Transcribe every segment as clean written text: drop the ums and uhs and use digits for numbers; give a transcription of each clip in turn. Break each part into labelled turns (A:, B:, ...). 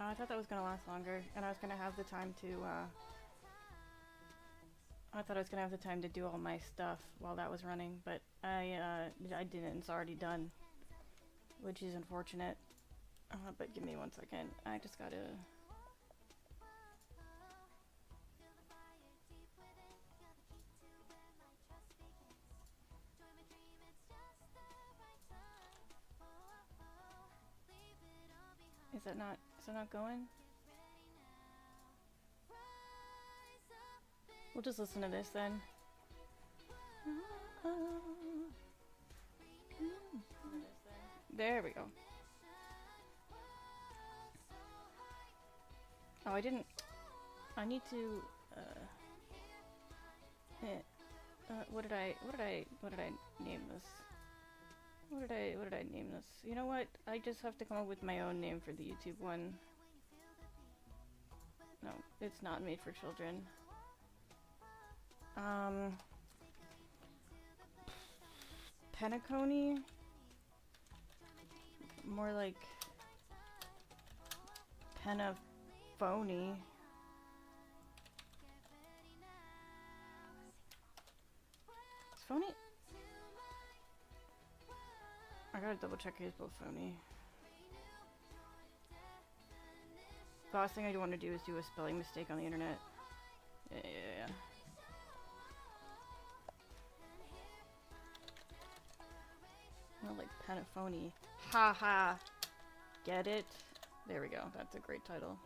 A: I thought that was gonna last longer, and I was gonna have the time to, I thought I was gonna have the time to do all my stuff while that was running, but I didn't. It's already done, which is unfortunate. But give me one second. I just gotta... Is it not going? We'll just listen to this then. There we go. Oh, I didn't... I need to... what did I name this? What did I name this? You know what? I just have to come up with my own name for the YouTube one. No, it's not made for children. Penacony? More like phoney. Is phoney? I gotta double check his both phoney. The last thing I want to do is do a spelling mistake on the internet. Yeah. I like Penacony. Ha ha! Get it? There we go. That's a great title.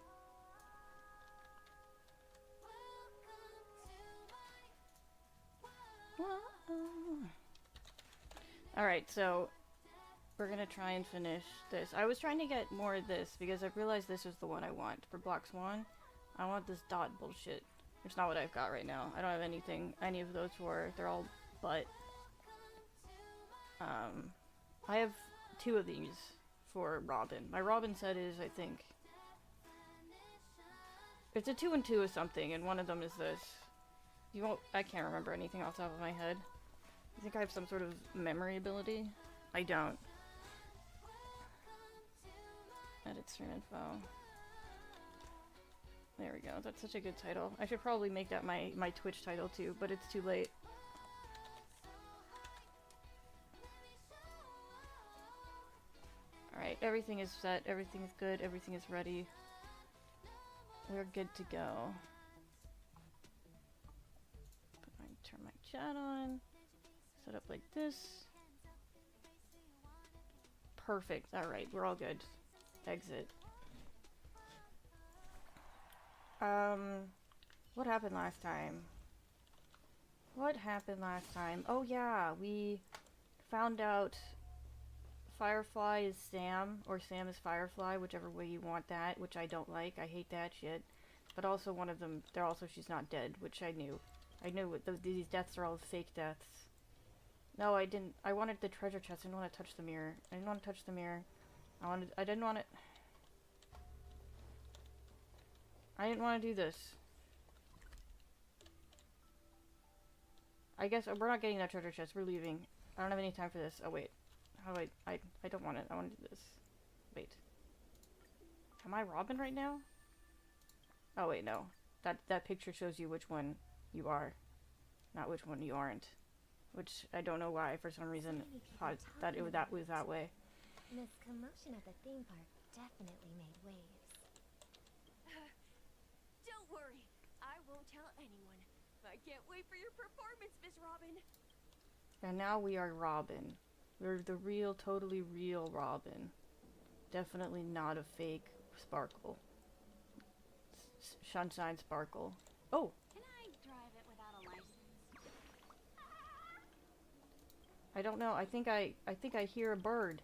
A: Alright, so we're gonna try and finish this. I was trying to get more of this because I realized this is the one I want. For Black Swan, I want this dot bullshit. It's not what I've got right now. I don't have any of those for. They're all butt. I have 2 of these for Robin. My Robin set is, I think... It's a 2 and 2 of something, and one of them is this. You won't... I can't remember anything off the top of my head. You think I have some sort of memory ability? I don't. Edit stream info. There we go. That's such a good title. I should probably make that my Twitch title too, but it's too late. Alright, everything is set, everything is good, everything is ready. We're good to go. Turn my chat on. Set up like this. Perfect. Alright, we're all good. Exit. What happened last time? What happened last time? Oh yeah, we found out Firefly is Sam, or Sam is Firefly, whichever way you want that, which I don't like. I hate that shit. But also one of them, she's not dead, which I knew. I knew these deaths are all fake deaths. No, I didn't. I wanted the treasure chest. I didn't want to touch the mirror. I didn't want to touch the mirror. I didn't want to do this. I guess we're not getting that treasure chest. We're leaving. I don't have any time for this. Oh, wait. How do I don't want it. I want to do this. Wait. Am I Robin right now? Oh, wait, no. That picture shows you which one you are. Not which one you aren't. Which, I don't know why, for some reason, thought that it was that way.
B: This commotion at the theme park definitely made waves.
C: Don't worry. I won't tell anyone. I can't wait for your performance, Miss Robin.
A: And now we are Robin. We're the real, totally real Robin. Definitely not a fake Sparkle. Sunshine Sparkle. Oh!
C: Can I drive it without a license?
A: I don't know. I think I hear a bird.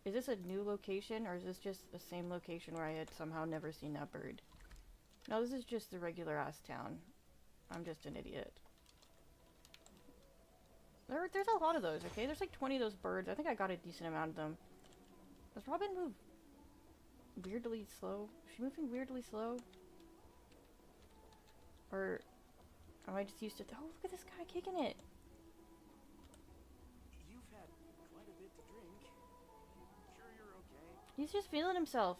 A: Is this a new location, or is this just the same location where I had somehow never seen that bird? No, this is just the regular ass town. I'm just an idiot. There's a lot of those, okay? There's like 20 of those birds. I think I got a decent amount of them. Does Robin move weirdly slow? Is she moving weirdly slow? Or am I just used to... Oh, look at this guy kicking it!
D: You've had quite a bit to drink. Sure you're okay?
A: He's just feeling himself.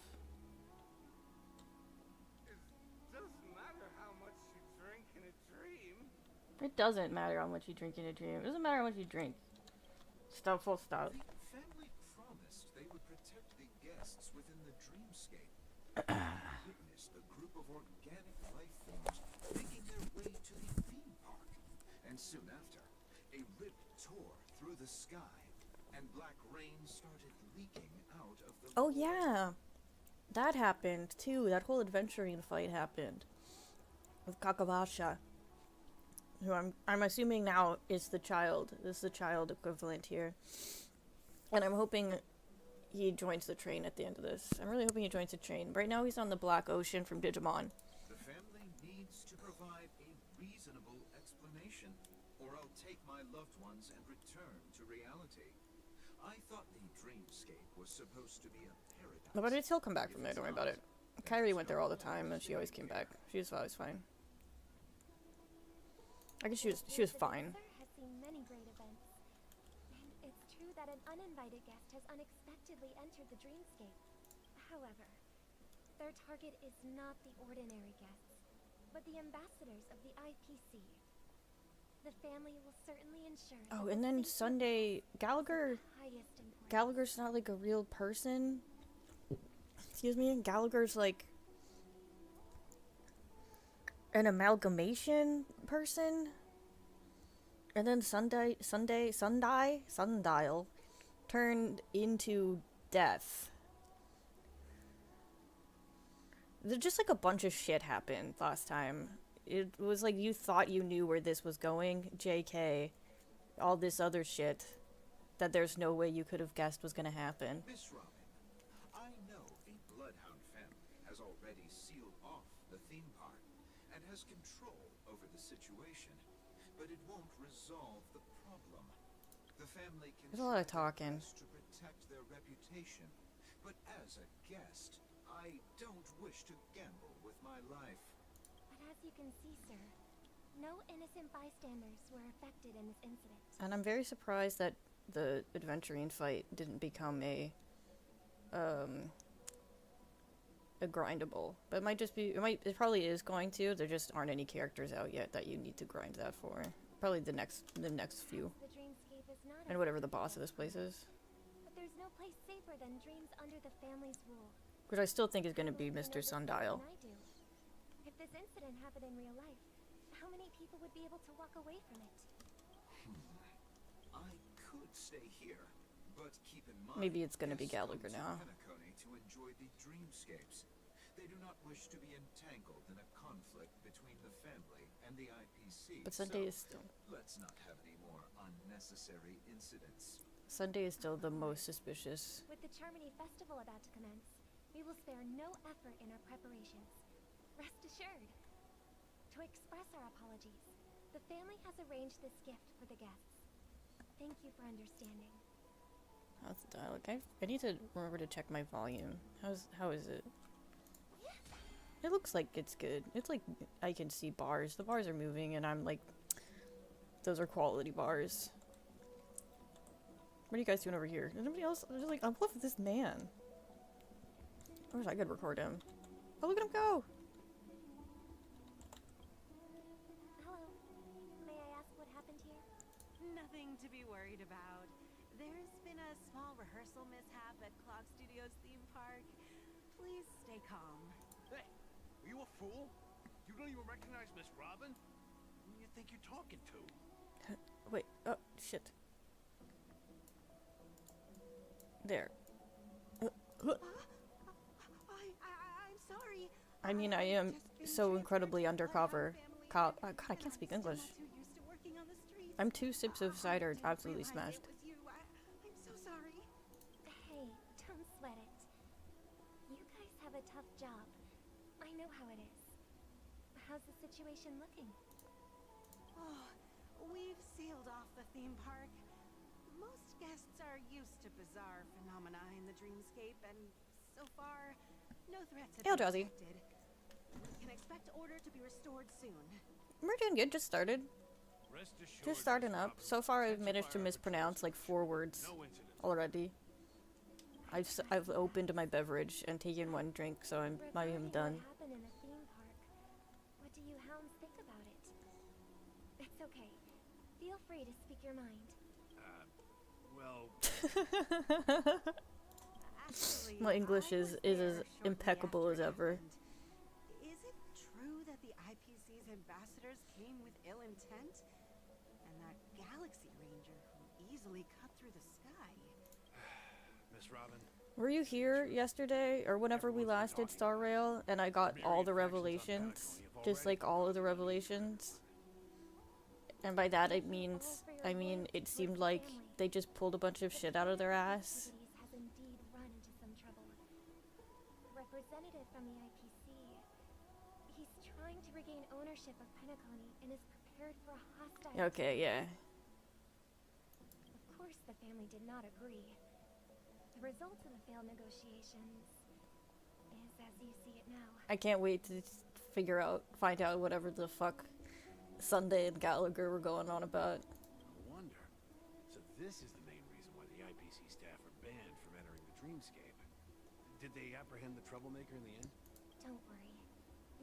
A: It doesn't matter how much you drink in a dream. It doesn't matter how much you drink. Stop, full stop.
D: The family promised they would protect the guests within the dreamscape. They witnessed a group of organic life forms making their way to the theme park. And soon after, a rip tore through the sky, and black rain started leaking out of the
A: Oh yeah, that happened too. That whole adventuring fight happened with Kakabasha, who I'm assuming now is the child. This is the child equivalent here, and I'm hoping he joins the train at the end of this. I'm really hoping he joins the train. Right now he's on the Black Ocean from Digimon.
D: The family needs to provide a reasonable explanation, or I'll take my loved ones and return to reality. I thought the dreamscape was supposed to be a paradise.
A: No, but it's he'll come back from there. Don't worry about it. Kyrie went there all the time, and she always came back. She was always fine. I guess she was fine.
B: The professor has seen many great events, and it's true that an uninvited guest has unexpectedly entered the dreamscape. However, their target is not the ordinary guests, but the ambassadors of the IPC. The family will certainly ensure.
A: Oh, and then Sunday, Gallagher.
B: Highest importance.
A: Gallagher's not like a real person. Excuse me? Gallagher's like an amalgamation person. And then Sundial turned into death. There's just like a bunch of shit happened last time. It was like you thought you knew where this was going. JK. All this other shit that there's no way you could have guessed was gonna happen.
D: Miss Robin, I know a bloodhound family has already sealed off the theme park and has control over the situation, but it won't resolve the problem. The family can
A: There's a lot of
D: try their
A: talking.
D: best to protect their reputation, but as a guest, I don't wish to gamble with my life.
B: But as you can see, sir, no innocent bystanders were affected in this incident.
A: And I'm very surprised that the adventuring fight didn't become a grindable. But it might just be, it probably is going to. There just aren't any characters out yet that you need to grind that for. Probably the next few.
B: The dreamscape is not
A: And whatever the boss of this place is.
B: But there's no place safer than dreams under the family's rule.
A: Which I still think is going to be
B: You know
A: Mr.
B: this better
A: Sundial.
B: than I do. If this incident happened in real life, how many people would be able to walk away from it?
D: I could stay here, but keep in mind,
A: Maybe it's gonna be
D: guests come
A: Gallagher
D: to
A: now.
D: Penacony to enjoy the dreamscapes. They do not wish to be entangled in a conflict between the family and the IPC.
A: But Sunday
D: so
A: is still
D: let's not have any more unnecessary incidents.
A: Sunday is still the most suspicious.
B: With the Charmony Festival about to commence, we will spare no effort in our preparations. Rest assured. To express our apologies, the family has arranged this gift for the guests. Thank you for understanding.
A: How's the dialogue? I need to remember to check my volume. How is it? It looks like it's good. It's like I can see bars. The bars are moving, and I'm like, those are quality bars. What are you guys doing over here? Is anybody else? I'm just like, I'm with this man. I wish I could record him. Oh, look at him go!
B: Hello. May I ask what happened here?
E: Nothing to be worried about. There's been a small rehearsal mishap at Clock Studios theme park. Please stay calm.
F: Hey, are you a fool? You don't even recognize Miss Robin? Who do you think you're talking to?
A: Wait, oh, shit. There.
E: I'm sorry.
A: I mean, I am so incredibly undercover. God, I can't speak English. I'm 2 sips of cider, absolutely smashed.
E: I'm so sorry.
B: Hey, don't sweat it. You guys have a tough job. I know how it is. How's the situation looking?
E: Oh, we've sealed off the theme park. Most guests are used to bizarre phenomena in the dreamscape, and so far, no threats have
A: Hey,
E: been
A: Jazzy.
E: detected. We can expect order to be restored soon.
A: We're doing good, just started.
F: Rest assured,
A: Just starting
F: Miss
A: up.
F: Robin,
A: So far, I've
F: since
A: managed to
F: fire
A: mispronounce like 4 words
F: no incident.
A: already. I've opened my beverage and taken 1 drink, so I am
B: Regarding
A: done.
B: What happened in the theme park? What do you hounds think about it? It's okay. Feel free to speak your mind.
F: Well,
E: Actually,
A: My English
E: I
A: is
E: was
A: as
E: there shortly
A: impeccable
E: after
A: as
E: it
A: ever.
E: happened. Is it true that the IPC's ambassadors came with ill intent? And that Galaxy Ranger who easily cut through the sky?
F: Miss Robin,
A: Were you here yesterday, or whenever we last did Star Rail, and I got all the revelations? Just like all of the revelations? And by that it means, I mean, it seemed like they just pulled a bunch of shit out of their ass.
B: Activities has indeed run into some trouble. Representative from the IPC. He's trying to regain ownership of Penacony and is prepared for a hostile.
A: Okay, yeah.
B: Of course, the family did not agree. The result of the failed negotiations is as you see it now.
A: I can't wait to find out whatever the fuck Sunday and Gallagher were going on about.
F: no wonder. So this is the main reason why the IPC staff are banned from entering the dreamscape. Did they apprehend the troublemaker in the end?
B: Don't worry.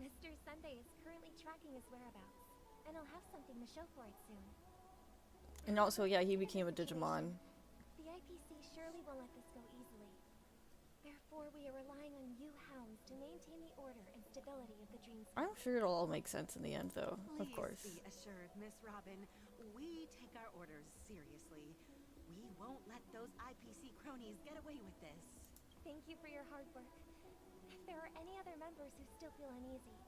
B: Mr. Sunday is currently tracking his whereabouts, and he'll have something to show for it soon.
A: And also, yeah, he became a Digimon.
B: The IPC surely won't let this go easily. Therefore, we are relying on you hounds to maintain the order and stability of the dreamscape.
A: I'm sure it'll all make sense in the end, though, of
E: Please
A: course.
E: be assured, Miss Robin, we take our orders seriously. We won't let those IPC cronies get away with this.
B: Thank you for your hard work. If there are any other members who still feel uneasy,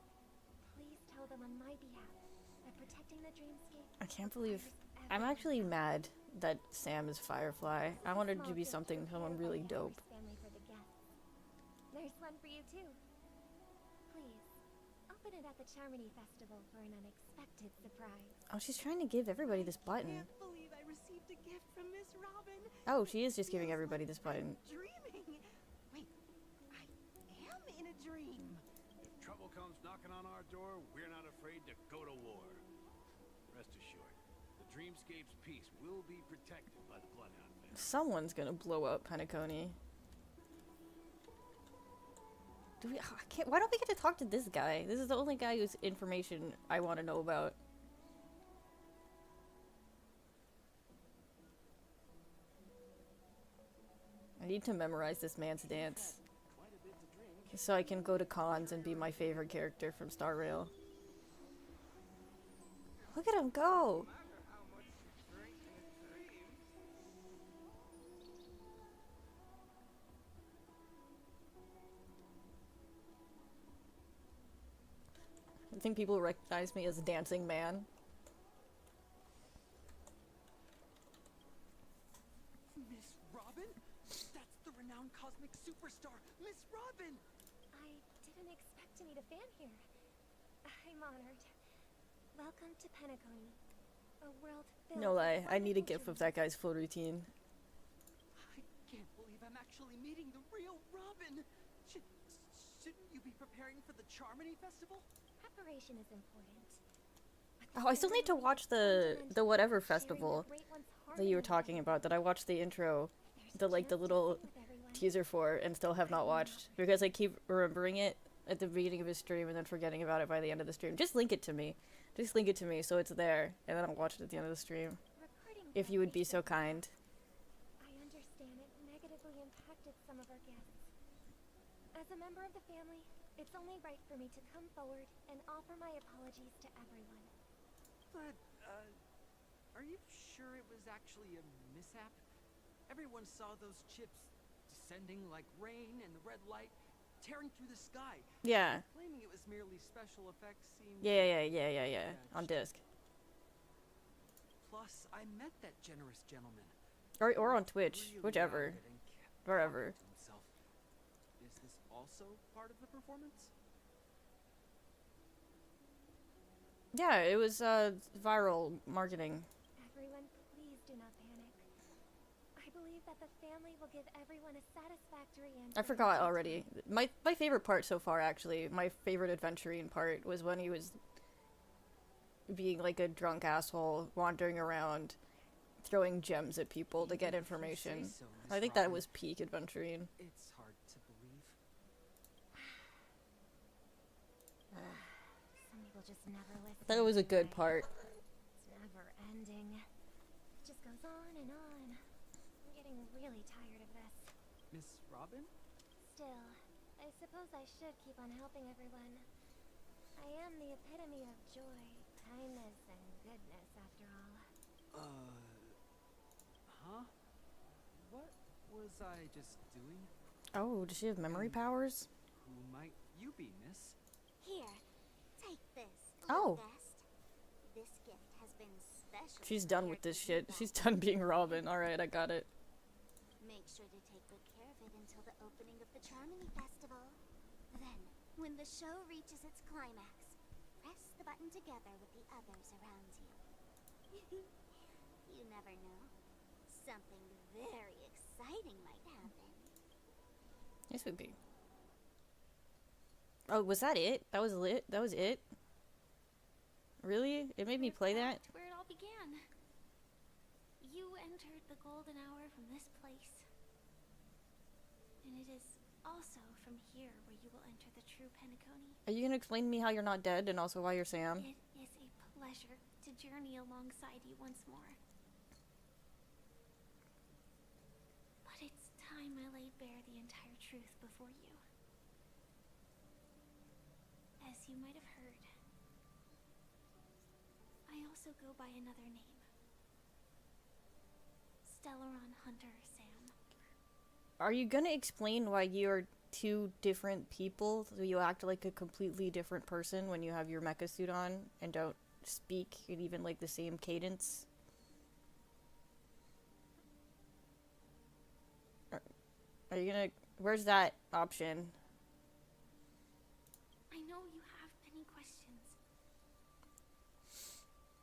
B: please tell them on my behalf that protecting the dreamscape.
A: I can't believe...
B: requires
A: I'm
B: everyone.
A: actually mad that Sam is Firefly. I wanted it to be someone really dope.
B: Family for the guests. There's one for you too. Please, open it at the Charmony Festival for an unexpected surprise.
A: Oh, she's trying to give everybody this button.
E: Can't believe I received a gift from Miss Robin.
A: Oh, she is just giving
E: Feels
A: everybody
E: like
A: this button.
E: I'm dreaming. Wait, I am in a dream.
F: If trouble comes knocking on our door, we're not afraid to go to war. Rest assured, the dreamscape's peace will be protected by the Bloodhound family.
A: Someone's gonna blow up Penacony. Do we? I can't. Why don't we get to talk to this guy? This is the only guy whose information I want to know about. I need to memorize this man's dance so I can go to cons and be my favorite character from Star Rail. Look at him go! I think people recognize me as Dancing Man.
G: Miss Robin? That's the renowned cosmic superstar, Miss Robin!
B: I didn't expect to meet a fan here. I'm honored. Welcome to Penacony, a world filled
A: No lie,
B: with
A: I need a
B: wonderful
A: gif of that guy's full routine.
G: I can't believe I'm actually meeting the real Robin! Shouldn't you be preparing for the Charmony Festival?
B: Preparation is important.
A: Oh, I still need to watch the whatever festival that you were talking about, that I watched the intro, the little teaser for, and still have not watched, because I keep remembering it at the beginning of his stream and then forgetting about it by the end of the stream. Just link it to me. Just link it to me so it's there, and then I'll watch it at the end of the stream. If you would be so kind.
B: I understand it negatively impacted some of our guests. As a member of the family, it's only right for me to come forward and offer my apologies to everyone.
G: But, are you sure it was actually a mishap? Everyone saw those chips descending like rain and the red light tearing through the sky.
A: Yeah.
G: Claiming it was merely special effects seems...
A: Yeah. On disc.
G: Plus, I met that generous gentleman.
A: Or on Twitch.
G: Really
A: Whichever.
G: loud and kept
A: Wherever.
G: talking to himself. Is this also part of the performance?
A: Yeah, it was viral marketing.
B: Everyone, please do not panic. I believe that the family will give everyone a satisfactory answer.
A: I forgot already. My favorite part so far, actually, my favorite adventuring part, was when he was being like a drunk asshole, wandering around, throwing gems at people to get information.
G: So,
A: I think that was peak adventuring.
G: It's hard to believe.
B: Some people just never listen.
A: That was a good
B: anyway.
A: part.
B: It's never ending. on and on. I'm getting really tired of this.
G: Miss Robin?
B: Still, I suppose I should keep on helping everyone. I am the epitome of joy, kindness, and goodness, after all.
G: Huh? What was I just doing?
A: Oh, does she have memory powers?
G: Who might you be, miss?
H: Here, take this.
A: Oh.
H: Guest. This gift has been special.
A: She's done with this shit. She's done being Robin. Alright, I got it.
H: Make sure to take good care of it until the opening of the Charmony Festival. Then, when the show reaches its climax, press the button together with the others around you. You never know. Something very exciting might happen.
A: This would be. Oh, was that it? That was lit? That was it? Really? It made me play that?
B: Where it all began. You entered the golden hour from this place. And it is also from here where you will enter the true Penacony.
A: Are you gonna explain to me how you're not dead and also why you're Sam?
B: It is a pleasure to journey alongside you once more. But it's time I laid bare the entire truth before you. As you might have heard, I also go by another name. Stellaron Hunter Sam.
A: Are you gonna explain why you're two different people? So you act like a completely different person when you have your mecha suit on and don't speak in even like the same cadence? Are you gonna... Where's that option?
B: I know you have many questions.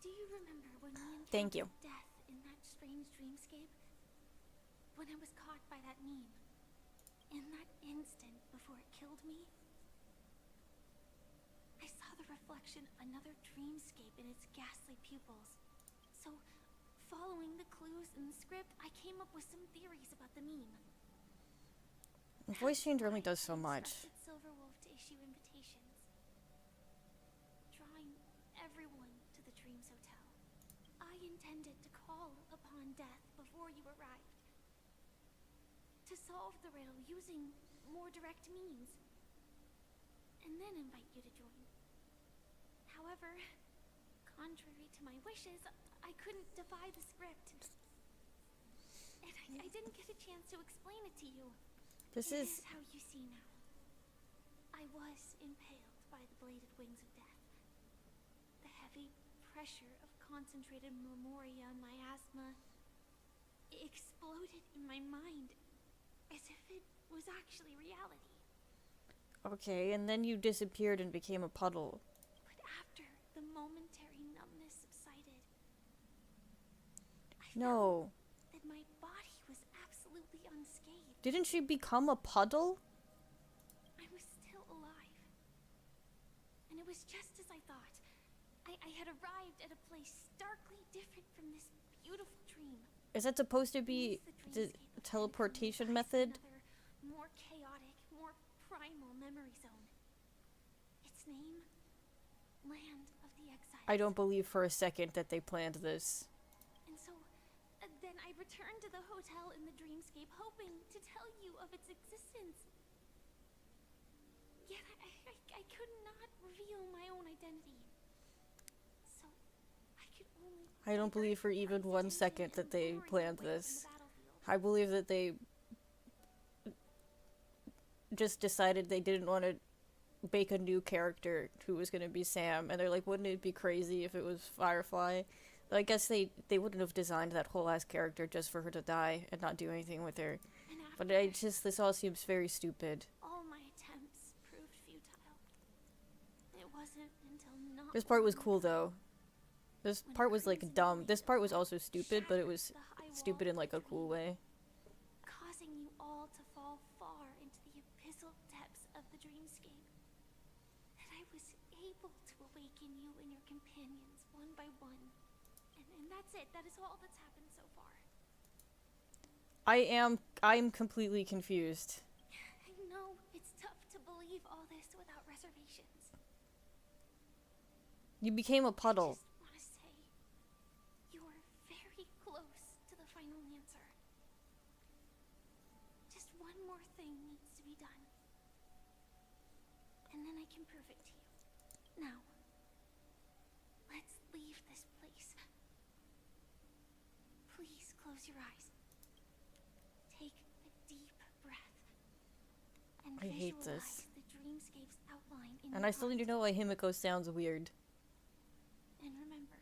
B: Do you remember when we
A: Thank you.
B: encountered death in that strange dreamscape? When I was caught by that meme? In that instant before it killed me? I saw the reflection of another dreamscape in its ghastly pupils. So, following the clues in the script, I came up with some theories about the meme.
A: The voice changer only does so much.
B: Silverwolf to issue invitations, drawing everyone to the Dreams Hotel. I intended to call upon death before you arrived, to solve the riddle using more direct means, and then invite you to join. However, contrary to my wishes, I couldn't defy the script, and I didn't get a chance to explain it to you.
A: This
B: It
A: is...
B: how you see now. I was impaled by the bladed wings of death. The heavy pressure of concentrated memoria, miasma, exploded in my mind as if it was actually reality.
A: Okay, and then you disappeared and became a puddle.
B: But after the momentary numbness subsided, I
A: No.
B: found that my body was absolutely unscathed.
A: Didn't she become a puddle?
B: I was still alive. And it was just as I thought. I had arrived at a place starkly different from this beautiful dream.
A: Is that supposed to be the teleportation method?
B: Another, more chaotic, more primal memory zone. Its name? Land of the Exiles.
A: I don't believe for a second that they planned this.
B: And so, then I returned to the hotel in the dreamscape, hoping to tell you of its existence. Yet I could not reveal my own identity. So, I could only...
A: I don't believe for even 1 second that they planned this. I believe that they just decided they didn't want to make a new character who was going to be Sam, and they're like, wouldn't it be crazy if it was Firefly? But I guess they wouldn't have designed that whole ass character just for her to die and not do anything with her. But this all seems very stupid.
B: All my attempts proved futile. It wasn't until not...
A: This part was cool though. This part was like dumb. This part was also stupid, but it was stupid in like a cool way.
B: Causing you all to fall far into the abyssal depths of the dreamscape. That I was able to awaken you and your companions one by one. And that's it. That is all that's happened so far.
A: I'm completely confused.
B: I know it's tough to believe all this without reservations.
A: You became a puddle.
B: I just want to say you are very close to
H: can prove it to you. Now, let's leave this place. Please close your eyes. Take a deep breath. And
A: I hate
H: visualize
A: this.
H: the dreamscape's outline in
A: And
H: your
A: I still need to
H: heart.
A: know why Himiko sounds weird.
H: And remember,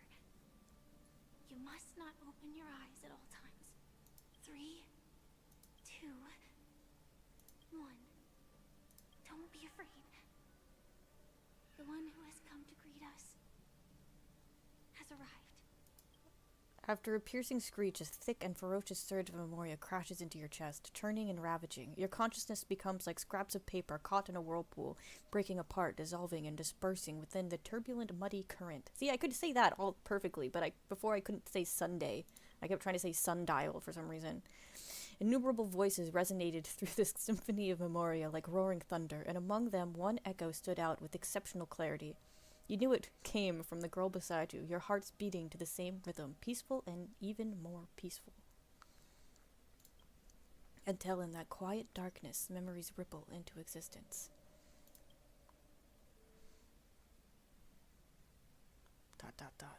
H: you must not open your eyes at all times. 3, 2, 1. Don't be afraid. The one who has come to greet us has arrived.
A: After a piercing screech, a thick and ferocious surge of memoria crashes into your chest, churning and ravaging. Your consciousness becomes like scraps of paper caught in a whirlpool, breaking apart, dissolving, and dispersing within the turbulent, muddy current. See, I could say that all perfectly, but before I couldn't say Sunday. I kept trying to say sundial for some reason. Innumerable voices resonated through this symphony of memoria like roaring thunder, and among them one echo stood out with exceptional clarity. You knew it came from the girl beside you, your hearts beating to the same rhythm, peaceful and even more peaceful. Until in that quiet darkness, memories ripple into existence. Dot, dot, dot.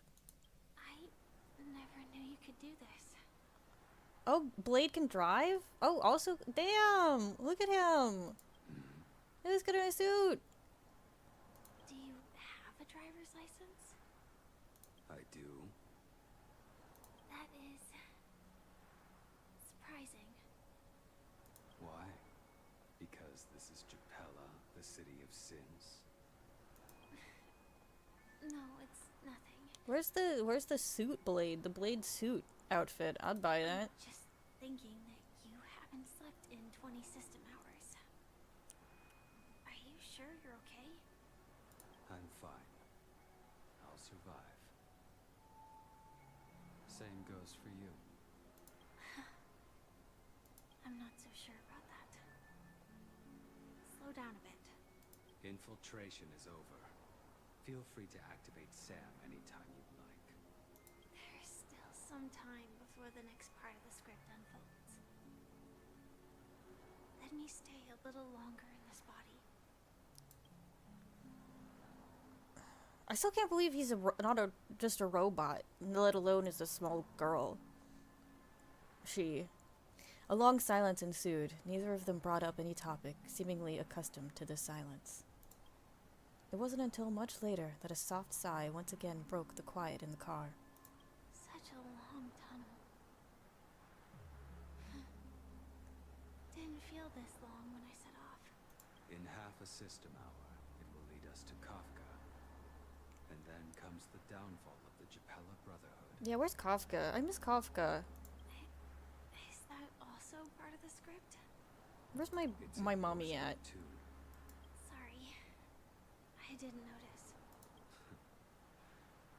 H: I never knew you could do this.
A: Oh, Blade can drive? Oh, also, damn! Look at him! He's got a suit!
H: Do you have a driver's license?
F: I do.
H: That is surprising.
F: Why? Because this is Japella, the city of sins.
H: No, it's nothing.
A: Where's the suit Blade? The Blade suit outfit. I'd buy that.
H: I'm just thinking that you haven't slept in 20 system hours. Are you sure you're okay?
F: I'm fine. I'll survive. Same goes for you.
H: I'm not so sure about that. Slow down a bit.
F: Infiltration is over. Feel free to activate Sam anytime you'd like.
H: There's still some time before the next part of the script unfolds. Let me stay a little longer in this body.
A: I still can't believe he's just a robot, let alone is a small girl. A long silence ensued. Neither of them brought up any topic, seemingly accustomed to the silence. It wasn't until much later that a soft sigh once again broke the quiet in the car.
H: Such a long tunnel. Didn't feel this long when I set off.
F: In half a system hour, it will lead us to Kafka. And then comes the downfall of the Japella Brotherhood.
A: Yeah, where's Kafka? I miss Kafka.
H: Is that also part of the script?
A: Where's my
F: It's
A: mommy at?
F: too.
H: Sorry. I didn't notice.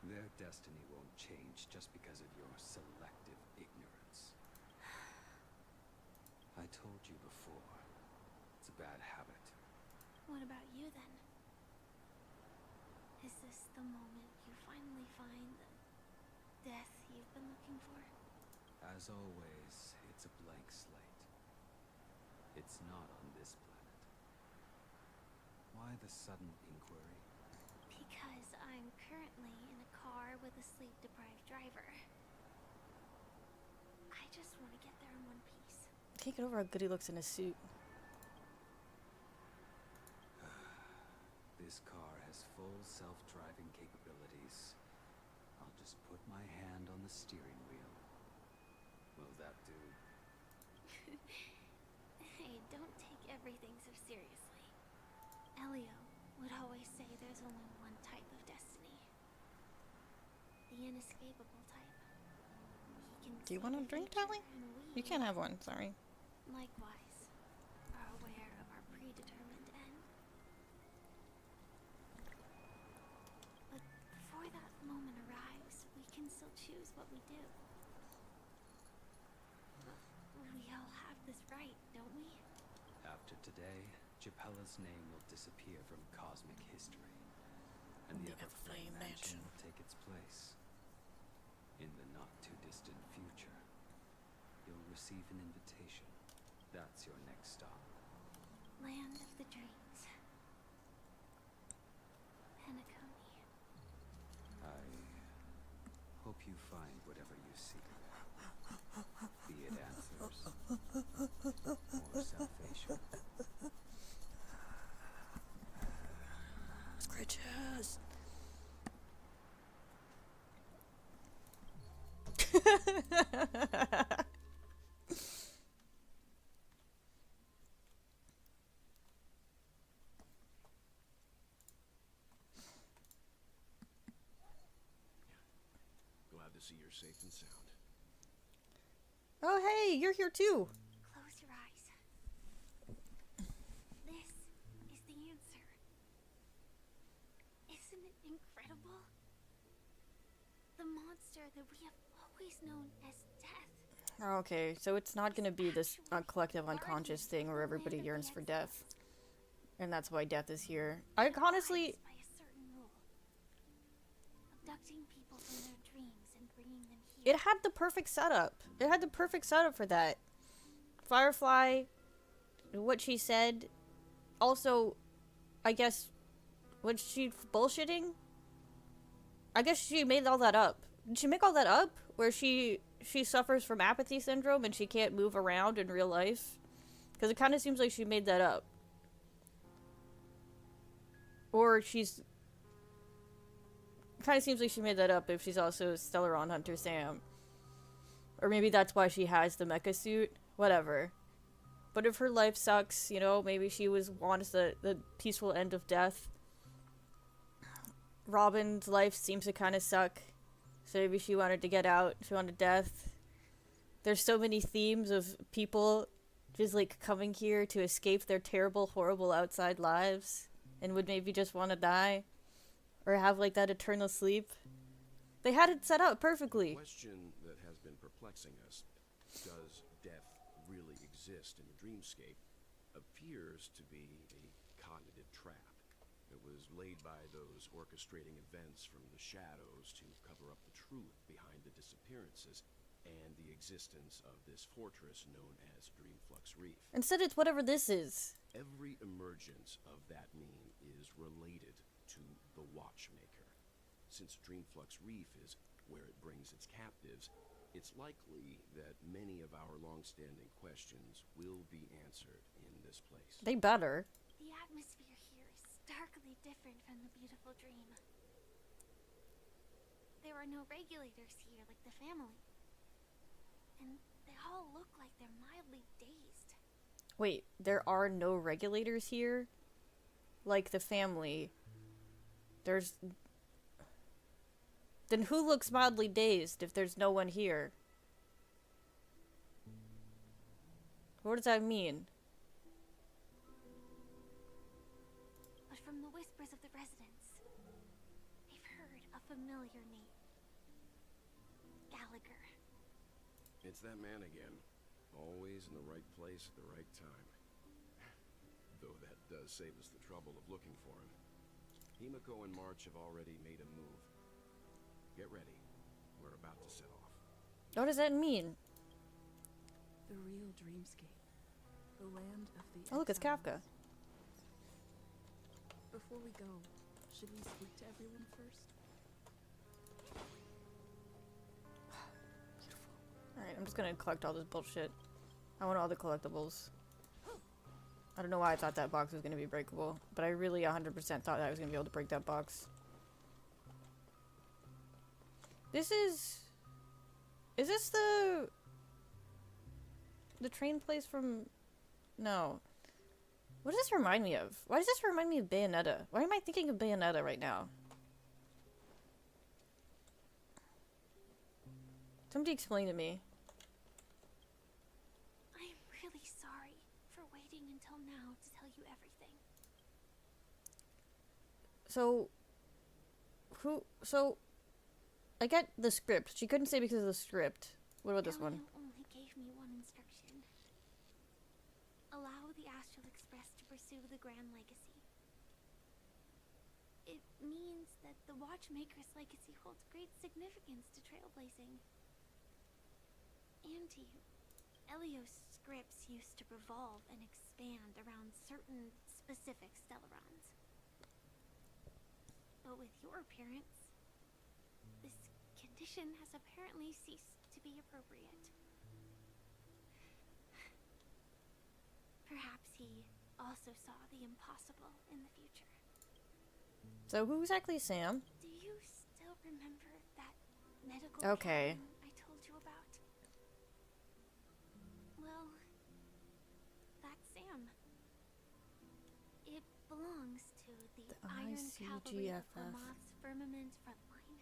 F: Their destiny won't change just because of your selective ignorance. I told you before, it's a bad habit.
H: What about you then? Is this the moment you finally find the death you've been looking for?
F: As always, it's a blank slate. It's not on this planet. Why the sudden inquiry?
H: Because I'm currently in a car with a sleep-deprived driver. I just want to get there in one piece.
A: Can't get over how good he looks in his suit.
F: This car has full self-driving capabilities. I'll just put my hand on the steering wheel. Will that do?
H: Hey, don't take everything so seriously. Elio would always say there's only one type of destiny. The inescapable type. He can
A: Do you
H: see
A: want a
H: the
A: drink,
H: future,
A: darling?
H: and
A: You can't have one, sorry.
H: likewise, are aware of our predetermined end. But before that moment arrives, we can still choose what we do. We all have this right, don't we?
F: After today, Japella's name will disappear from cosmic history, and the Everflame Mansion will take its place. In the not-too-distant future, you'll receive an invitation. That's your next stop.
H: Land of the dreams.
I: Glad to see you're safe and sound.
A: Oh, hey, you're here too.
H: Close your eyes. This is the answer. Isn't it incredible? The monster that we have always known as death.
A: Okay, so it's not gonna be this collective unconscious thing where everybody yearns for death. And that's why death is here. I honestly...
H: By a certain rule. Abducting people from their dreams and bringing them here.
A: It had the perfect setup. It had the perfect setup for that. Firefly, what she said. Also, I guess, was she bullshitting? I guess she made all that up. Did she make all that up? Where she suffers from apathy syndrome and she can't move around in real life? Because it kind of seems like she made that up. Or she's... kind of seems like she made that up if she's also Stellaron Hunter Sam. Or maybe that's why she has the mecha suit. Whatever. But if her life sucks, you know, maybe she wants the peaceful end of death. Robin's life seems to kind of suck. So maybe she wanted to get out. She wanted death. There's so many themes of people just like coming here to escape their terrible, horrible outside lives. And would maybe just want to die. Or have like that eternal sleep. They had it set up perfectly.
I: The question that has been perplexing us, does death really exist in the dreamscape, appears to be a cognitive trap. It was laid by those orchestrating events from the shadows to cover up the truth behind the disappearances and the existence of this fortress known as Dreamflux Reef.
A: Instead, it's whatever this is.
I: Every emergence of that meme is related to the Watchmaker. Since Dreamflux Reef is where it brings its captives, it's likely that many of our long-standing questions will be answered in this place.
A: They better.
H: The atmosphere here is starkly different from the beautiful dream. There are no regulators here like the family. And they all look like they're mildly dazed.
A: Wait, there are no regulators here? Like the family. There's... Then who looks mildly dazed if there's no one here? What does that mean?
H: But from the whispers of the residents, they've heard a familiar name. Gallagher.
I: It's that man again. Always in the right place at the right time. Though that does save us the trouble of looking for him. Himiko and March have already made a move. Get ready. We're about to set off.
A: What does that mean?
J: The real dreamscape. The land of the
A: Oh, look, it's Kafka.
J: Before we go, should we speak to everyone first?
A: Alright, I'm just gonna collect all this bullshit. I want all the collectibles. I don't know why I thought that box was gonna be breakable, but I really 100% thought I was gonna be able to break that box. This is... Is this the train place from... No. What does this remind me of? Why does this remind me of Bayonetta? Why am I thinking of Bayonetta right now? Somebody explain to me.
H: I'm really sorry for waiting until now to tell you everything.
A: So... So... I get the script. She couldn't say because of the script. What about this one?
H: Elio only gave me one instruction. Allow the Astral Express to pursue the Grand Legacy. It means that the Watchmaker's legacy holds great significance to trailblazing. And to you. Elio's scripts used to revolve and expand around certain specific Stellarons. But with your appearance, this condition has apparently ceased to be appropriate. Perhaps he also saw the impossible in the future.
A: So who's exactly Sam?
H: Do you still remember that medical
A: Okay.
H: problem I told you about? belongs to the Iron Cavalry of the
A: ICGFF.
H: Moth's Firmament Frontline.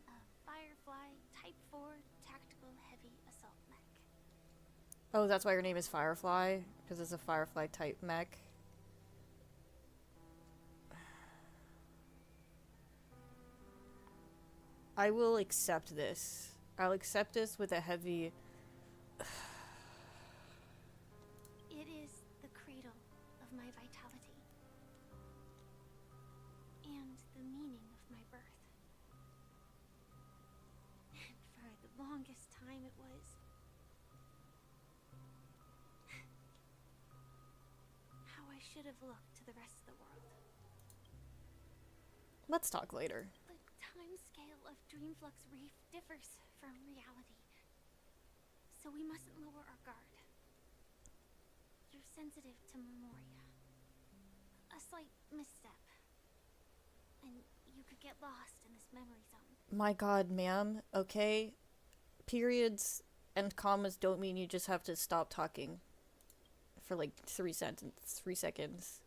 H: A Firefly Type 4 Tactical Heavy Assault Mech.
A: Oh, that's why your name is Firefly? Because it's a Firefly type mech. I will accept this. I'll accept this with a heavy...
H: It is the cradle of my vitality. And the meaning of my birth. And for the longest time it was... how I should have looked to the rest of the world.
A: Let's talk later.
H: The time scale of Dreamflux Reef differs from reality. So we mustn't lower our guard. You're sensitive to memoria. A slight misstep. And you could get lost in this memory zone.
A: My god, ma'am. Okay? Periods and commas don't mean you just have to stop talking. For like 3 seconds.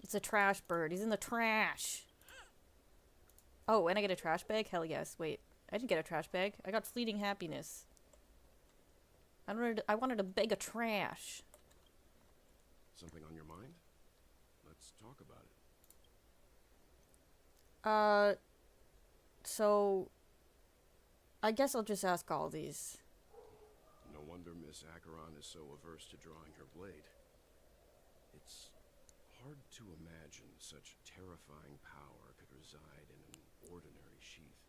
A: It's a trash bird. He's in the trash. Oh, and I get a trash bag? Hell yes. Wait, I didn't get a trash bag. I got fleeting happiness. I wanted a bag of trash.
I: Something on your mind? Let's talk about it.
A: So... I guess I'll just ask all these.
I: No wonder Miss Acheron is so averse to drawing her blade. It's hard to imagine such terrifying power could reside in an ordinary sheath.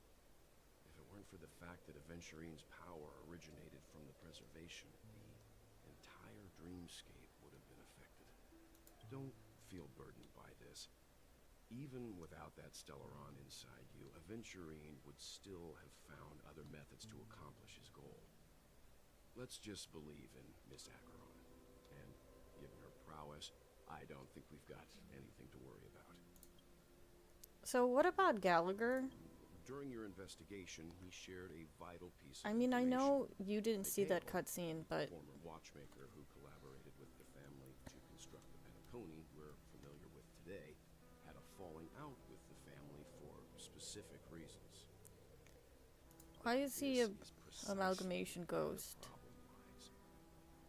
I: If it weren't for the fact that Aventurine's power originated from the preservation, the entire dreamscape would have been affected. Don't feel burdened by this. Even without that Stellaron inside you, Aventurine would still have found other methods to accomplish his goal. Let's just believe in Miss Acheron, and given her prowess, I don't think we've got anything to worry about.
A: So what about Gallagher?
I: During your investigation, he shared a vital piece of
A: I mean, I know
I: information.
A: you didn't see that
I: Mikhail,
A: cutscene, but...
I: former watchmaker who collaborated with the family to construct the Penacony we're familiar with today, had a falling out with the family for specific reasons.
A: Why is he a
I: This is precisely
A: amalgamation
I: where the
A: ghost?
I: problem lies.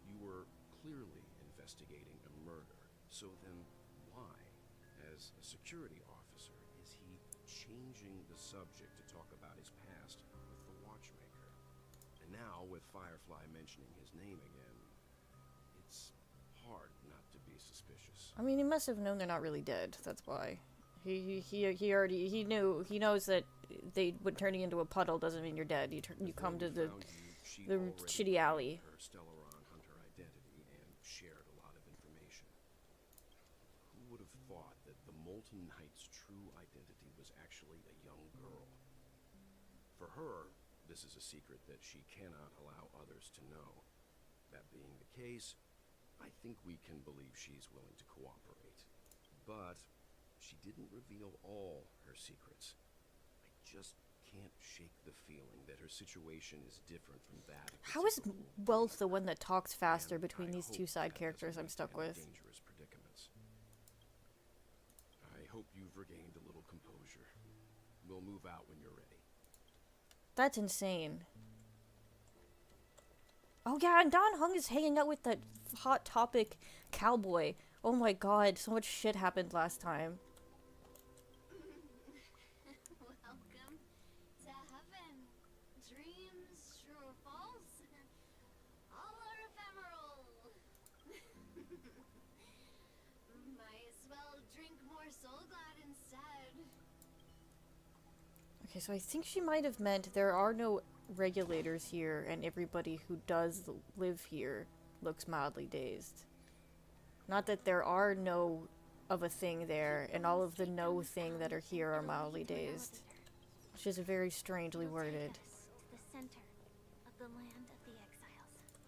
I: You were clearly investigating a murder, so then why, as a security officer, is he changing the subject to talk about his past with the watchmaker? And now, with Firefly mentioning his name again, it's hard not to be suspicious.
A: I mean, he must have known they're not really dead. That's why. He knows that when turning into a puddle doesn't mean you're dead. You come to the shitty alley.
I: Her Stellaron hunter identity and shared a lot of information. Who would have thought that the Molten Knight's true identity was actually a young girl? For her, this is a secret that she cannot allow others to know. That being the case, I think we can believe she's willing to cooperate. But she didn't reveal all her secrets. I just can't shake the feeling that her situation is different from that.
A: How is Wells the one that talks faster between these two side characters I'm stuck with?
I: Dangerous predicaments. I hope you've regained a little composure. We'll move out when you're ready.
A: That's insane. Oh yeah, and Don Hung is hanging out with that Hot Topic cowboy. Oh my god, so much shit happened last time.
C: Welcome to heaven. Dreams, true or false, all are ephemeral. Might as well drink more Soul Glad instead.
A: Okay, so I think she might have meant there are no regulators here, and everybody who does live here looks mildly dazed. Not that there are no of a thing there, and all of the no thing that are here are mildly dazed. Which is very strangely worded.
H: To the center of the land of the exiles.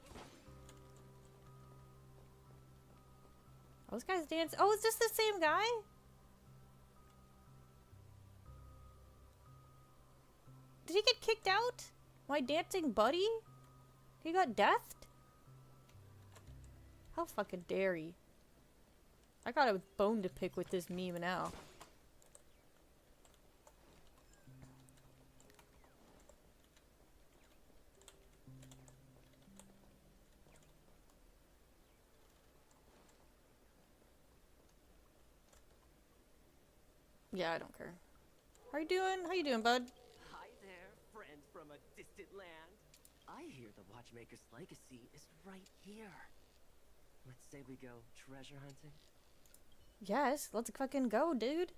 A: Those guys dance. Oh, is this the same guy? Did he get kicked out? My dancing buddy? He got deathed? How fucking dare he? I got a bone to pick with this meme now. Yeah, I don't care. How you doing? How you doing, bud?
K: Hi there, friend from a distant land. I hear the Watchmaker's legacy is right here. Let's say we go treasure hunting.
A: Yes, let's fucking go, dude.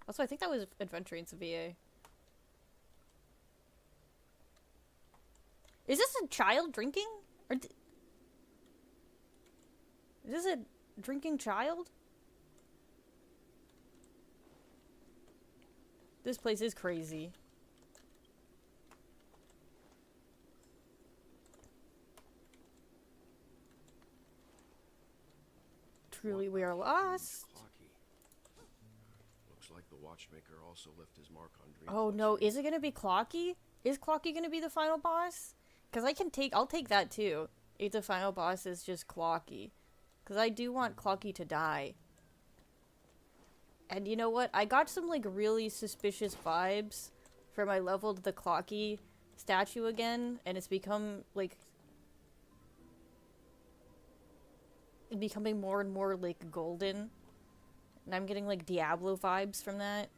A: Also, I think that was adventuring to VA. Is this a child drinking? Or is this a drinking child? This place is crazy. Truly, we are lost.
I: Looks like the Watchmaker also left his mark on Dream.
A: Oh no, is it gonna be Clocky? Is Clocky gonna be the final boss? Cause I'll take that too. If the final boss is just Clocky. Cause I do want Clocky to die. And you know what? I got some like really suspicious vibes from I leveled the Clocky statue again, and it's become like becoming more and more like golden. And I'm getting like Diablo vibes from that.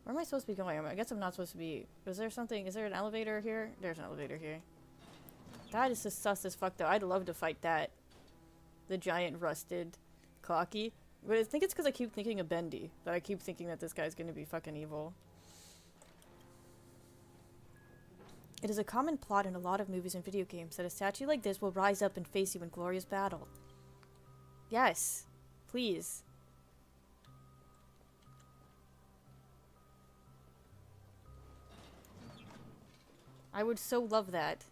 A: Where am I supposed to be going? I guess I'm not supposed to be. Is there something? Is there an elevator here? There's an elevator here. That is just sus as fuck though. I'd love to fight that. The giant rusted Clocky. But I think it's because I keep thinking of Bendy. That I keep thinking that this guy's gonna be fucking evil. It is a common plot in a lot of movies and video games that a statue like this will rise up and face you in glorious battle. Yes. Please. I would so love that.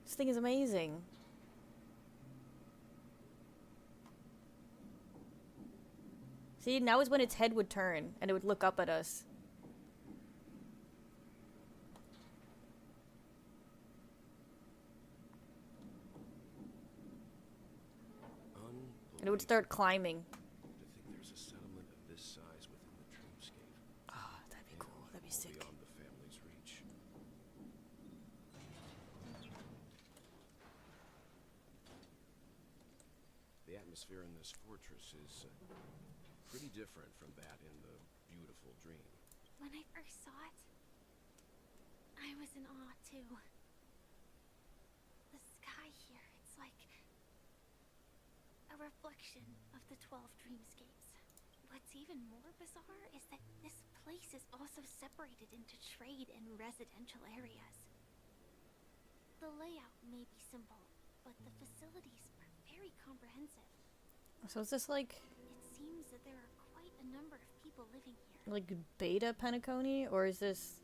A: This thing is amazing. See, now is when its head would turn and it would look up at us. And it would start climbing.
I: To think there's a settlement of this size within the dreamscape.
A: Ah, that'd be cool. That'd be sick.
I: Beyond the family's reach. The atmosphere in this fortress is pretty different from that in the beautiful dream.
H: When I first saw it, I was in awe too. The sky here, it's like a reflection of the 12 dreamscapes. What's even more bizarre is that this place is also separated into trade and residential areas. The layout may be simple, but the facilities are very comprehensive.
A: So is this like...
H: It seems that there are quite a number of people living here.
A: like beta Penacony, or is this...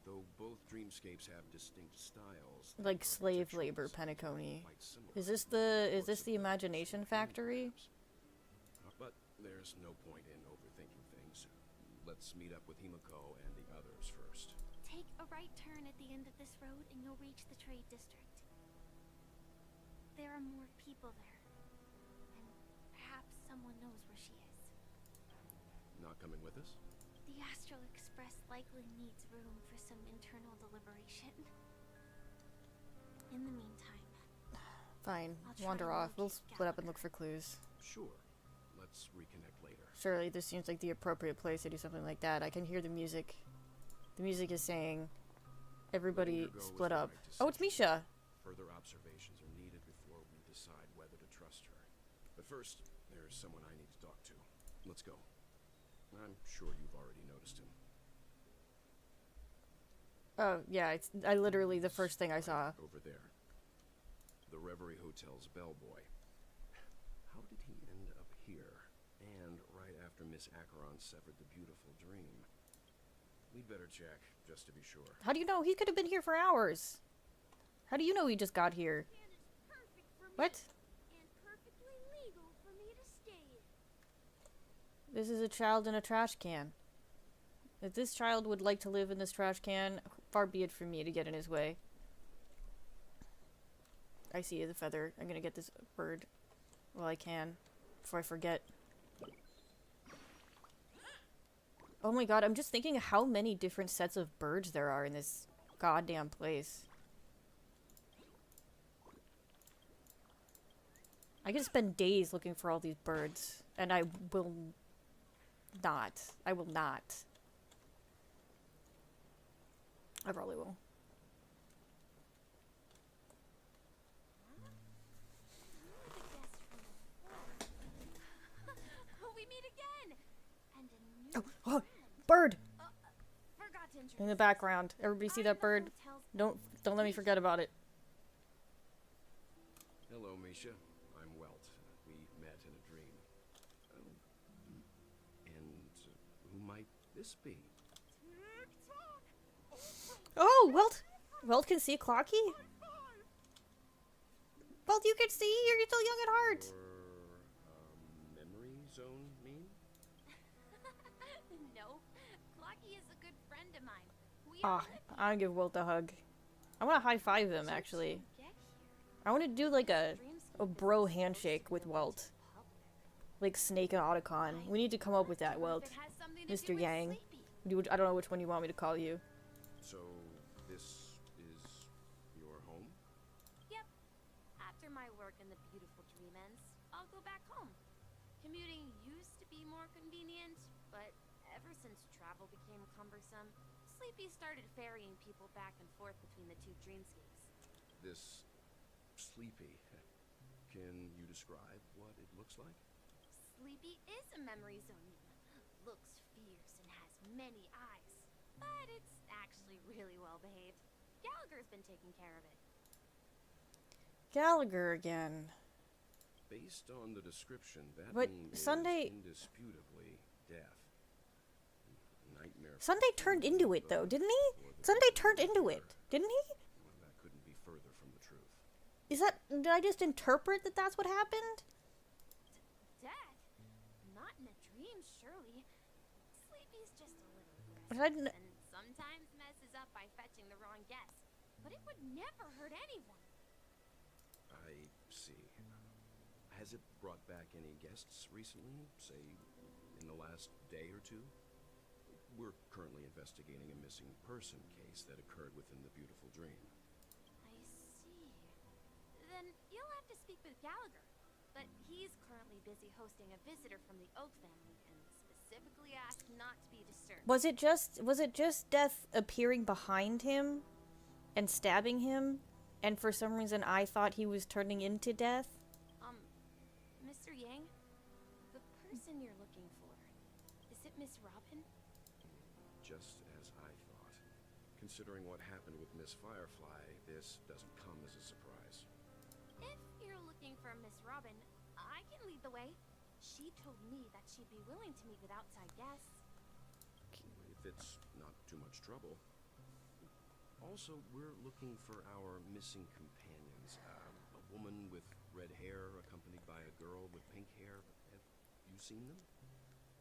I: Though both dreamscapes have distinct styles,
A: like slave labor Penacony? Is this the Imagination Factory?
I: But there's no point in overthinking things. Let's meet up with Himiko and the others first.
H: Take a right turn at the end of this road and you'll reach the trade district. There are more people there. And perhaps someone knows where she is.
I: Not coming with us?
H: The Astral Express likely needs room for some internal deliberation. In the meantime...
A: Fine. Wander off. We'll split up and look for clues.
I: Sure. Let's reconnect later.
A: Surely this seems like the appropriate place to do something like that. I can hear the music. The music is saying, everybody split up. Oh, it's Misha!
I: Further observations are needed before we decide whether to trust her. But first, there's someone I need to talk to. Let's go. I'm sure you've already noticed him.
A: Oh, yeah, it's literally the first thing I saw.
I: Over there. The Reverie Hotel's bellboy. How did he end up here? And right after Miss Acheron severed the beautiful dream. We'd better check, just to be sure.
A: How do you know? He could have been here for hours. How do you know he just got here? What? This is a child in a trash can. If this child would like to live in this trash can, far be it from me to get in his way. I see the feather. I'm gonna get this bird while I can, before I forget. Oh my god, I'm just thinking how many different sets of birds there are in this goddamn place. I could spend days looking for all these birds, and I will not. I will not. I probably will.
C: We meet again! And a new
A: Oh, bird!
C: forgot to introduce
A: In the background. Everybody see that bird? Don't let me forget about it.
I: Hello, Misha. I'm Welt. We met in a dream. Who might this be?
A: Oh, Welt can see Clocky? Welt, you can see? You're still young at heart.
I: Or, memory zone mean?
C: No, Clocky is a good friend of mine. We
A: Ah, I'll give Welt a hug. I want to high five him, actually. I want to do like a bro handshake with Welt. Like Snake and Otacon. We need to come up with that, Welt. Mr. Yang. I don't know which one you want me to call you.
I: So, this is your home?
C: Yep. After my work in the beautiful dream ends, I'll go back home. Commuting used to be more convenient, but ever since travel became cumbersome, Sleepy started ferrying people back and forth between the two dreamscapes.
I: This Sleepy. Can you describe what it looks like?
C: Sleepy is a memory zone. Looks fierce and has many eyes, but it's actually really well behaved. Gallagher's been taking care of it.
A: Gallagher again.
I: Based on the description, that
A: But
I: name
A: Sunday-
I: is indisputably death. Nightmare.
A: Sunday turned into it, though, didn't he? Sunday turned into it, didn't he?
I: Well, that couldn't be further from the truth.
A: Did I just interpret that that's what happened?
C: Death? Not in a dream, surely. Sleepy's just a little
A: But I
C: aggressive
A: didn't-
C: and sometimes messes up by fetching the wrong guess. But it would never hurt anyone.
I: I see. Has it brought back any guests recently? Say, in the last day or two? We're currently investigating a missing person case that occurred within the beautiful dream.
C: I see. Then you'll have to speak with Gallagher. But he's currently busy hosting a visitor from the Oak family and specifically asked not to be disturbed.
A: Was it just Death appearing behind him and stabbing him? And for some reason I thought he was turning into Death?
C: Mr. Yang, the person you're looking for, is it Miss Robin?
I: Just as I thought. Considering what happened with Miss Firefly, this doesn't come as a surprise.
C: If you're looking for Miss Robin, I can lead the way. She told me that she'd be willing to meet with outside guests.
I: If it's not too much trouble. Also, we're looking for our missing companions. A woman with red hair accompanied by a girl with pink hair. Have you seen them?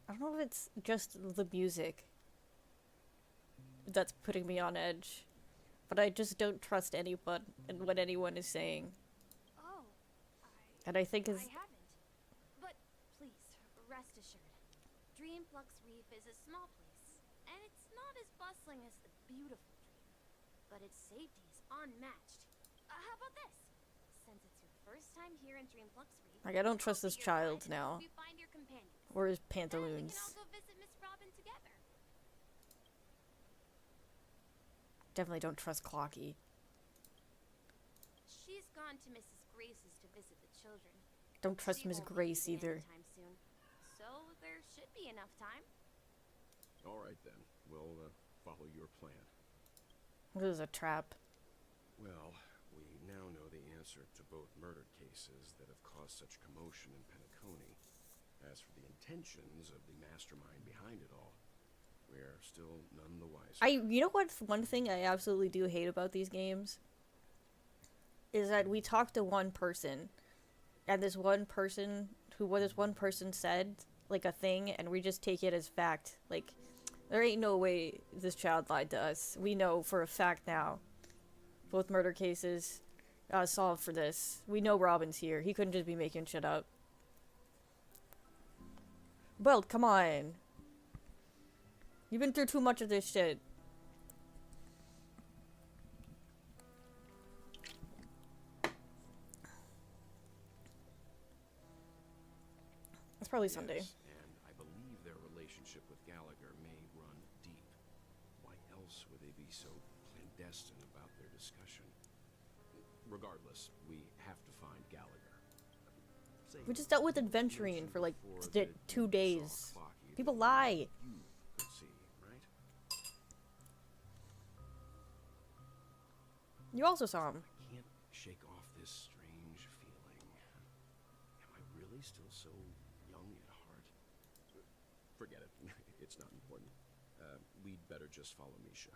A: I don't know if it's just the music that's putting me on edge. But I just don't trust anyone and what anyone is saying.
C: Oh,
A: And I think
C: I
A: is
C: haven't. But please, rest assured. Dreamflux Reef is a small place, and it's not as bustling as the beautiful dream. But its safety is unmatched. How about this? Since it's your first time here in Dreamflux Reef,
A: like I don't trust
C: I'll
A: this
C: be your guide
A: child
C: and
A: now.
C: help you find your companions.
A: Or his
C: Then we can
A: pantaloons.
C: all go visit Miss Robin together.
A: Definitely don't trust Clocky.
C: She's gone to Mrs. Grace's to visit the children.
A: Don't trust
C: She
A: Miss
C: won't be
A: Grace
C: leaving
A: either.
C: anytime soon. So there should be enough time.
I: All right, then. We'll follow your plan.
A: This is a trap.
I: Well, we now know the answer to both murder cases that have caused such commotion in Penacony. As for the intentions of the mastermind behind it all, we're still none the wiser.
A: You know what's one thing I absolutely do hate about these games? Is that we talk to one person, and this one person said, like a thing and we just take it as fact. Like, there ain't no way this child lied to us. We know for a fact now. Both murder cases solved for this. We know Robin's here. He couldn't just be making shit up. Well, come on. You've been through too much of this shit. It's probably Sunday.
I: Yes, and I believe their relationship with Gallagher may run deep. Why else would they be so clandestine about their discussion? Regardless, we have to find Gallagher.
A: We just dealt with adventuring for like 2 days. People lie.
I: You could see, right?
A: You also saw him.
I: I can't shake off this strange feeling. Am I really still so young at heart? Forget it. It's not important. We'd better just follow Misha.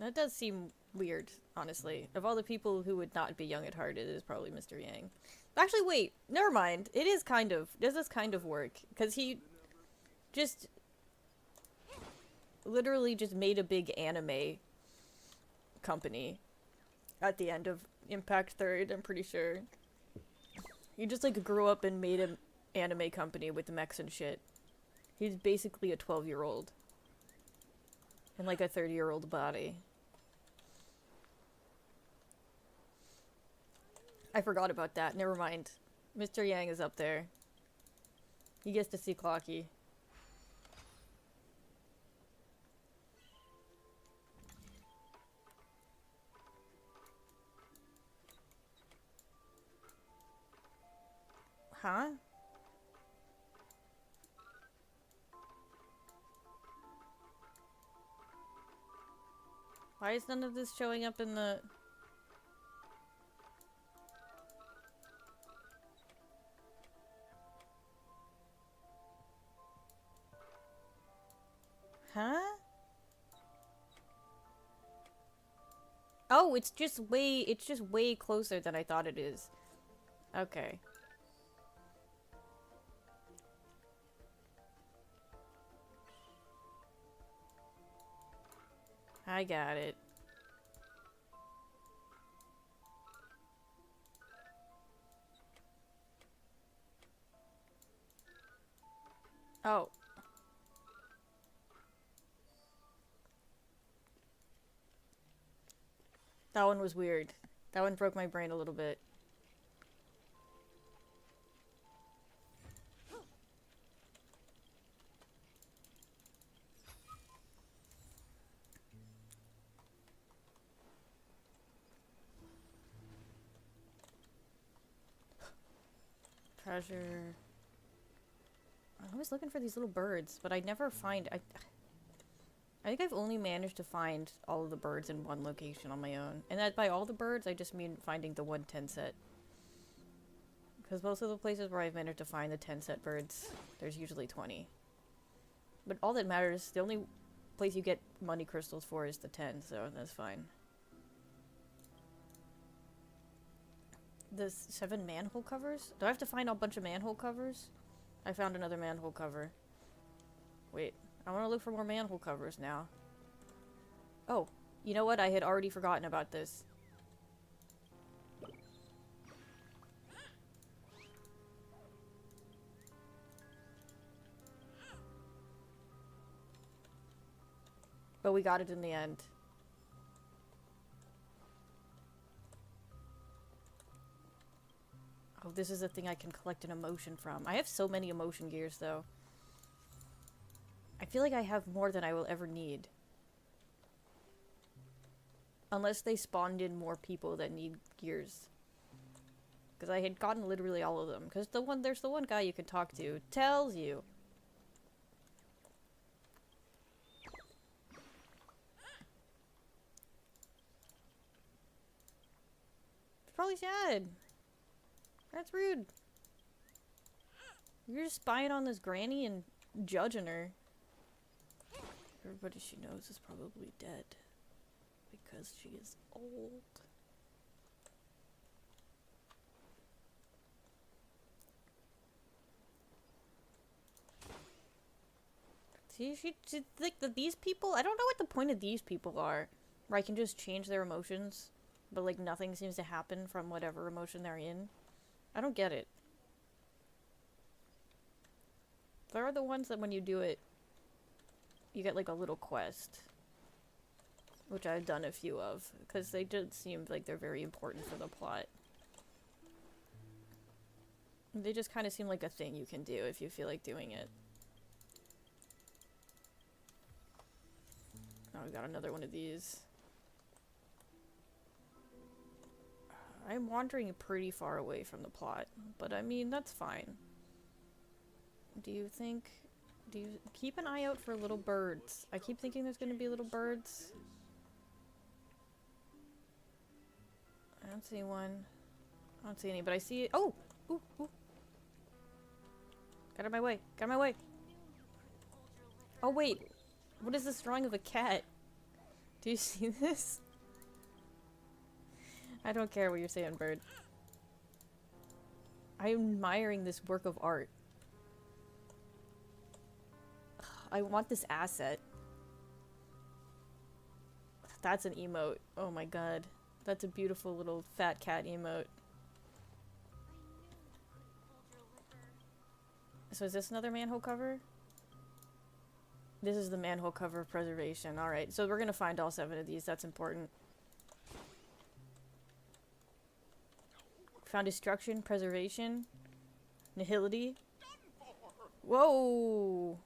A: That does seem weird, honestly. Of all the people who would not be young at heart, it is probably Mr. Yang. Actually, wait. Never mind. It is kind of... Does this kind of work? Because he just... literally just made a big anime company at the end of Impact 3rd, I'm pretty sure. He just, like, grew up and made an anime company with mechs and shit. He's basically a 12-year-old. In, like, a 30-year-old body. I forgot about that. Never mind. Mr. Yang is up there. He gets to see Clocky. Huh? Why is none of this showing up in the... Huh? Oh, it's just way closer than I thought it is. Okay. I got it. Oh. That one was weird. That one broke my brain a little bit. Treasure. I'm always looking for these little birds, but I never find... I think I've only managed to find all of the birds in one location on my own. And that by all the birds, I just mean finding the 110 set. Because most of the places where I've managed to find the 10 set birds, there's usually 20. But all that matters, the only place you get money crystals for is the 10, so that's fine. The 7 manhole covers? Do I have to find a bunch of manhole covers? I found another manhole cover. Wait. I want to look for more manhole covers now. Oh, you know what? I had already forgotten about this. But we got it in the end. Oh, this is a thing I can collect an emotion from. I have so many emotion gears, though. I feel like I have more than I will ever need. Unless they spawned in more people that need gears. Because I had gotten literally all of them. Because there's the one guy you can talk to. Tells you. It's probably sad. That's rude. You're just spying on this granny and judging her. Everybody she knows is probably dead. Because she is old. See, like these people. I don't know what the point of these people are, where I can just change their emotions, but like nothing seems to happen from whatever emotion they're in. I don't get it. There are the ones that when you do it, you get like a little quest, which I've done a few of, because they just seem like they're very important for the plot. They just kind of seem like a thing you can do if you feel like doing it. Oh, we got another one of these. I'm wandering pretty far away from the plot, but I mean, that's fine. Do you keep an eye out for little birds? I keep thinking there's gonna be little birds. I don't see one. I don't see any, but I see it. Oh! Ooh, ooh. Get out of my way. Get out of my way. Oh, wait. What is this drawing of a cat? Do you see this? I don't care what you're saying, bird. I'm admiring this work of art. I want this asset. That's an emote. Oh my god. That's a beautiful little fat cat emote. So is this another manhole cover? This is the manhole cover of preservation. Alright, so we're gonna find all 7 of these. That's important. Found destruction, preservation, nihility. Whoa!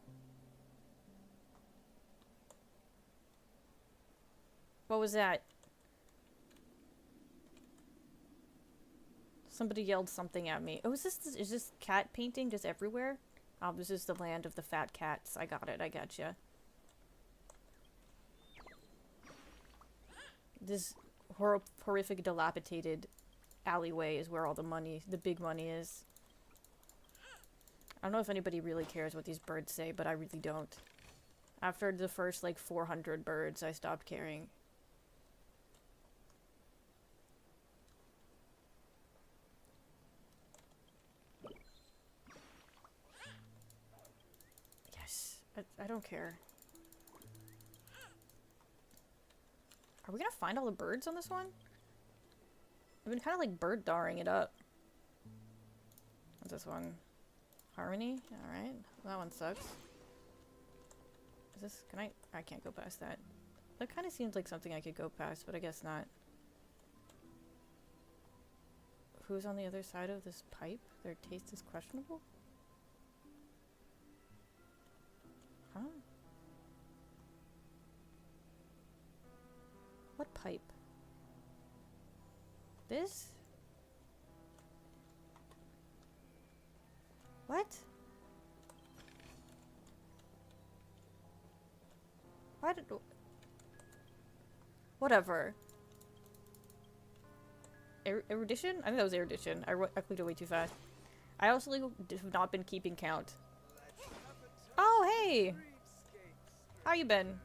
A: What was that? Somebody yelled something at me. Oh, is this cat painting just everywhere? Oh, this is the land of the fat cats. I got it. I gotcha. This horrific, dilapidated alleyway is where all the money, the big money is. I don't know if anybody really cares what these birds say, but I really don't. After the first, like, 400 birds, I stopped caring. I don't care. Are we gonna find all the birds on this one? I've been kind of like bird-darring it up. What's this one? Harmony? Alright. That one sucks. Is this... Can I... I can't go past that. That kind of seems like something I could go past, but I guess not. Who's on the other side of this pipe? Their taste is questionable? Huh? What pipe? This? What? Why did... Whatever. Erudition? I think that was erudition. I clicked it way too fast. I also have not been keeping count. Oh, hey! How you been?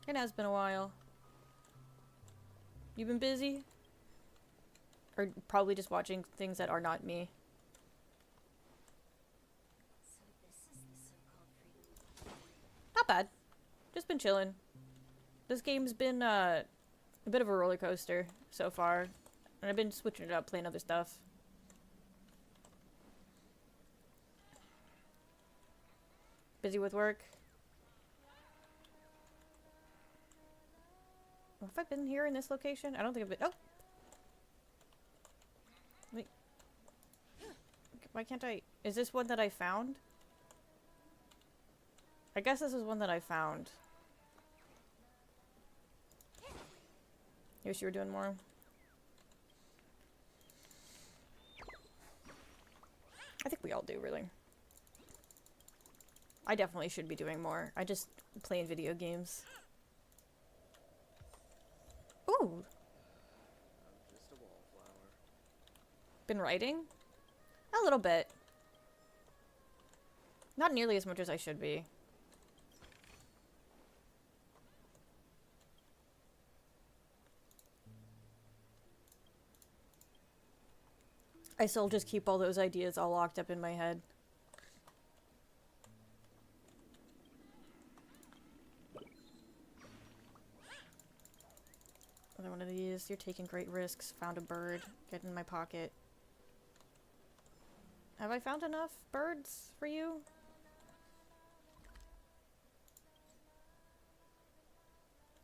A: It has been a while. You been busy? Or probably just watching things that are not me.
C: So this is the so-called freedom.
A: Not bad. Just been chilling. This game's been a bit of a roller coaster so far. And I've been switching it up, playing other stuff. Busy with work. Have I been here in this location? I don't think I've been. Oh! Wait. Why can't I? Is this one that I found? I guess this is one that I found. You wish you were doing more. I think we all do, really. I definitely should be doing more. I just playing video games. Ooh.
K: Just a wallflower.
A: Been writing? A little bit. Not nearly as much as I should be. I still just keep all those ideas all locked up in my head. Another one of these. You're taking great risks. Found a bird. Get in my pocket. Have I found enough birds for you?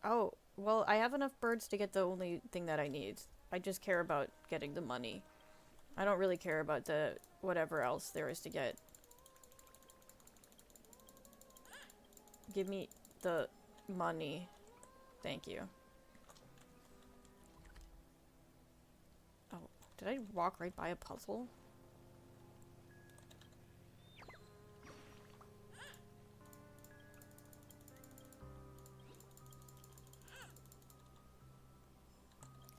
A: Oh, well, I have enough birds to get the only thing that I need. I just care about getting the money. I don't really care about the whatever else there is to get. Give me the money. Thank you. Oh, did I walk right by a puzzle?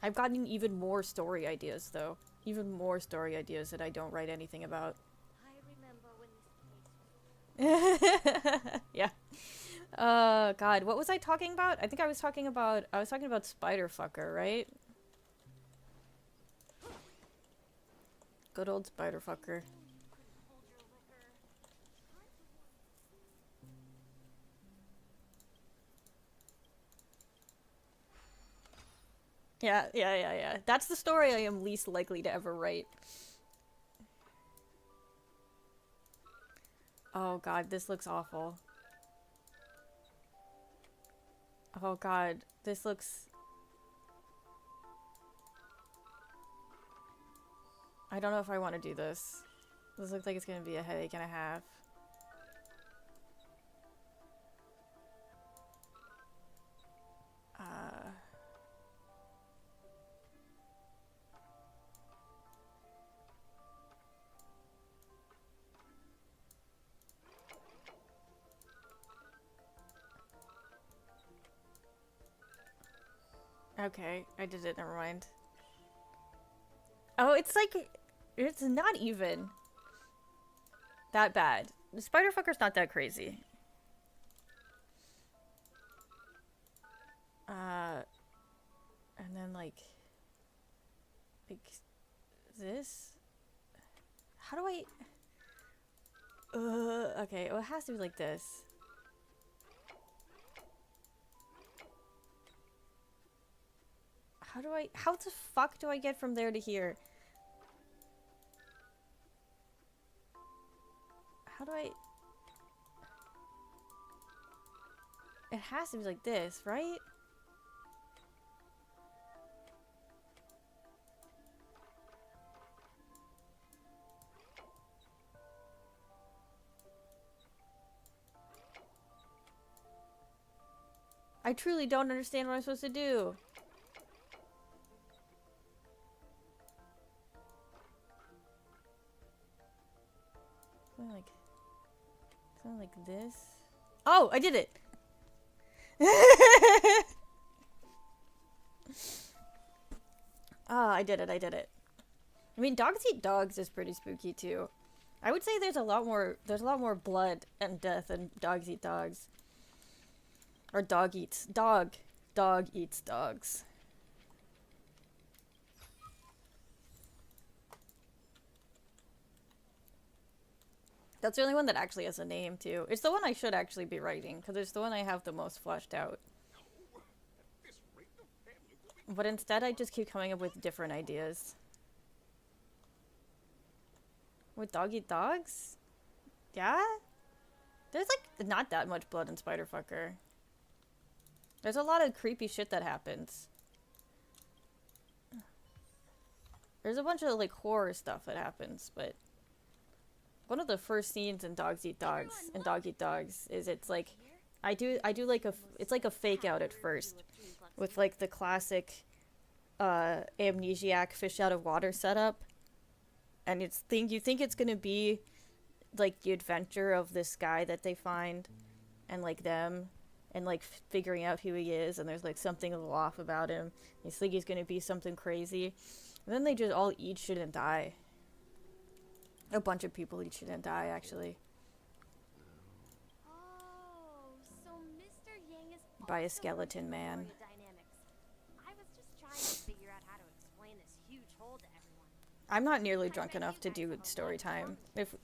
A: I've gotten even more story ideas, though. Even more story ideas that I don't write anything about.
C: I remember when this place was...
A: Yeah. God, what was I talking about? I think I was talking about Spiderfucker, right? Good old Spiderfucker. Yeah. That's the story I am least likely to ever write. Oh god, this looks awful. Oh god, this looks... I don't know if I want to do this. This looks like it's gonna be a headache and a half. Okay, I did it, never mind. Oh, it's like... It's not even that bad. The Spiderfucker's not that crazy. And then like this? How do I... okay, well it has to be like this. How the fuck do I get from there to here? How do I... It has to be like this, right? I truly don't understand what I'm supposed to do. Something like this. Oh, I did it. I did it. I mean, Dogs Eat Dogs is pretty spooky too. I would say there's a lot more blood and death in Dogs Eat Dogs. Or Dog Eats Dogs. That's the only one that actually has a name, too. It's the one I should actually be writing, because it's the one I have the most fleshed out. But instead, I just keep coming up with different ideas. With Dog Eat Dogs? Yeah? There's, like, not that much blood in Spiderfucker. There's a lot of creepy shit that happens. There's a bunch of, like, horror stuff that happens, but... One of the first scenes in Dog Eat Dogs is it's like I do like it's like a fake out at first with like the classic amnesiac fish out of water setup, and you think it's gonna be like the adventure of this guy that they find and like them and like figuring out who he is, and there's like something a little off about him. You think he's gonna be something crazy, and then they just all eat shit and die. A bunch of people eat shit and die, actually.
C: Oh, so Mr. Yang is
A: By a
C: also
A: skeleton
C: into
A: man.
C: Gloria dynamics. I was just trying to figure out how to explain this huge hole to everyone.
A: I'm not nearly drunk enough to do story time. If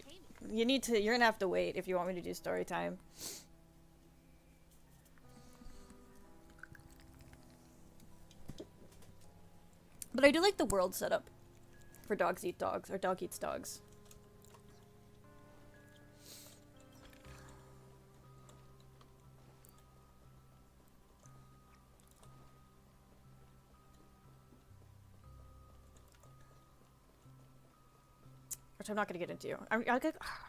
A: you need to, you're gonna have to wait if you want me to do story time. But I do like the world setup for Dogs Eat Dogs, or Dog Eats Dogs. Which I'm not gonna get into. I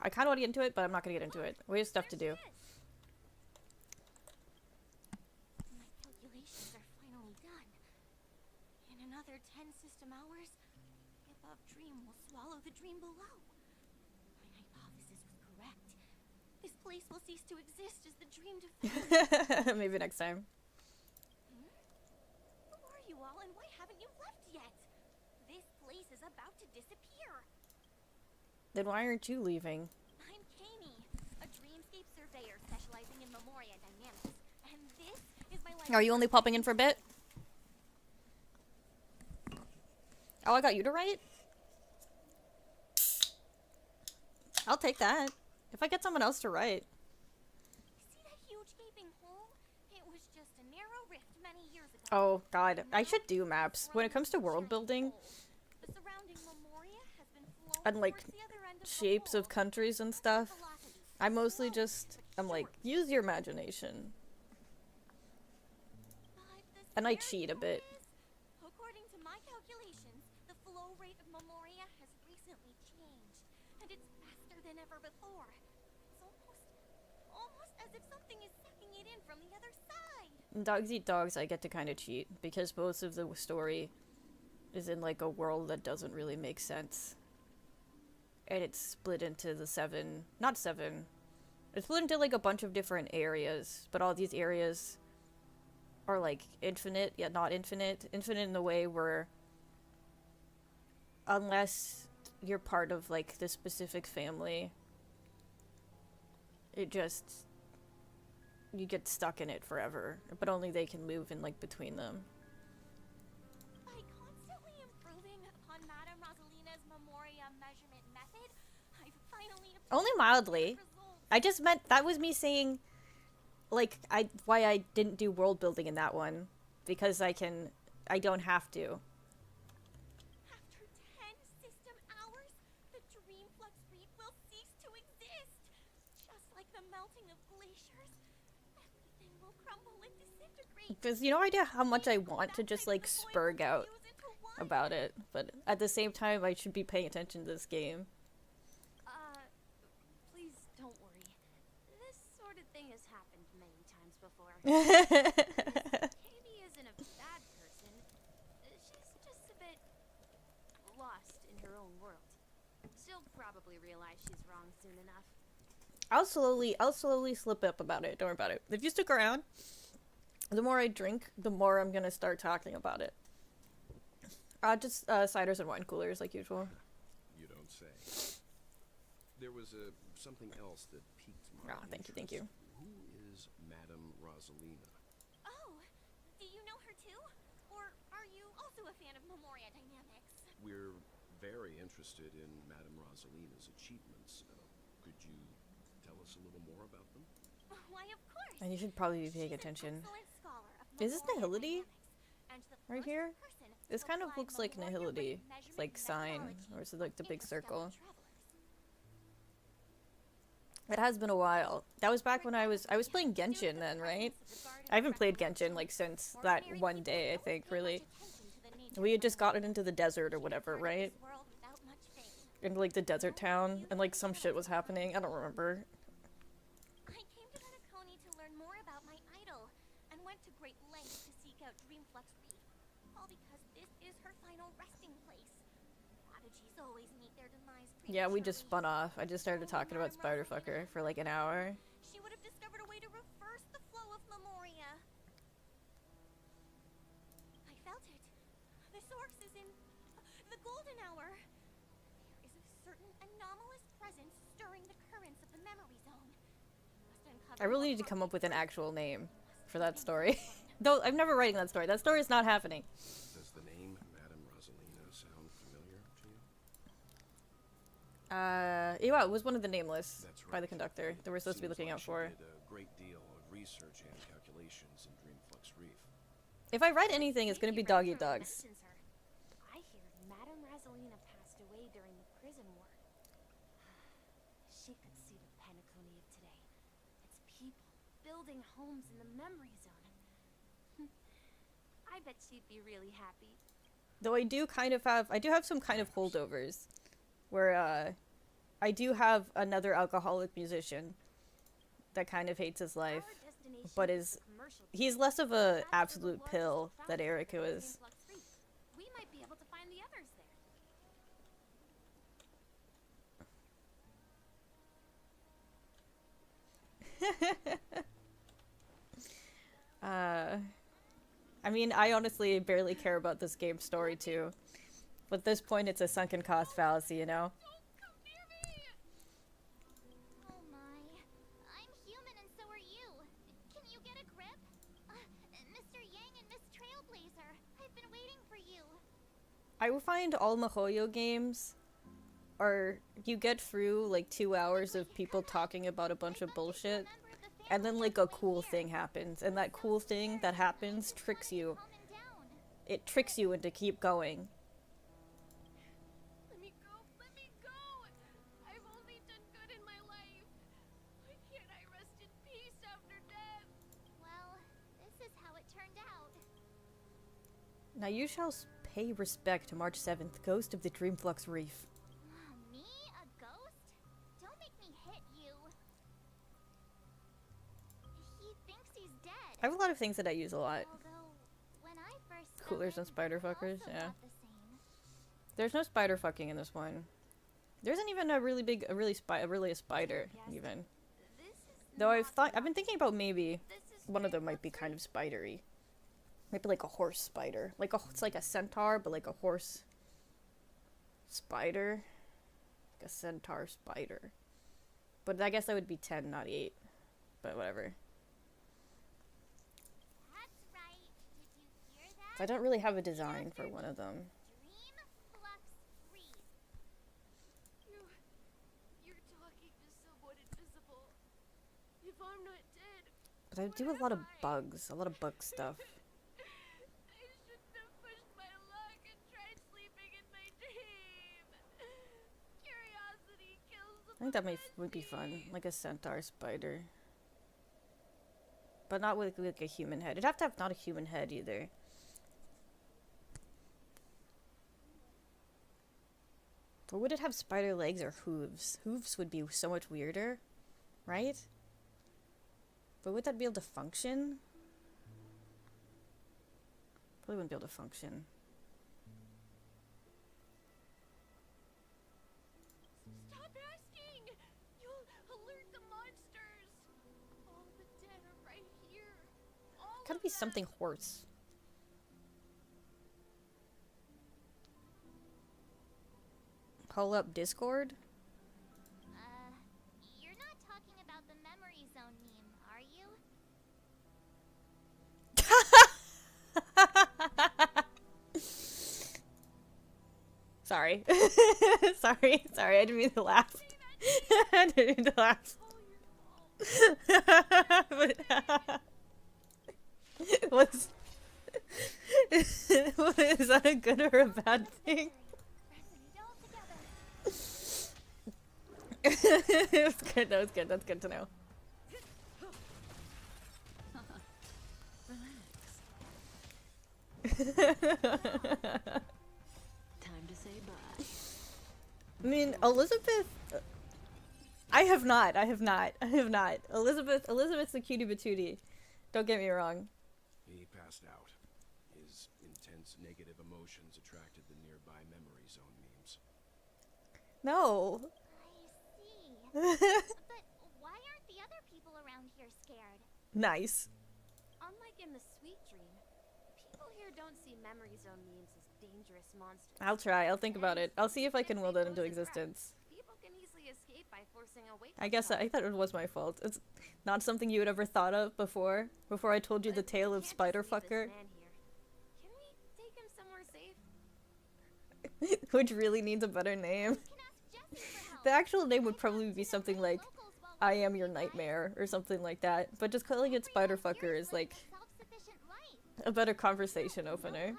A: kind of want to get into it, but I'm not gonna get into it. We have stuff to do.
H: My calculations are finally done. In another 10 system hours, the above dream will swallow the dream below. My hypothesis was correct. This place will cease to exist as the dream develops.
A: Maybe next time.
H: Who are you all, and why haven't you left yet? This place is about to disappear.
A: Then why aren't you leaving?
H: I'm Kami, a dreamscape surveyor specializing in memoria dynamics. And this is my life.
A: Are you only popping in for a bit? Oh, I got you to write? I'll take that. If I get someone else to write.
H: See that huge gaping hole? It was just a narrow rift many years ago.
A: Oh, God. I should do maps. When it comes to world building
H: The surrounding memoria has been flowing
A: and, like,
H: towards the other end of the
A: shapes of
H: hole.
A: countries and stuff, I mostly just, I'm like, use your imagination.
H: But the
A: And I
H: scary
A: cheat a
H: part
A: bit.
H: is, according to my calculations, the flow rate of memoria has recently changed, and it's faster than ever before. It's almost as if something is sucking it in from the other side.
A: In Dogs Eat Dogs, I get to kind of cheat, because most of the story is in, like, a world that doesn't really make sense. And it's split into the not seven, it's split into, like, a bunch of different areas, but all these areas are, like, infinite, yet not infinite. Infinite in the way where, unless you're part of, like, the specific family, it just, you get stuck in it forever, but only they can move in, like, between them.
H: By constantly improving upon Madame Rosalina's memoria measurement method, I've finally obtained
A: Only mildly.
H: results.
A: I just meant, that was me saying, like, why I didn't do world building in that one. Because I don't have to.
H: After 10 system hours, the dream flux reef will cease to exist. Just like the melting of glaciers, everything will crumble and disintegrate.
A: Because you no idea how much I want to just, like, spurg out about it. But at the same time, I should be paying attention to this game.
C: Please don't worry. This sort of thing has happened many times before. Katie isn't a bad person. She's just a bit lost in her own world. She'll probably realize she's wrong soon enough.
A: I'll slowly slip up about it. Don't worry about it. If you stick around, the more I drink, the more I'm gonna start talking about it. Just ciders and wine coolers, like usual.
I: You don't say. There was something else that piqued my
A: Thank
I: interest.
A: you.
I: Who is Madame Rosalina?
H: Oh, do you know her too? Or are you also a fan of memoria dynamics?
I: We're very interested in Madame Rosalina's achievements. Could you tell us a little more about them?
H: Why, of course.
A: And you should probably be paying
H: She's an
A: attention.
H: excellent scholar of
A: Is this
H: memoria
A: Nihility?
H: dynamics, and the
A: Right
H: first
A: here?
H: person
A: This
H: to
A: kind of
H: apply
A: looks like
H: memoria
A: Nihility.
H: rate
A: It's like
H: measurement
A: sign,
H: methodology
A: or is it like the big
H: interstellar
A: circle?
H: travelers.
A: It has been a while. That was back when I was playing Genshin then, right? I haven't played Genshin like since that one day, I think, really. We had just gotten into the desert or whatever, right? Into like the desert town, and like some shit was happening. I don't remember.
H: I came to Penacony to learn more about my idol, and went to great lengths to seek out Dreamflux Reef, all because this is her final resting place. Prodigies always meet their demise
A: Yeah, we just
H: prematurely.
A: spun off. I just started talking about Spiderfucker for like an hour.
H: She would have discovered a way to reverse the flow of memoria. I felt it. The source is in the golden hour. There is a certain anomalous presence stirring the currents of the memory zone. Must uncover
A: I really
H: what
A: need to come up with
H: caused
A: an
H: it.
A: actual name for that story. Though I'm never writing that story. That story is not happening.
I: Does the name Madame Rosalina sound familiar to you?
A: Yeah, it was one of the nameless
I: That's
A: by the
I: right.
A: conductor that we're supposed to be
I: Seems
A: looking
I: like
A: out
I: she
A: for.
I: did a great deal of research and calculations in Dreamflux Reef.
A: If I write anything, it's gonna be dog eat
C: Bertram
A: dogs.
C: mentions her. I hear Madame Razelina passed away during the prison war. She could see the Penacony of today. Its people building homes in the memory zone. I bet she'd be really happy.
A: Though I do have some kind of holdovers, where I do have another alcoholic musician that kind of hates his life,
C: Our destination
A: but
C: is the commercial
A: he's less of a absolute pill that Erica is.
C: We might be able to find the others there.
A: I mean, I honestly barely care about this game's story too. But at this point, it's a sunken cost fallacy, you know?
H: Oh my. I'm human and so are you. Can you get a grip? Mr. Yang and Miss Trailblazer, I've been waiting for you.
A: I would find all MiHoYo games are, you get through like 2 hours of people talking about a bunch of bullshit, and then like a cool thing happens, and that cool thing that happens tricks you. It tricks you into keep going.
C: Let me go! Let me go! I've only done good in my life. Why can't I rest in peace after death?
H: Well, this is how it turned out.
A: Now you shall pay respect to March 7th, Ghost of the Dreamflux Reef.
H: Me? A ghost? Don't make me hit you. He thinks he's dead.
A: I have a lot of things that I use a lot.
H: Although, when I first saw
A: Coolers
H: him,
A: and spider
H: I
A: fuckers,
H: also
A: yeah.
H: thought the same.
A: There's no spider fucking in this one. There isn't even a really a spider, even. Though I've been thinking about maybe one of them might be kind of spidery. Maybe like a horse spider. It's like a centaur, but like a horse spider. Like a centaur spider. But I guess that would be 10, not 8. But whatever.
H: That's right. Did you hear that?
A: So I don't really have a design for one of them.
H: Dreamflux Reef.
C: You're talking to someone invisible. If I'm not dead,
A: But I do a lot of bugs. A lot of bug stuff.
C: I shouldn't have pushed my luck and tried sleeping in my dream. Curiosity kills the
A: I think that would be fun. Like a centaur spider. But not with like a human head. It'd have to have not a human head either. Or would it have spider legs or hooves? Hooves would be so much weirder, right? But would that be able to function? Probably wouldn't be able to function.
C: Stop asking! You'll alert the monsters! All the dead are right here. All
A: Gotta
C: of
A: be
C: them.
A: something horse. Call up Discord?
H: You're not talking about the memory zone meme, are you?
A: Sorry. sorry, I didn't mean to laugh. I didn't mean to laugh. What's... Is that a good or a bad thing? It was good, that was good, that's good to know.
J: Time to say bye.
A: I mean, Elizabeth... I have not. Elizabeth's the cutie patootie. Don't get me wrong.
I: He passed out. His intense negative emotions attracted the nearby memory zone memes.
A: No.
H: I see. But why aren't the other people around here scared?
A: Nice.
C: Unlike in the Sweet Dream, people here don't see memory zone memes as dangerous monsters.
A: I'll try. I'll think about it. I'll see if I can will that into existence.
C: People can easily escape by forcing a wake.
A: I guess I thought it was my fault. It's not something you had ever thought of before I told you the tale of Spiderfucker.
C: Can we take him somewhere safe?
A: Which really needs a better name.
H: You can ask Jessie for help.
A: The actual name would probably be something like I Am Your Nightmare or something like that. But just calling it Spiderfucker is like a better conversation opener.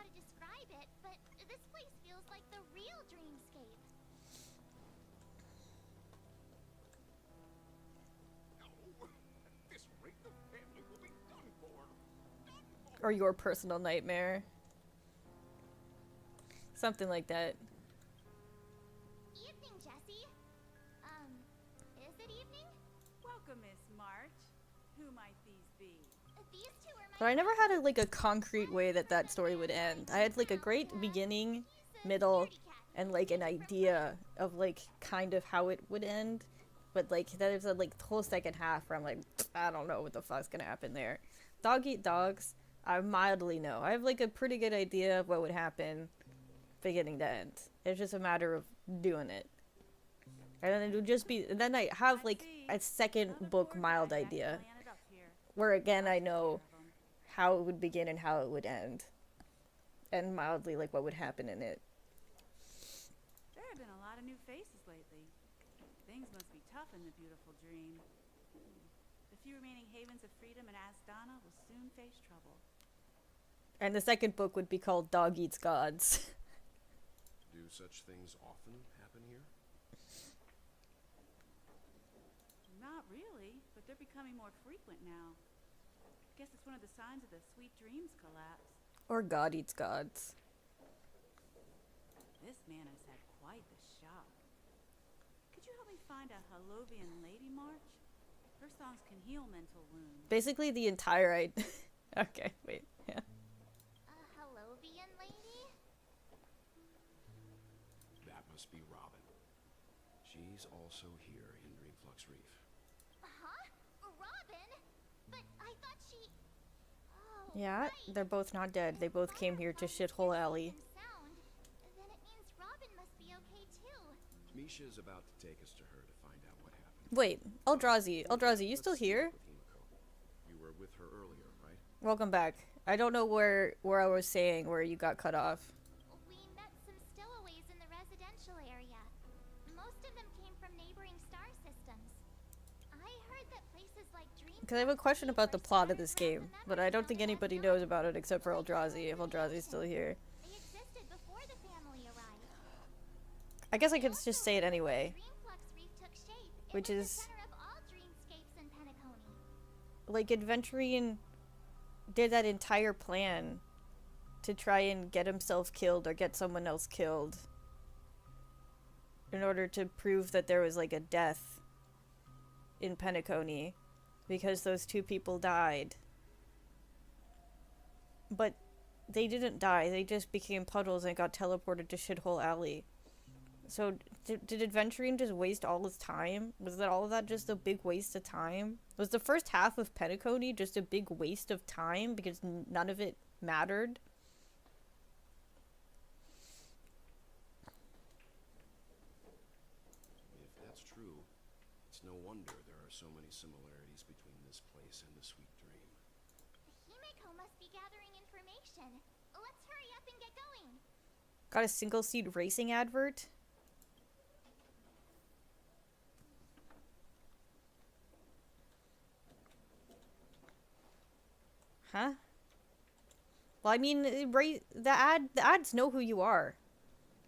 A: Or your personal nightmare. Something like that.
B: Evening, Jessie. Is it evening?
E: Welcome, Miss March. Who might these be?
B: These two are my
A: But I never had a concrete way that that story would end. I had like a great beginning, middle, and like an idea of like kind of how it would end. But like there's a like whole second half where I'm like, I don't know what the fuck's gonna happen there. Dog eat dogs. I mildly know. I have like a pretty good idea of what would happen beginning to end. It's just a matter of doing it. And then it would just be, and then I have like a second book mild idea where again I know how it would begin and how it would end. And mildly like what would happen in it.
E: There have been a lot of new faces lately. Things must be tough in the beautiful dream. The few remaining havens of freedom in Asdana will soon face trouble.
A: And the second book would be called Dog Eats Gods.
I: Do such things often happen here?
E: Not really, but they're becoming more frequent now. Guess it's one of the signs of the Sweet Dreams collapse.
A: Or God Eats Gods.
E: This man has had quite the shock. Could you help me find a Halovian lady, March? Her songs can heal mental wounds.
A: Basically the entire okay, wait. Yeah.
B: a Halovian lady?
I: That must be Robin. She's also here in Dreamflux Reef.
B: Huh? Robin? But I thought she... Oh,
A: Yeah,
B: right.
A: they're both not dead. They both came here to Shithole Alley.
B: Sound. Then it means Robin must be okay too.
I: Misha's about to take us to her to find out what happened.
A: Wait, Eldrazi. Eldrazi, you still
I: Let's
A: here?
I: start with Himiko. You were with her earlier, right?
A: Welcome back. I don't know where I was saying where you got cut off.
B: We met some stowaways in the residential area. Most of them came from neighboring star systems. I heard that places like Dream...
A: Because I have a question about the plot of this game, but I don't think anybody knows about it except for Eldrazi, if Eldrazi's still here.
B: They existed before the family arrived.
A: I guess I could just say it anyway,
B: Dreamflux Reef took shape. It
A: which
B: was the
A: is,
B: center of all dreamscapes in Penacony.
A: like, Adventuring did that entire plan to try and get himself killed or get someone else killed in order to prove that there was, like, a death in Penacony because those two people died. But they didn't die, they just became puddles and got teleported to Shithole Alley. So, did Adventuring just waste all his time? Was that all of that just a big waste of time? Was the first half of Penacony just a big waste of time because none of it mattered?
I: If that's true, it's no wonder there are so many similarities between this place and the Sweet Dream.
B: Himiko must be gathering information. Let's hurry up and get going.
A: Got a single seat racing advert? Huh? Well, I mean, the ads know who you are.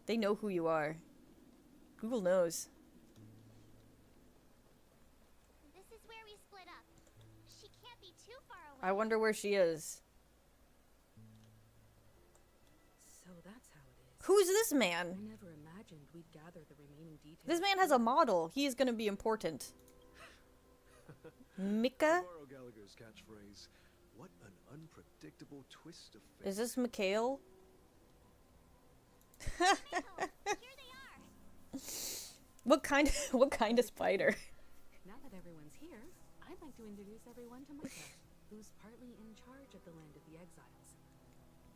A: They know who you are. Google knows.
B: This is where we split up. She can't be too far away.
A: I wonder where she is.
J: So that's how it is.
A: Who's this
J: I
A: man?
J: never imagined we'd gather the remaining details.
A: This man has a model. He is gonna be important. Mika?
L: Borrow Gallagher's catchphrase. What an unpredictable twist of fate.
A: Is this Mikhail?
B: Himiko, here they are.
A: What kind of spider?
J: Now that everyone's here, I'd like to introduce everyone to Micah, who's partly in charge of the land of the exiles.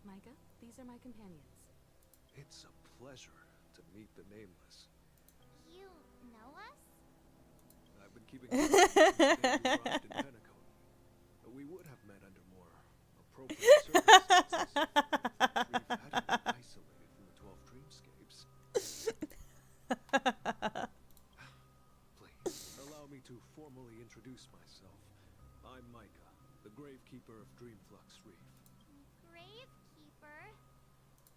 J: Micah, these are my companions.
L: It's a pleasure to meet the nameless.
B: You know us?
L: I've been keeping an eye on you since you arrived in Penacony. But we would have met under more appropriate circumstances. We've had to be isolated from the 12 dreamscapes. introduce myself. I'm Micah, the Gravekeeper of Dreamflux Reef.
C: Gravekeeper?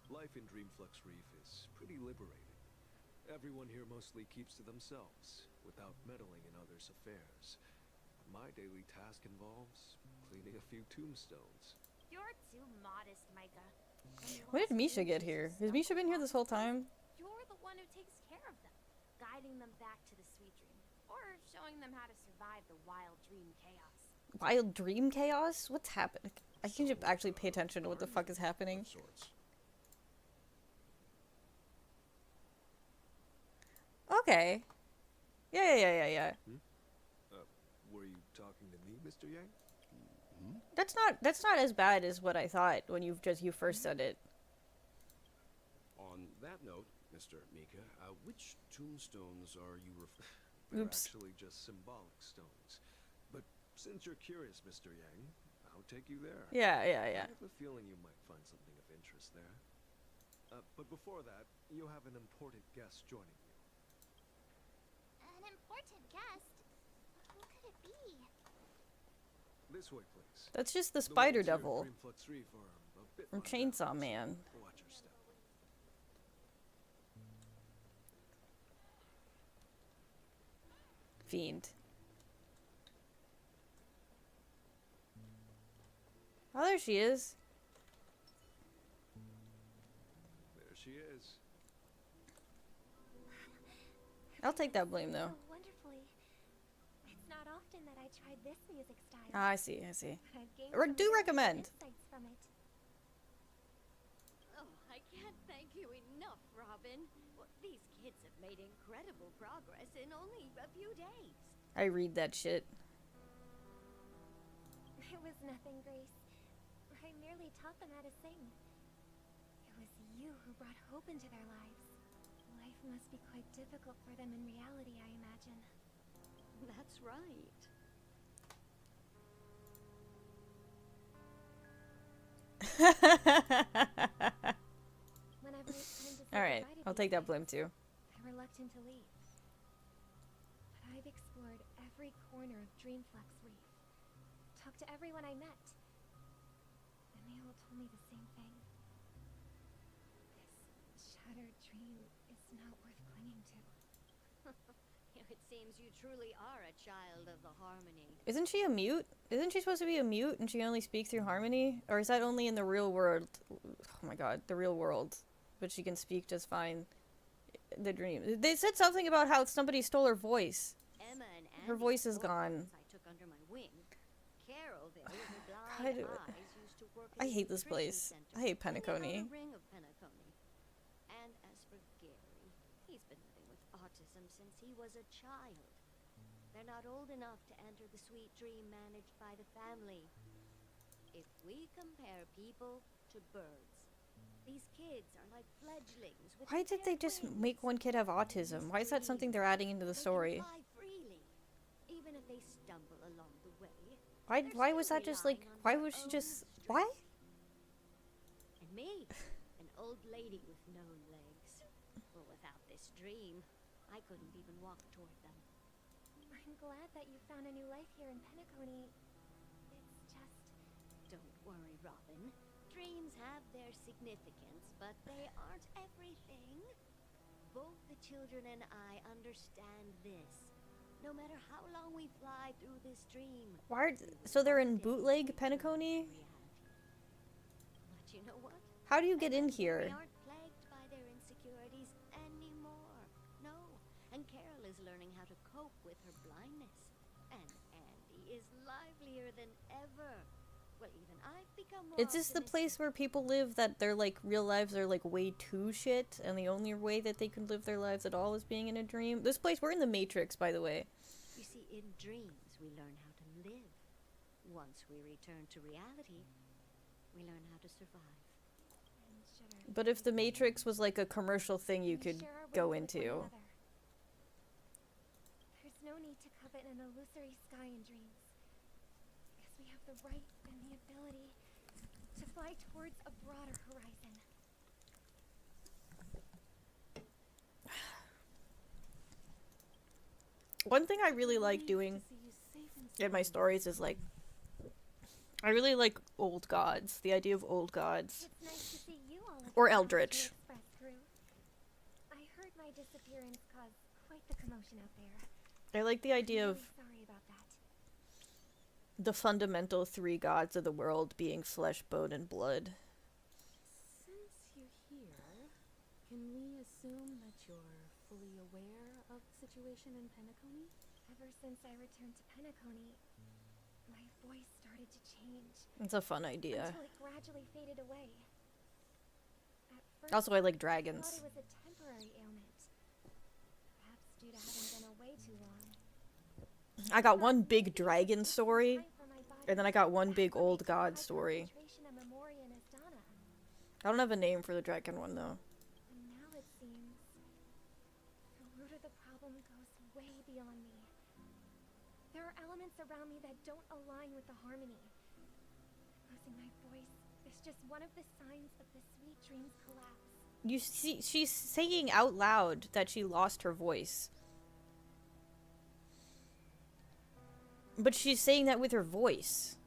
L: Life in Dreamflux Reef is pretty liberating. Everyone here mostly keeps to themselves, without meddling in others' affairs. My daily task involves cleaning a few tombstones.
C: You're too modest, Micah.
A: When did Misha get here? Has Misha been here this whole time?
C: You're the one who takes care of them, guiding them back to the sweet dream, or showing them how to survive the wild dream chaos.
A: Wild dream chaos? What's happening? I can just actually pay attention to what the fuck is happening. Okay. Yeah.
L: Were you talking to me, Mr. Yang?
A: That's not as bad as what I thought when you first said it.
I: On that note, Mr. Mika, which tombstones are you referring?
L: They're actually just symbolic stones. But since you're curious, Mr. Yang, I'll take you there.
A: Yeah.
L: I have a feeling you might find something of interest there. But before that, you have an important guest joining you.
C: An important guest? Who could it be?
L: This way, please.
A: That's just the Spider Devil
L: Dreamflux Reef are a bit
A: from
L: run
A: Chainsaw
L: down,
A: Man.
L: so watch your step.
A: Fiend. Oh, there she is.
L: There she is.
A: I'll take that blame though.
B: So wonderfully. It's not often that I tried this music style.
A: Ah, I see.
B: But I've gained
A: Or
B: some
A: do
B: valuable
A: recommend.
B: insights from it.
C: Oh, I can't thank you enough, Robin. Well, these kids have made incredible progress in only a few days.
A: I read that shit.
B: It was nothing, Grace. I merely taught them how to sing. It was you who brought hope into their lives. Life must be quite difficult for them in reality, I imagine.
C: That's right.
B: Whenever it's time to say
A: Alright,
B: goodbye to
A: I'll
B: these
A: take that
B: kids,
A: blame too.
B: I'm reluctant to leave. But I've explored every corner of Dreamflux Reef. Talked to everyone I met. And they all told me the same thing. This shattered dream is not worth clinging to.
C: It seems you truly are a child of the harmony.
A: Isn't she a mute? Isn't she supposed to be a mute and she only speaks through harmony? Or is that only in the real world? Oh my god, the real world. But she can speak just fine. The dream. They said something about how somebody stole her voice.
C: Emma and
A: Her
C: Andy
A: voice is
C: were
A: gone.
C: ones I took under my wing. Carol there with her
A: I
C: blind
A: do-
C: eyes used to work
A: I
C: at a
A: hate this
C: nutrition
A: place.
C: center
A: I hate
C: in the
A: Penacony.
C: outer ring of Penacony. And as for Gary, he's been living with autism since he was a child. They're not old enough to enter the sweet dream managed by the family. If we compare people to birds, these kids are like fledglings with
A: Why did they just
C: wings.
A: make one kid have autism? Why is that something they're adding into the
C: They can
A: story?
C: fly freely, even if they stumble along the way.
A: Why was that just like, why was she just, why?
C: And me, an old lady with no legs. Well, without this dream, I couldn't even walk toward them.
B: I'm glad that you found a new life here in Penacony. It's just...
C: Don't worry, Robin. Dreams have their significance, but they aren't everything. Both the children and I understand this. No matter how long we fly through this dream.
A: Why so they're in bootleg Penacony?
C: But you know what?
A: How do you get in here?
C: They aren't plagued by their insecurities anymore. No. And Carol is learning how to cope with her blindness. And Andy is livelier than ever. Well, even I've become more
A: Is this the place where people live that their like real lives are like way too shit and the only way that they can live their lives at all is being in a dream? This place, we're in the Matrix, by the way.
C: You see, in dreams, we learn how to live. Once we return to reality, we learn how to survive.
B: And should our
A: But if the Matrix was like a commercial thing you
B: we
A: could
B: share our
A: go
B: wings with one
A: into.
B: another. There's no need to covet an illusory sky in dreams. Because we have the right and the ability to fly towards a broader horizon.
A: One thing I really like doing
J: To see you safe and
A: in my stories is like, I really like old gods. The idea of old gods.
B: It's nice to see you all
A: Or
B: again,
A: eldritch.
B: Express crew. I heard my disappearance caused quite the commotion out there.
A: I like the idea of
B: I'm sorry about that.
A: the fundamental three gods of the world being flesh, bone, and blood.
J: Since you're here, can we assume that you're fully aware of the situation in Penacony?
B: Ever since I returned to Penacony, my voice started to change.
A: It's a fun idea.
B: Until it gradually faded away. At first,
A: Also, I like
B: I
A: dragons.
B: thought it was a temporary ailment. Perhaps due to having been away too long.
A: I got one big dragon story, and then I got one big old god story. I don't have a name for the dragon one, though.
B: And now it seems the root of the problem goes way beyond me. There are elements around me that don't align with the harmony. Losing my voice is just one of the signs of the sweet dream's collapse.
A: You see, she's saying out loud that she lost her voice. But she's saying that with her voice.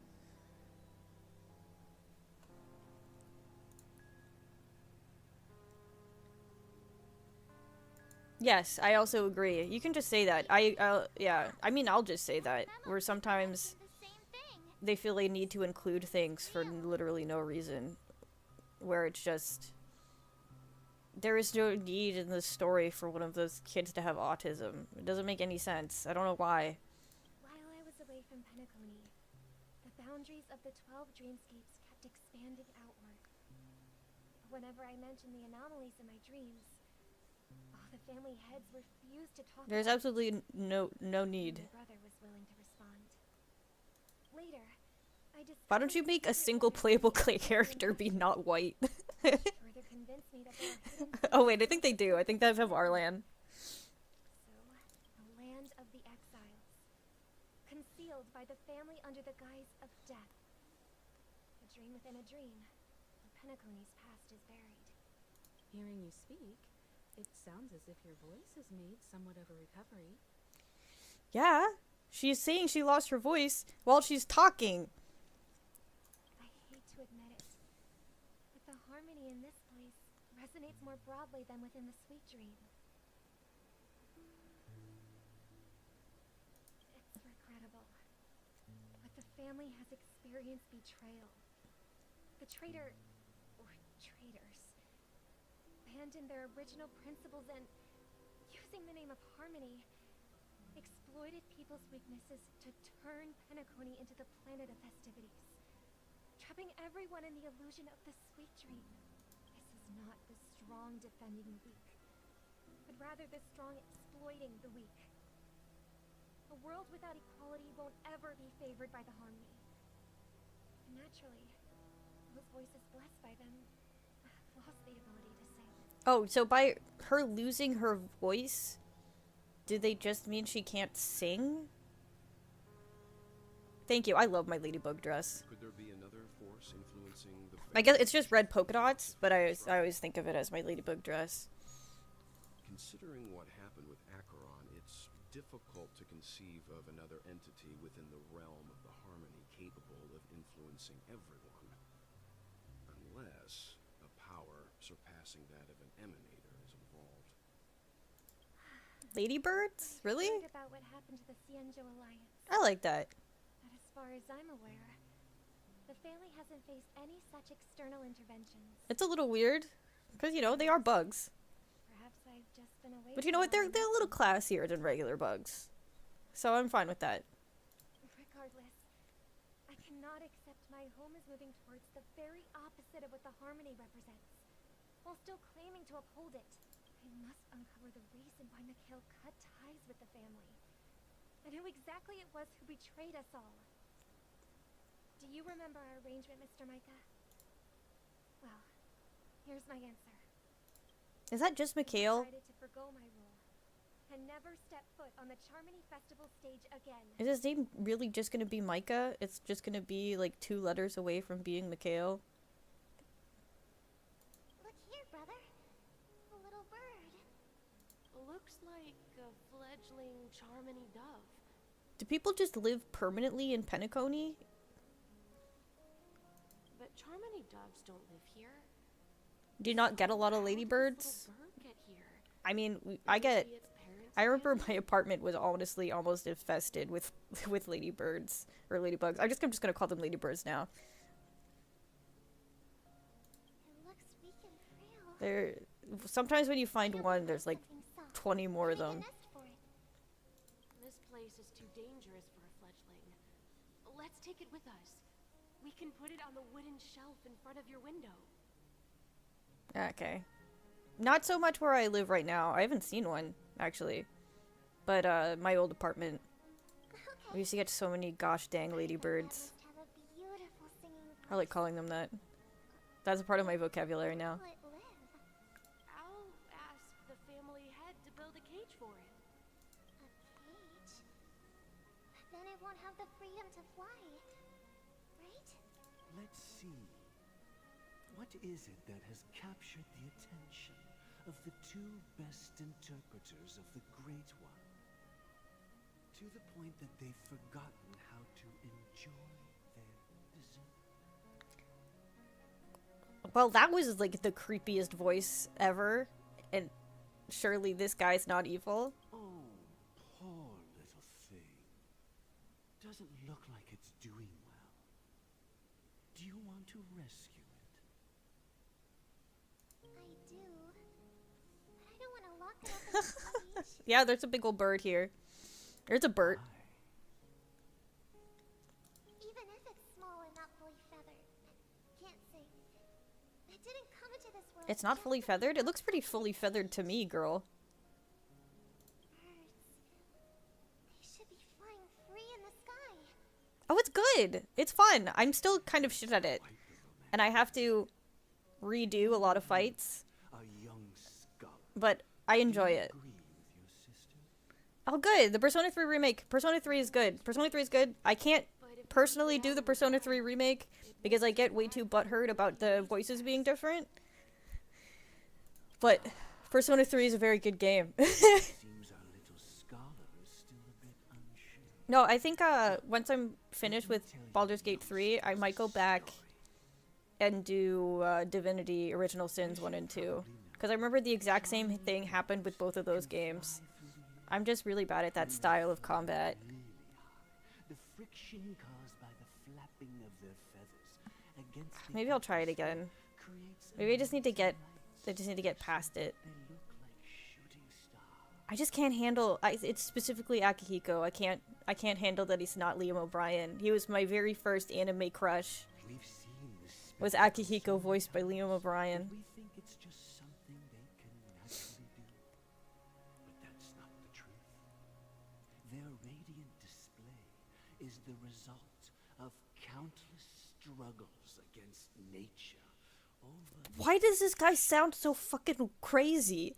A: Yes, I also agree. You can just say that. Yeah, I mean, I'll just say that. Where sometimes they feel they need to include things for literally no reason. Where it's just... There is no need in this story for one of those kids to have autism. It doesn't make any sense. I don't know why.
B: While I was away from Penacony, the boundaries of the 12 dreamscapes kept expanding outward. Whenever I mentioned the anomalies in my dreams, all the family heads refused to talk
A: There's
B: about
A: absolutely no need.
B: My brother was willing to respond. Later, I discovered
A: Why don't you make a single playable character be not white?
B: further convinced me that there are hidden
A: Oh wait, I think they do. I think that's of Arlan.
B: So, the land of the exiles, concealed by the family under the guise of death. A dream within a dream, where Penacony's past is buried.
J: Hearing you speak, it sounds as if your voice has made somewhat of a recovery.
A: Yeah, she's saying she lost her voice while she's talking.
B: I hate to admit it, but the harmony in this place resonates more broadly than within the sweet dream. It's regrettable, but the family has experienced betrayal. The traitor, or traitors, abandoned their original principles and, using the name of harmony, exploited people's weaknesses to turn Penacony into the planet of festivities, trapping everyone in the illusion of the sweet dream. This is not the strong defending the weak, but rather the strong exploiting the weak. A world without equality won't ever be favored by the harmony. And naturally, those voices blessed by them lost the ability to sing.
A: Oh, so by her losing her voice, do they just mean she can't sing? Thank you. I love my ladybug dress.
I: Could there be another force influencing the
A: I guess it's just red polka dots, but I always think of it as my ladybug dress.
I: Considering what happened with Acheron, it's difficult to conceive of another entity within the realm of the harmony capable of influencing everyone. Unless a power surpassing that of an emanator is involved.
A: Ladybirds? Really?
B: Heard about what happened to the Cienjo Alliance.
A: I like that.
B: But as far as I'm aware, the family hasn't faced any such external interventions.
A: It's a little weird, because, you know, they are bugs.
B: Perhaps I've just been away.
A: But you know what? They're a little classier than regular bugs. So I'm fine with that.
B: Regardless, I cannot accept my home is moving towards the very opposite of what the harmony represents, while still claiming to uphold it. I must uncover the reason why Mikhail cut ties with the family, and who exactly it was who betrayed us all. Do you remember our arrangement, Mr. Micah? Well, here's my answer.
A: Is that just Mikhail?
B: I decided to forgo my rule, and never step foot on the Charmony Festival stage again.
A: Is his name really just gonna be Micah? It's just gonna be like 2 letters away from being Mikhail?
H: Look here, brother. A little bird.
M: Looks like a fledgling Charmony dove.
A: Do people just live permanently in Penacony?
M: But Charmony doves don't live here.
A: Do you not get a lot of
M: How did this
A: ladybirds?
M: little bird get here?
A: I mean, I get...
M: Maybe its parents
A: I remember
M: abandoned
A: my
M: it?
A: apartment was honestly almost infested with with ladybirds or ladybugs. I'm just gonna call them ladybirds now.
B: It looks weak and frail.
A: They're sometimes when you find one, there's like
B: Something soft.
A: 20 more of
B: Make a
A: them.
B: nest for it.
M: This place is too dangerous for a fledgling. Let's take it with us. We can put it on the wooden shelf in front of your window.
A: Okay. Not so much where I live right now. I haven't seen one actually, but my old apartment. We used to get so many gosh dang ladybirds.
B: Must have a beautiful singing
A: I like calling them that. That's a part of my vocabulary now.
B: voice. Will it live?
M: I'll ask the family head to build a cage for it.
B: A cage? Then it won't have the freedom to fly. Right?
N: Let's see. What is it that has captured the attention of the two best interpreters of the Great One? To the point that they've forgotten how to enjoy their dessert.
A: Well, that was like the creepiest voice ever, and surely this guy's not evil.
N: Oh, poor little thing. Doesn't look like it's doing well. Do you want to rescue it?
B: I do. But I don't want to lock it up in a cage.
A: Yeah, there's a big old bird here. There's a bird.
B: Even if it's small and not fully feathered. Can't sing. It didn't come into this world.
A: It's not
B: just
A: fully
B: to be
A: feathered? It
B: put
A: looks pretty fully feathered to me, girl.
B: Birds. They should be flying free in the sky.
A: Oh, it's good! It's fun! I'm still kind of shit at it. And I have to redo a lot of fights,
N: A young scholar.
A: but I enjoy it.
N: Agree with your sister?
A: Oh, good! The Persona 3 remake. Persona 3 is good. Persona 3 is good. I can't personally do the Persona 3 remake because I get way too butthurt about the voices being different. But Persona 3 is a very good game.
N: Seems our little scholar is still a bit unsure.
A: No, I think once I'm finished with Baldur's Gate 3, I might go back and do Divinity Original Sins 1 and 2. Because I remember the exact same thing happened with both of those games. I'm just really bad at that style of combat.
N: Really high. The friction caused by the flapping of their feathers against the
A: Maybe I'll try it again.
N: creates
A: Maybe I just need to get
N: electric
A: past it.
N: They look like shooting stars.
A: I just can't handle it's specifically Akihiko. I can't handle that he's not Liam O'Brien. He was my very first anime crush.
N: We've seen this
A: Was
N: spectacle
A: Akihiko voiced by Liam O'Brien?
N: We think it's just something they can naturally do. But that's not the truth. Their radiant display is the result of countless struggles against nature over
A: Why does this guy sound so fucking crazy?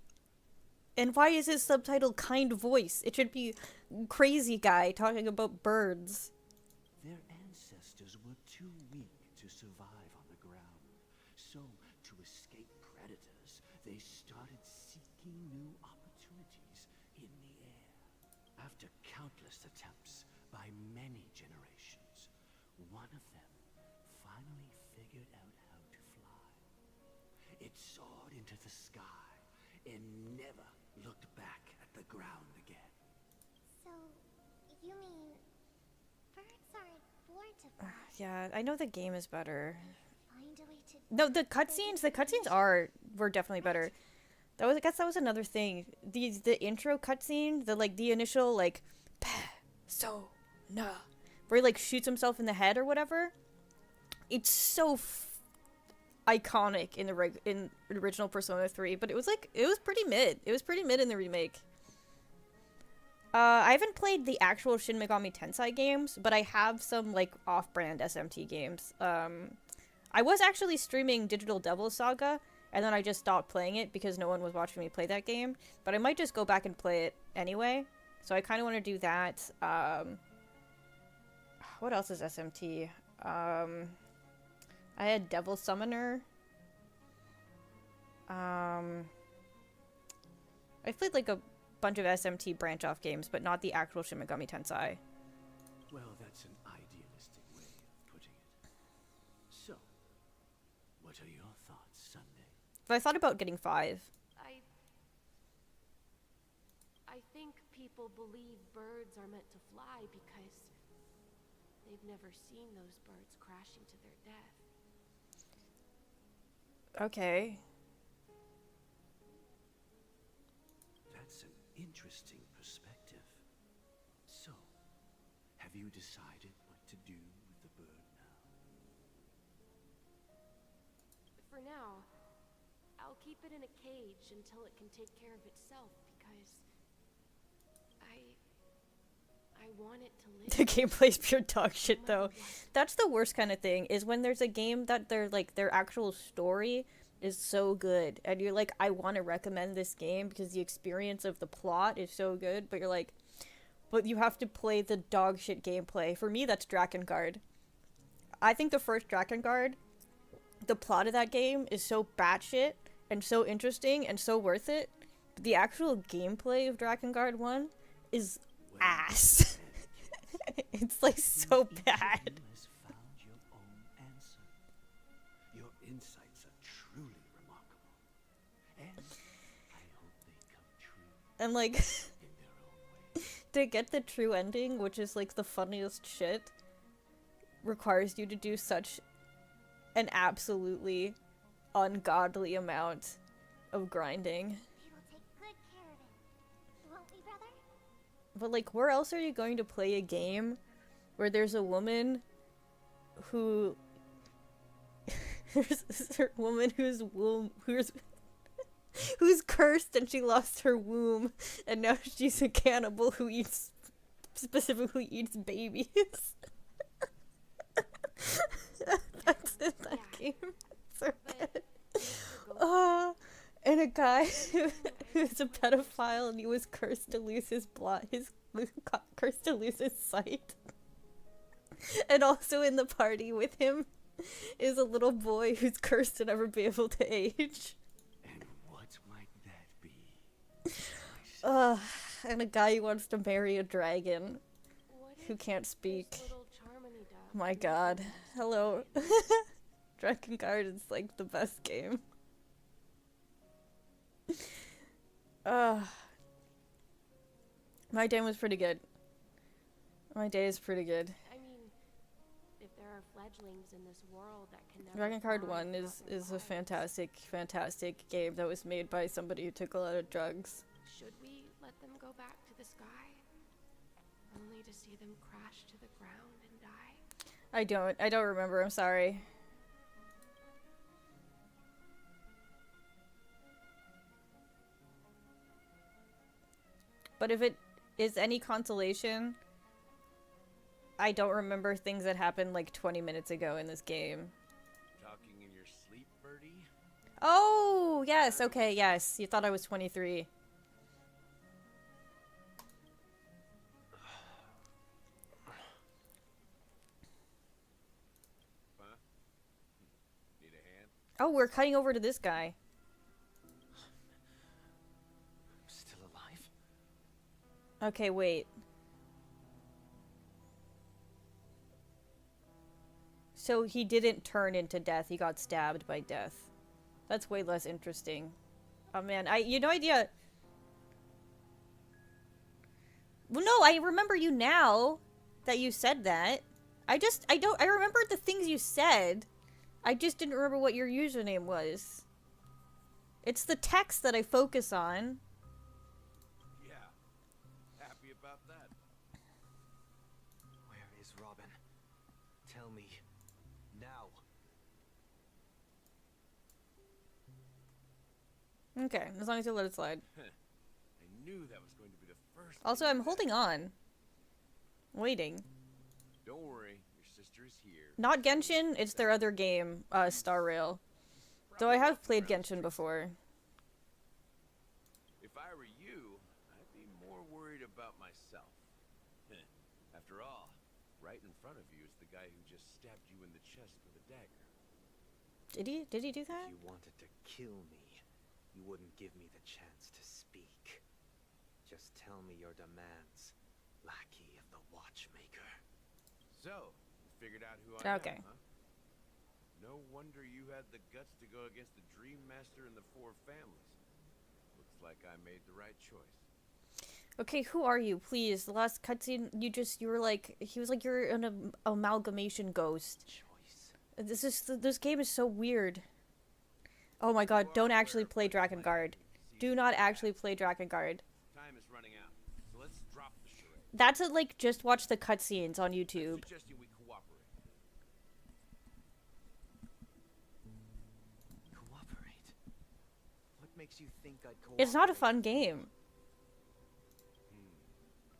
A: And why is his subtitle kind voice? It should be crazy guy talking about birds.
N: Their ancestors were too weak to survive on the ground. So, to escape predators, they started seeking new opportunities in the air. After countless attempts by many generations, one of them finally figured out how to fly. It soared into the sky and never looked back at the ground again.
B: So, you mean birds aren't born to fly?
A: Yeah, I know the game is better.
B: Find a way to.
A: No, the cutscenes were definitely better. I guess that was another thing. The intro cutscene, the initial Persona, where he like shoots himself in the head or whatever. It's so iconic in the original Persona 3, but it was pretty mid. It was pretty mid in the remake. I haven't played the actual Shin Megami Tensei games, but I have some off-brand SMT games. I was actually streaming Digital Devil Saga, and then I just stopped playing it because no one was watching me play that game. But I might just go back and play it anyway. So I kind of want to do that. What else is SMT? I had Devil Summoner. I've played a bunch of SMT branch-off games, but not the actual Shin Megami Tensei.
N: Well, that's an idealistic way of putting it. So, what are your thoughts, Sunday?
A: But I thought about getting 5.
M: I think people believe birds are meant to fly because they've never seen those birds crashing to their death.
A: Okay.
N: That's an interesting perspective. So, have you decided what to do with the bird now?
M: For now, I'll keep it in a cage until it can take care of itself because I want it to live.
A: The gameplay's pure dog shit though. That's the worst kind of thing, is when there's a game that their actual story is so good and you're like, I want to recommend this game because the experience of the plot is so good, but you're like, but you have to play the dog shit gameplay. For me, that's Drakengard. I think the first Drakengard, the plot of that game is so batshit and so interesting and so worth it. But the actual gameplay of Drakengard 1 is ass. It's like so bad.
N: You has found your own answer. Your insights are truly remarkable. And I hope they come true.
A: And like
N: in their own way.
A: to get the true ending, which is like the funniest shit, requires you to do such an absolutely ungodly amount of grinding.
B: We will take good care of it. Won't we, brother?
A: But like, where else are you going to play a game where there's a woman who there's a woman whose who's cursed and she lost her womb and now she's a cannibal who specifically eats babies. That's in that game. So good. And a guy who's a pedophile and he was cursed to lose his cursed to lose his sight. And also in the party with him is a little boy who's cursed to never be able to age.
N: And what might that be?
A: And a guy who wants to marry a dragon who can't speak. My god. Hello. Drakengard is like the best game. My day was pretty good. My day is pretty good.
M: I mean, if there are fledglings in this world that can never
A: Drakengard
M: fly
A: 1 is a
M: lives,
A: fantastic game that was made by somebody who took a lot of drugs.
M: should we let them go back to the sky? Only to see them crash to the ground and die?
A: I don't remember, I'm sorry. But if it is any consolation, I don't remember things that happened like 20 minutes ago in this game.
I: Talking in your sleep, birdie?
A: Oh, yes, okay, yes. You thought I was 23.
I: Huh? Need a hand?
A: Oh, we're cutting over to this guy.
K: Still alive?
A: Okay, wait. So he didn't turn into death, he got stabbed by death. That's way less interesting. Oh man, you no idea. Well, no, I remember you now that you said that. I remembered the things you said. I just didn't remember what your username was. It's the text that I focus on.
I: Yeah. Happy about that.
K: Where is Robin? Tell me. Now.
A: Okay, as long as you let it slide.
I: I knew that was going to be the first.
A: Also, I'm holding on. Waiting.
I: Don't worry, your sister is here.
A: Not Genshin, it's their other game, Star Rail. Though I have played Genshin before.
I: If I were you, I'd be more worried about myself. After all, right in front of you is the guy who just stabbed you in the chest with a dagger.
A: Did he do that?
K: If you wanted to kill me, you wouldn't give me the chance to speak. Just tell me your demands, lackey of the watchmaker.
I: So, you figured out who I
A: Okay.
I: am, huh? No wonder you had the guts to go against the Dream Master and the Four Families. Looks like I made the right choice.
A: Okay, who are you? Please, the last cutscene, you were like, he was like, you're an amalgamation ghost. This game is so weird. Oh my god, don't actually play Drakengard. Do not actually play Drakengard.
I: Time is running out, so let's drop the charade.
A: That's a, like, just watch the cutscenes on YouTube.
I: Suggesting we cooperate.
K: Cooperate? What makes you think I'd cooperate?
A: It's not a fun game.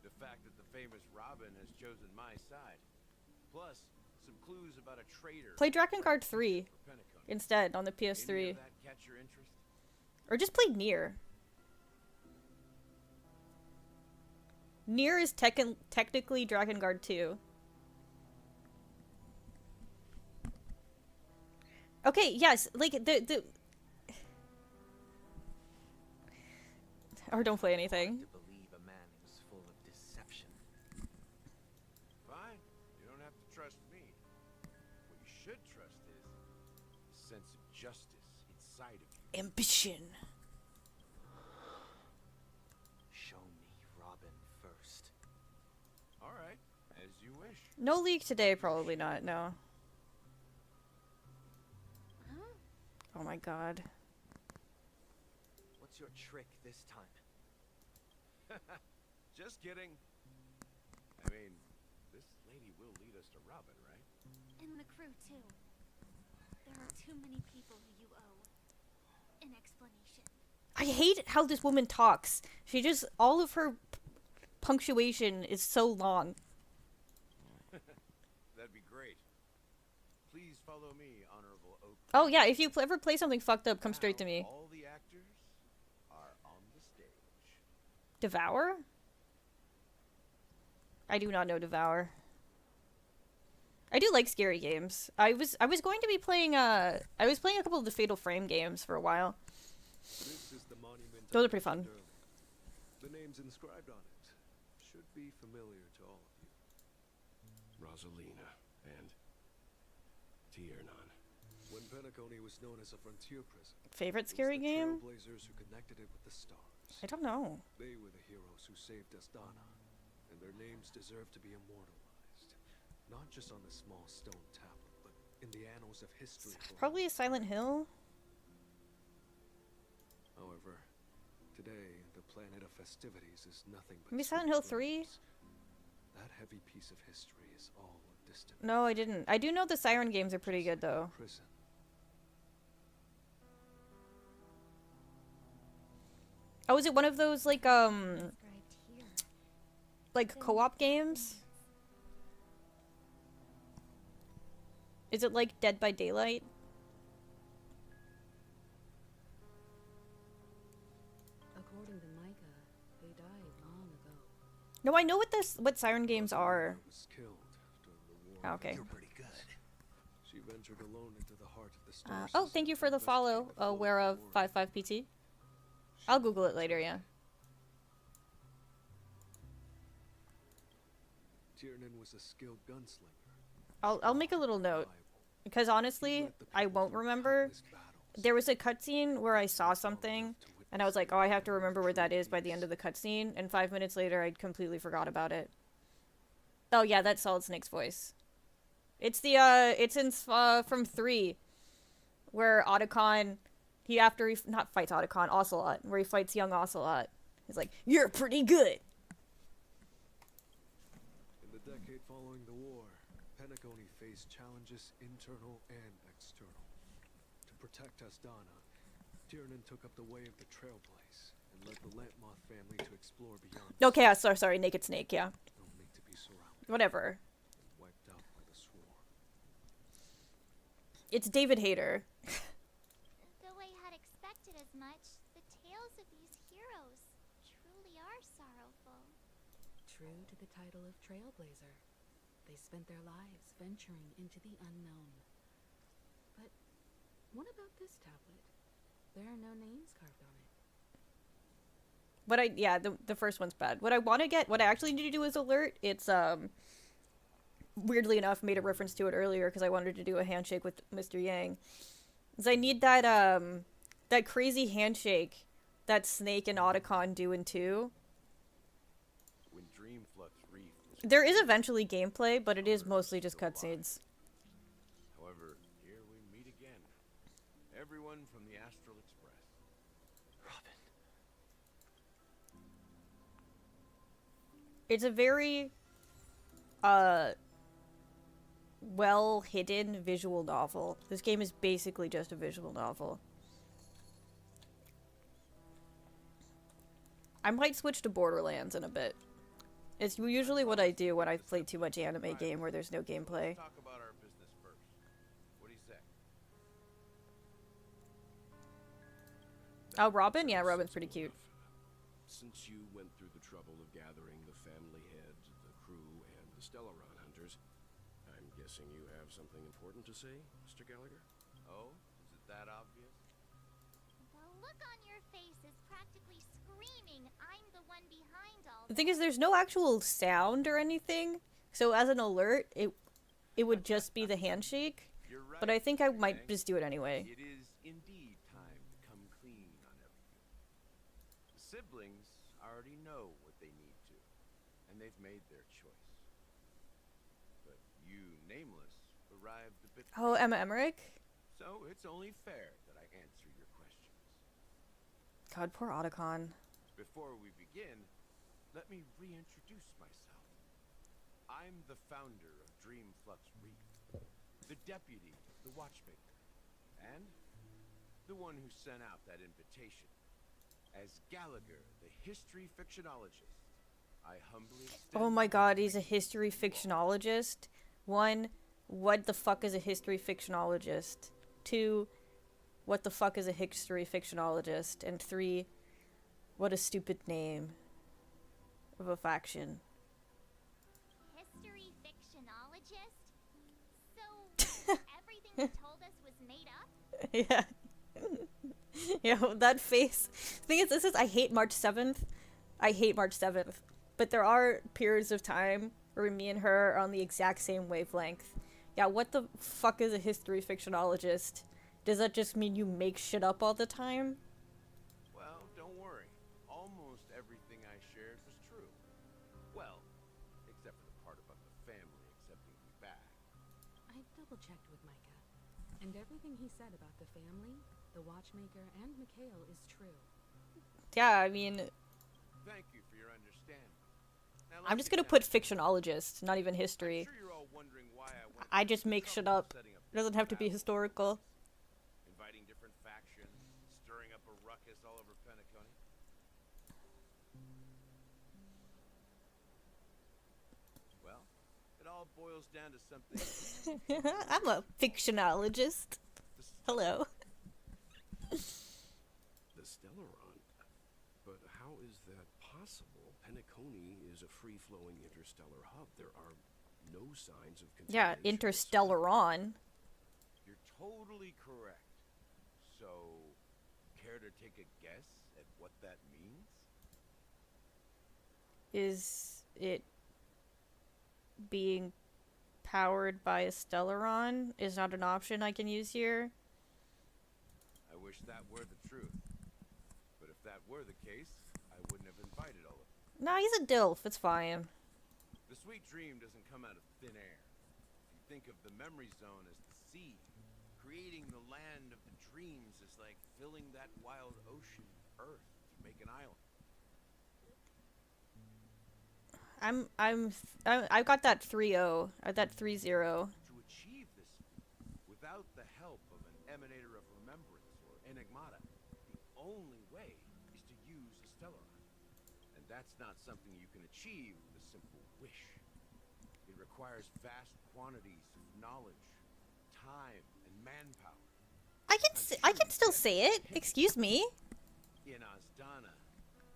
I: The fact that the famous Robin has chosen my side. Plus, some clues about a traitor.
A: Play Drakengard 3
I: for Penacony.
A: instead on the
I: Any
A: PS3.
I: of that catch your interest?
A: Or just play Nier. Nier is technically Drakengard 2. Okay, yes, like, the... Or don't play anything.
K: To believe a man who's full of deception.
I: Fine. You don't have to trust me. What you should trust is a sense of justice inside of you.
A: Ambition.
K: Show me Robin first.
I: All right, as you wish.
A: No leak today, probably not, no. Oh my god.
K: What's your trick this time?
I: Just kidding. I mean, this lady will lead us to Robin, right?
H: And the crew, too. There are too many people who you owe an explanation.
A: I hate how this woman talks. She just, all of her punctuation is so long.
I: That'd be great. Please follow me, Honorable Oak.
A: Oh yeah, if you ever play something fucked up, come straight to me.
I: All the actors are on the stage.
A: Devour? I do not know Devour. I do like scary games. I was going to be playing I was playing a couple of the Fatal Frame games for a while.
L: This is the monument.
A: Those are pretty fun.
L: The names inscribed on it should be familiar to all of you.
I: Rosalina and Tiernan.
L: When Penacony was known as a frontier prison,
A: Favorite
L: it was
A: scary
L: the
A: game?
L: Trailblazers who connected it with the stars.
A: I don't know.
L: They were the heroes who saved Astana, and their names deserve to be immortalized, not just on the small stone tablet, but in the annals of history.
A: Probably a Silent Hill.
L: However, today the planet of festivities is nothing but
A: Maybe Silent Hill 3?
L: flames. That heavy piece of history is all distant.
A: No, I didn't. I do know the Siren games are pretty good though.
L: Prison.
A: Oh, is it one of those like co-op games? Is it like Dead by Daylight?
J: According to Micah, they died long ago.
A: No, I know what Siren games are.
L: Was killed during the war.
A: Oh, okay.
L: You're pretty good. She ventured alone into the heart of the stars.
A: Oh, thank you for the follow, Where55PT. I'll Google it later, yeah.
L: Tiernan was a skilled gunslinger.
A: I'll make a little note. Because honestly, I won't remember. There was a cutscene where I saw something, and I was like, oh, I have to remember where that is by the end of the cutscene, and 5 minutes later, I completely forgot about it. Oh yeah, that's Solid Snake's voice. It's the, it's in, from 3, where Otacon, after he not fights Otacon, Ocelot, where he fights young Ocelot. He's like, you're pretty good!
L: In the decade following the war, Penacony faced challenges internal and external. To protect Astana, Tiernan took up the way of the Trailblaze and led the Lampmoth family to explore beyond.
A: Okay, sorry, Naked Snake, yeah.
L: Only to be surrounded.
A: Whatever.
L: And wiped out by the swarm.
A: It's David Hayter.
H: Though I had expected as much, the tales of these heroes truly are sorrowful.
J: True to the title of Trailblazer, they spent their lives venturing into the unknown. But what about this tablet? There are no names carved on it.
A: The first one's bad. What I actually need to do is alert, it's, weirdly enough, made a reference to it earlier because I wanted to do a handshake with Mr. Yang. Is I need that, that crazy handshake that Snake and Otacon do in 2.
I: When Dreamflux Reef was
A: There is eventually gameplay, but it is mostly just cutscenes.
I: However, here we meet again. Everyone from the Astral Express.
F: Robin.
A: It's a very, well-hidden visual novel. This game is basically just a visual novel. I might switch to Borderlands in a bit. It's usually what I do when I play too much anime game where there's no gameplay.
I: Let's talk about our business first. What do you say?
A: Oh, Robin? Yeah, Robin's pretty cute.
I: Since you went through the trouble of gathering the family heads, the crew, and the Stellaron hunters, I'm guessing you have something important to say, Mr. Gallagher? Oh, is it that obvious?
H: The look on your face is practically screaming, I'm the one behind all
A: The thing is, there's no actual sound or anything, so as an alert, it would just be the handshake.
I: You're right,
A: But I think I
I: Mr.
A: might
I: Yang.
A: just do it anyway.
I: It is indeed time to come clean on everything. The siblings already know what they need to, and they've made their choice. But you, Nameless, arrived a bit
A: Oh,
I: late,
A: Emma Emmerich?
I: so it's only fair that I answer your questions.
A: God, poor Otacon.
I: Before we begin, let me reintroduce myself. I'm the founder of Dreamflux Reef, the deputy, the watchmaker, and the one who sent out that invitation. As Gallagher, the history fictionologist, I humbly extend
A: Oh my god, he's a history fictionologist. 1, what the fuck is a history fictionologist? 2, what the fuck is a history fictionologist? And 3, what a stupid name of a faction.
H: history fictionologist? So, everything you told us was made up?
A: Yeah. Yeah, that face. Thing is, I hate March 7th. I hate March 7th. But there are periods of time where me and her are on the exact same wavelength. Yeah, what the fuck is a history fictionologist? Does that just mean you make shit up all the time?
I: Well, don't worry. Almost everything I shared was true. Well, except for the part about the family accepting me back.
J: I double-checked with Micah, and everything he said about the family, the watchmaker, and Mikhail is true.
A: Yeah, I mean,
I: Thank you for your understanding. Now,
A: I'm
I: let's
A: just
I: get
A: gonna
I: down
A: put
I: to it.
A: fictionologist, not even history.
I: I'm sure you're all wondering why I went
A: I
I: through
A: just
I: the
A: make shit
I: trouble
A: up.
I: setting
A: It doesn't have to be
I: battle
A: historical.
I: inviting different factions, stirring up a ruckus all over Penacony. Well, it all boils down to something.
A: I'm a fictionologist. Hello.
I: The Stellaron. But how is that possible? Penacony is a free-flowing interstellar hub. There are no signs of
A: Yeah,
I: contamination.
A: Interstellaron.
I: You're totally correct. So, care to take a guess at what that means?
A: Is it being powered by a Stellaron is not an option I can use here?
I: I wish that were the truth. But if that were the case, I wouldn't have invited all of you.
A: Nah, he's a DILF. It's fine.
I: The sweet dream doesn't come out of thin air. If you think of the memory zone as the seed, creating the land of the dreams is like filling that wild ocean, Earth, to make an island.
A: I've got that 3-0. That 3-0.
I: To achieve this feat, without the help of an emanator of remembrance or enigmata, the only way is to use a Stellaron. And that's not something you can achieve with a simple wish. It requires vast quantities of knowledge, time, and manpower.
A: I can still say it. Excuse me.
I: In Azdana,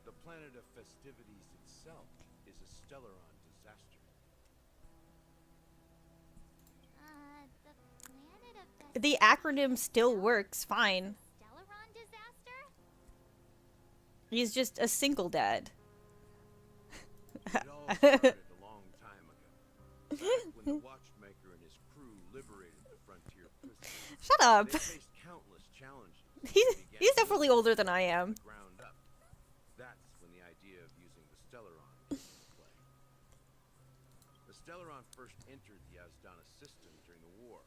I: the planet of festivities itself is a Stellaron disaster.
H: The planet of
A: The acronym still works fine.
H: Stellaron disaster?
A: He's just a single dad.
I: It all started a long time ago. Back when the watchmaker and his crew liberated the frontier prisoners,
A: Shut up.
I: they faced countless challenges.
A: He's definitely older than I am.
I: Ground up. That's when the idea of using the Stellaron came into play. The Stellaron first entered the Asdana system during the war.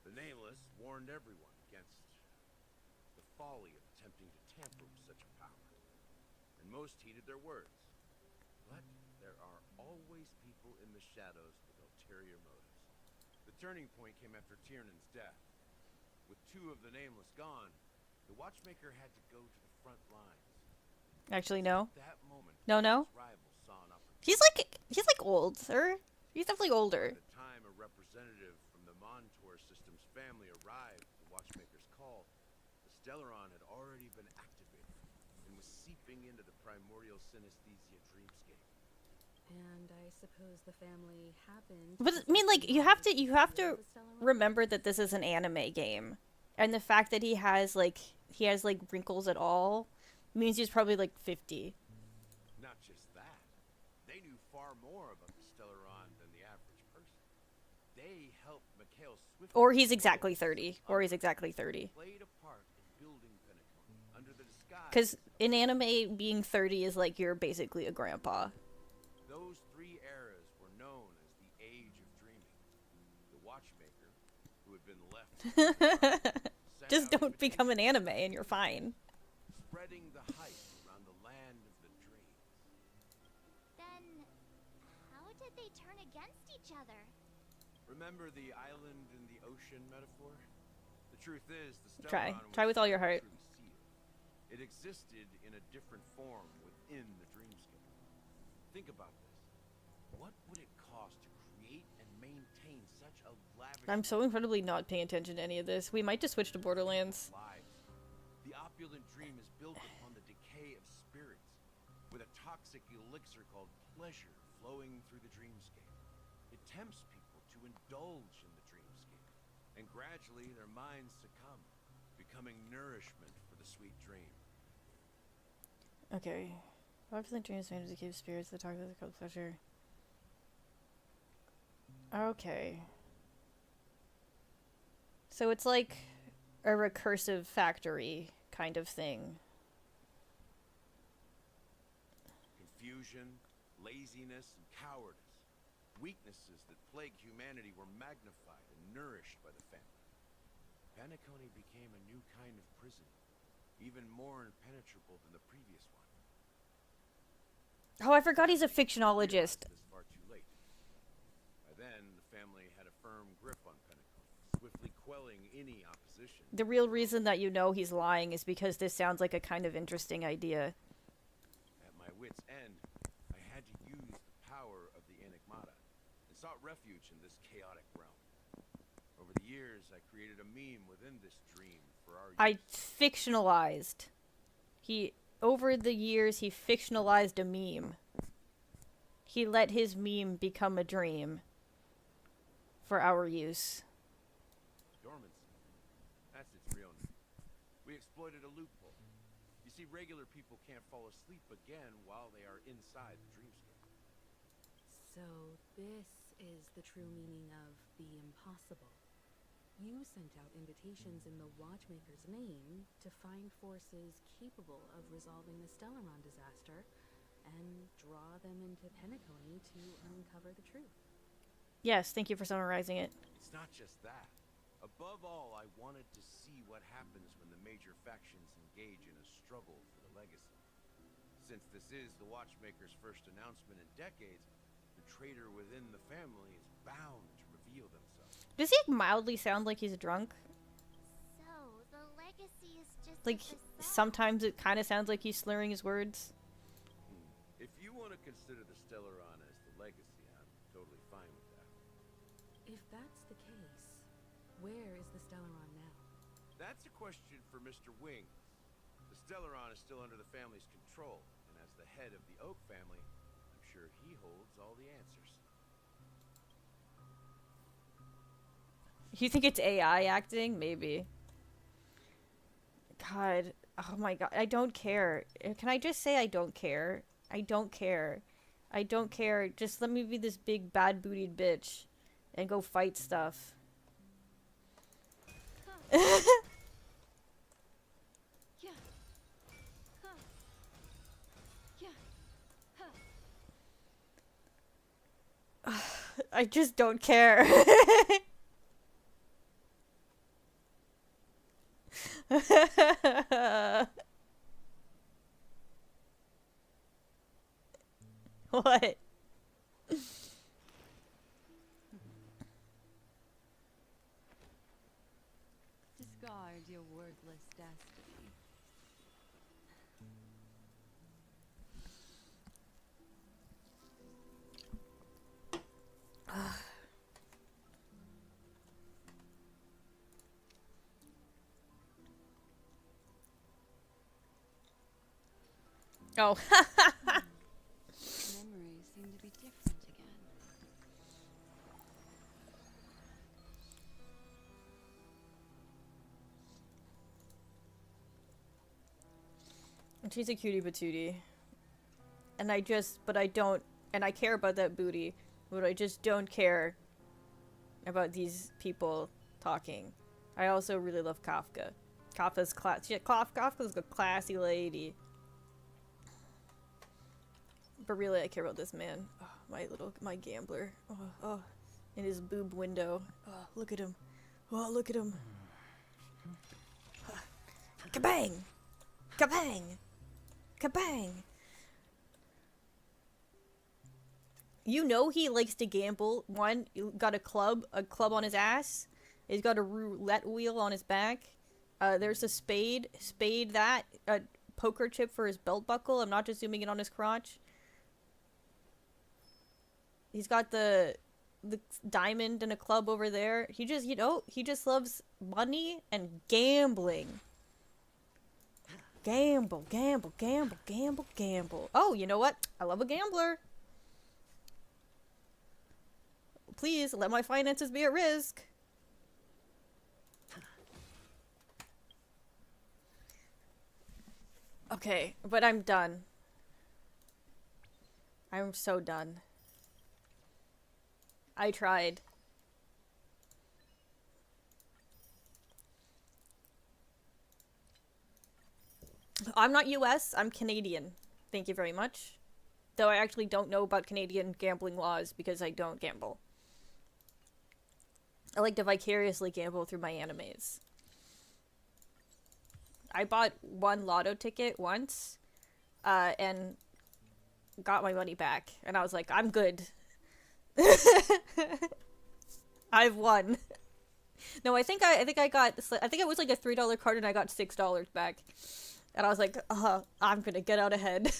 I: The Nameless warned everyone against the folly of attempting to tamper with such a power, and most heeded their words. But there are always people in the shadows with ulterior motives. The turning point came after Tiernan's death. With 2 of the Nameless gone, the Watchmaker had to go to the front lines.
A: Actually, no.
I: At that moment,
A: No.
I: his rivals saw an opportunity.
A: He's like older. He's definitely older.
I: By the time a representative from the Montour Systems family arrived at the Watchmaker's call, the Stellaron had already been activated and was seeping into the primordial synesthesia dreamscape.
J: And I suppose the family happened.
A: But I mean, like, you have to remember that this is an anime game, and the fact that he has like wrinkles at all means he's probably like 50.
I: Not just that, they knew far more about the Stellaron than the average person. They helped Mikhail Swift.
A: Or he's exactly 30. Or he's exactly 30.
I: Played a part in building Penacony under the disguise.
A: Because in anime, being 30 is like you're basically a grandpa.
I: Those 3 eras were known as the Age of Dreaming. The Watchmaker, who had been left,
A: Just don't become an anime and you're fine.
I: spreading the hype around the land of the dreams.
C: Then, how did they turn against each other?
I: Remember the island in the ocean metaphor? The truth is, the Stellaron
A: Try with all your heart.
I: truly sealed. It existed in a different form within the dreamscape. Think about this. What would it cost to create and maintain such a lavish...
A: I'm so incredibly not paying attention to any of this. We might just switch to Borderlands.
I: lives? The opulent dream is built upon the decay of spirits, with a toxic elixir called pleasure flowing through the dreamscape. It tempts people to indulge in the dreamscape, and gradually their minds succumb, becoming nourishment for the sweet dream.
A: Okay. 5% dreams made to keep spirits that talk about the pleasure. Okay. So it's like a recursive factory kind of thing.
I: Confusion, laziness, and cowardice, weaknesses that plague humanity, were magnified and nourished by the family. Penacony became a new kind of prison, even more impenetrable than the previous one.
A: Oh, I forgot he's a fictionologist.
I: This far too late. By then, the family had a firm grip on Penacony, swiftly quelling any opposition.
A: The real reason that you know he's lying is because this sounds like a kind of interesting idea.
I: At my wit's end, I had to use the power of the Enigmata and sought refuge in this chaotic realm. Over the years, I created a meme within this dream for our
A: I
I: use.
A: fictionalized. Over the years, he fictionalized a meme. He let his meme become a dream for our use.
I: Dormancy. That's its real name. We exploited a loophole. You see, regular people can't fall asleep again while they are inside the dreamscape.
J: So this is the true meaning of the impossible. You sent out invitations in the Watchmaker's name to find forces capable of resolving the Stellaron disaster and draw them into Penacony to uncover the truth.
A: Yes, thank you for summarizing it.
I: It's not just that. Above all, I wanted to see what happens when the major factions engage in a struggle for the legacy. Since this is the Watchmaker's first announcement in decades, the traitor within the family is bound to reveal themselves.
A: Does he mildly sound like he's drunk?
C: So, the legacy is just
A: Like,
C: a facade.
A: sometimes it kind of sounds like he's slurring his words.
I: If you want to consider the Stellaron as the legacy, I'm totally fine with that.
J: If that's the case, where is the Stellaron now?
I: That's a question for Mr. Wings. The Stellaron is still under the family's control, and as the head of the Oak family, I'm sure he holds all the answers.
A: You think it's AI acting? Maybe. God. Oh my god. I don't care. Can I just say I don't care? I don't care. I don't care. Just let me be this big bad bootied bitch and go fight stuff.
M: Yeah. Huh. Yeah. Huh.
A: I just don't care. What?
J: Discard your wordless destiny.
A: Oh.
J: Memories seem to be different again.
A: She's a cutie patootie. And but I don't, and I care about that booty, but I just don't care about these people talking. I also really love Kafka. Kafka's a classy lady. But really, I care about this man. Oh, my gambler. Oh, in his boob window. Oh, look at him. Oh, look at him. Kabang! Kabang! Kabang! You know he likes to gamble. One, got a club on his ass. He's got a roulette wheel on his back. There's a spade, a poker chip for his belt buckle. I'm not just zooming in on his crotch. He's got the diamond and a club over there. He just, he just loves money and gambling. Gamble, gamble, gamble, gamble, gamble. Oh, you know what? I love a gambler. Please, let my finances be at risk. Okay, but I'm done. I'm so done. I tried. I'm not US, I'm Canadian. Thank you very much. Though I actually don't know about Canadian gambling laws because I don't gamble. I like to vicariously gamble through my animes. I bought one lotto ticket once, and got my money back. And I was like, I'm good. I've won. No, I think it was like a $3 card and I got $6 back. And I was like, I'm gonna get out ahead.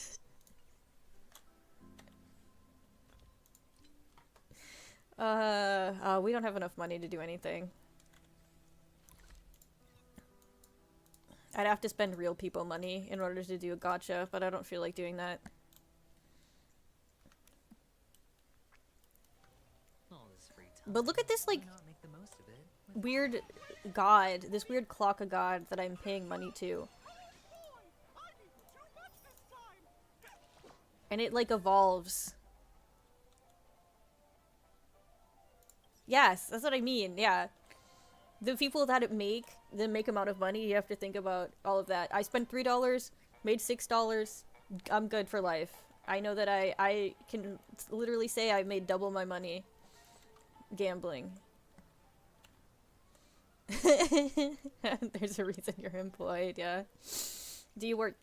A: We don't have enough money to do anything. I'd have to spend real people money in order to do a gacha, but I don't feel like doing that. But look at this, like, weird god, this weird clock of god that I'm paying money to. And it, like, evolves. Yes, that's what I mean, yeah. The people that make amount of money, you have to think about all of that. I spent $3, made $6, I'm good for life. I know that I can literally say I made double my money gambling. There's a reason you're employed, yeah. Do you work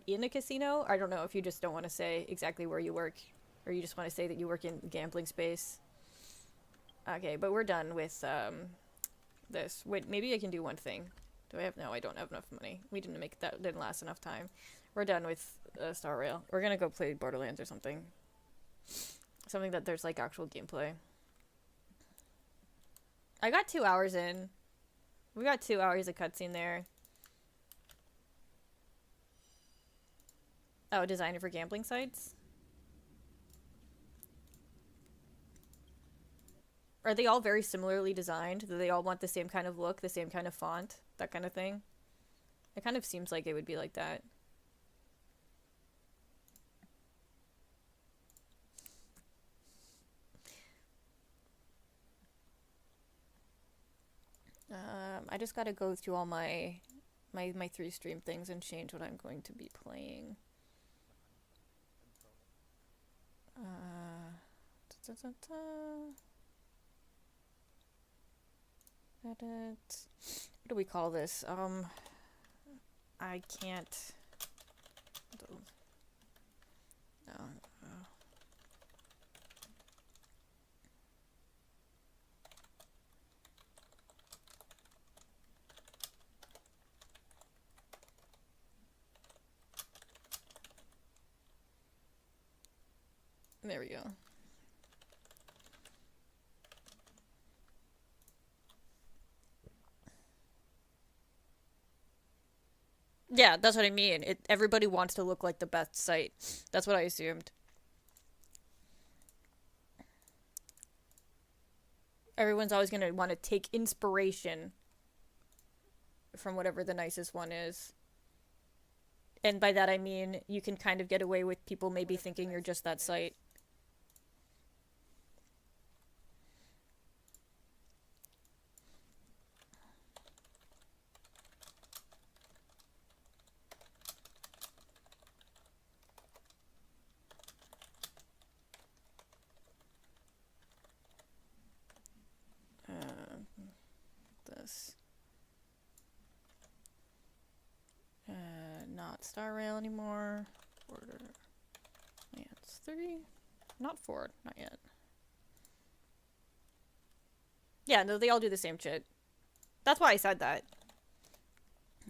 A: in a casino? I don't know if you just don't want to say exactly where you work, or you just want to say that you work in gambling space. Okay, but we're done with this. Wait, maybe I can do one thing. Do I have? No, I don't have enough money. We didn't last enough time. We're done with Star Rail. We're gonna go play Borderlands or something. Something that there's like actual gameplay. I got 2 hours in. We got 2 hours of cutscene there. Oh, designer for gambling sites? Are they all very similarly designed? Do they all want the same kind of look, the same kind of font, that kind of thing? It kind of seems like it would be like that. I just gotta go through all my 3 stream things and change what I'm going to be playing. Edit. What do we call this? I can't. No. There we go. Yeah, that's what I mean. Everybody wants to look like the best site. That's what I assumed. Everyone's always going to want to take inspiration from whatever the nicest one is. And by that I mean you can kind of get away with people maybe thinking you're just that site. This. Not Star Rail anymore. Borderlands 3. Not 4. Not yet. Yeah, no, they all do the same shit. That's why I said that.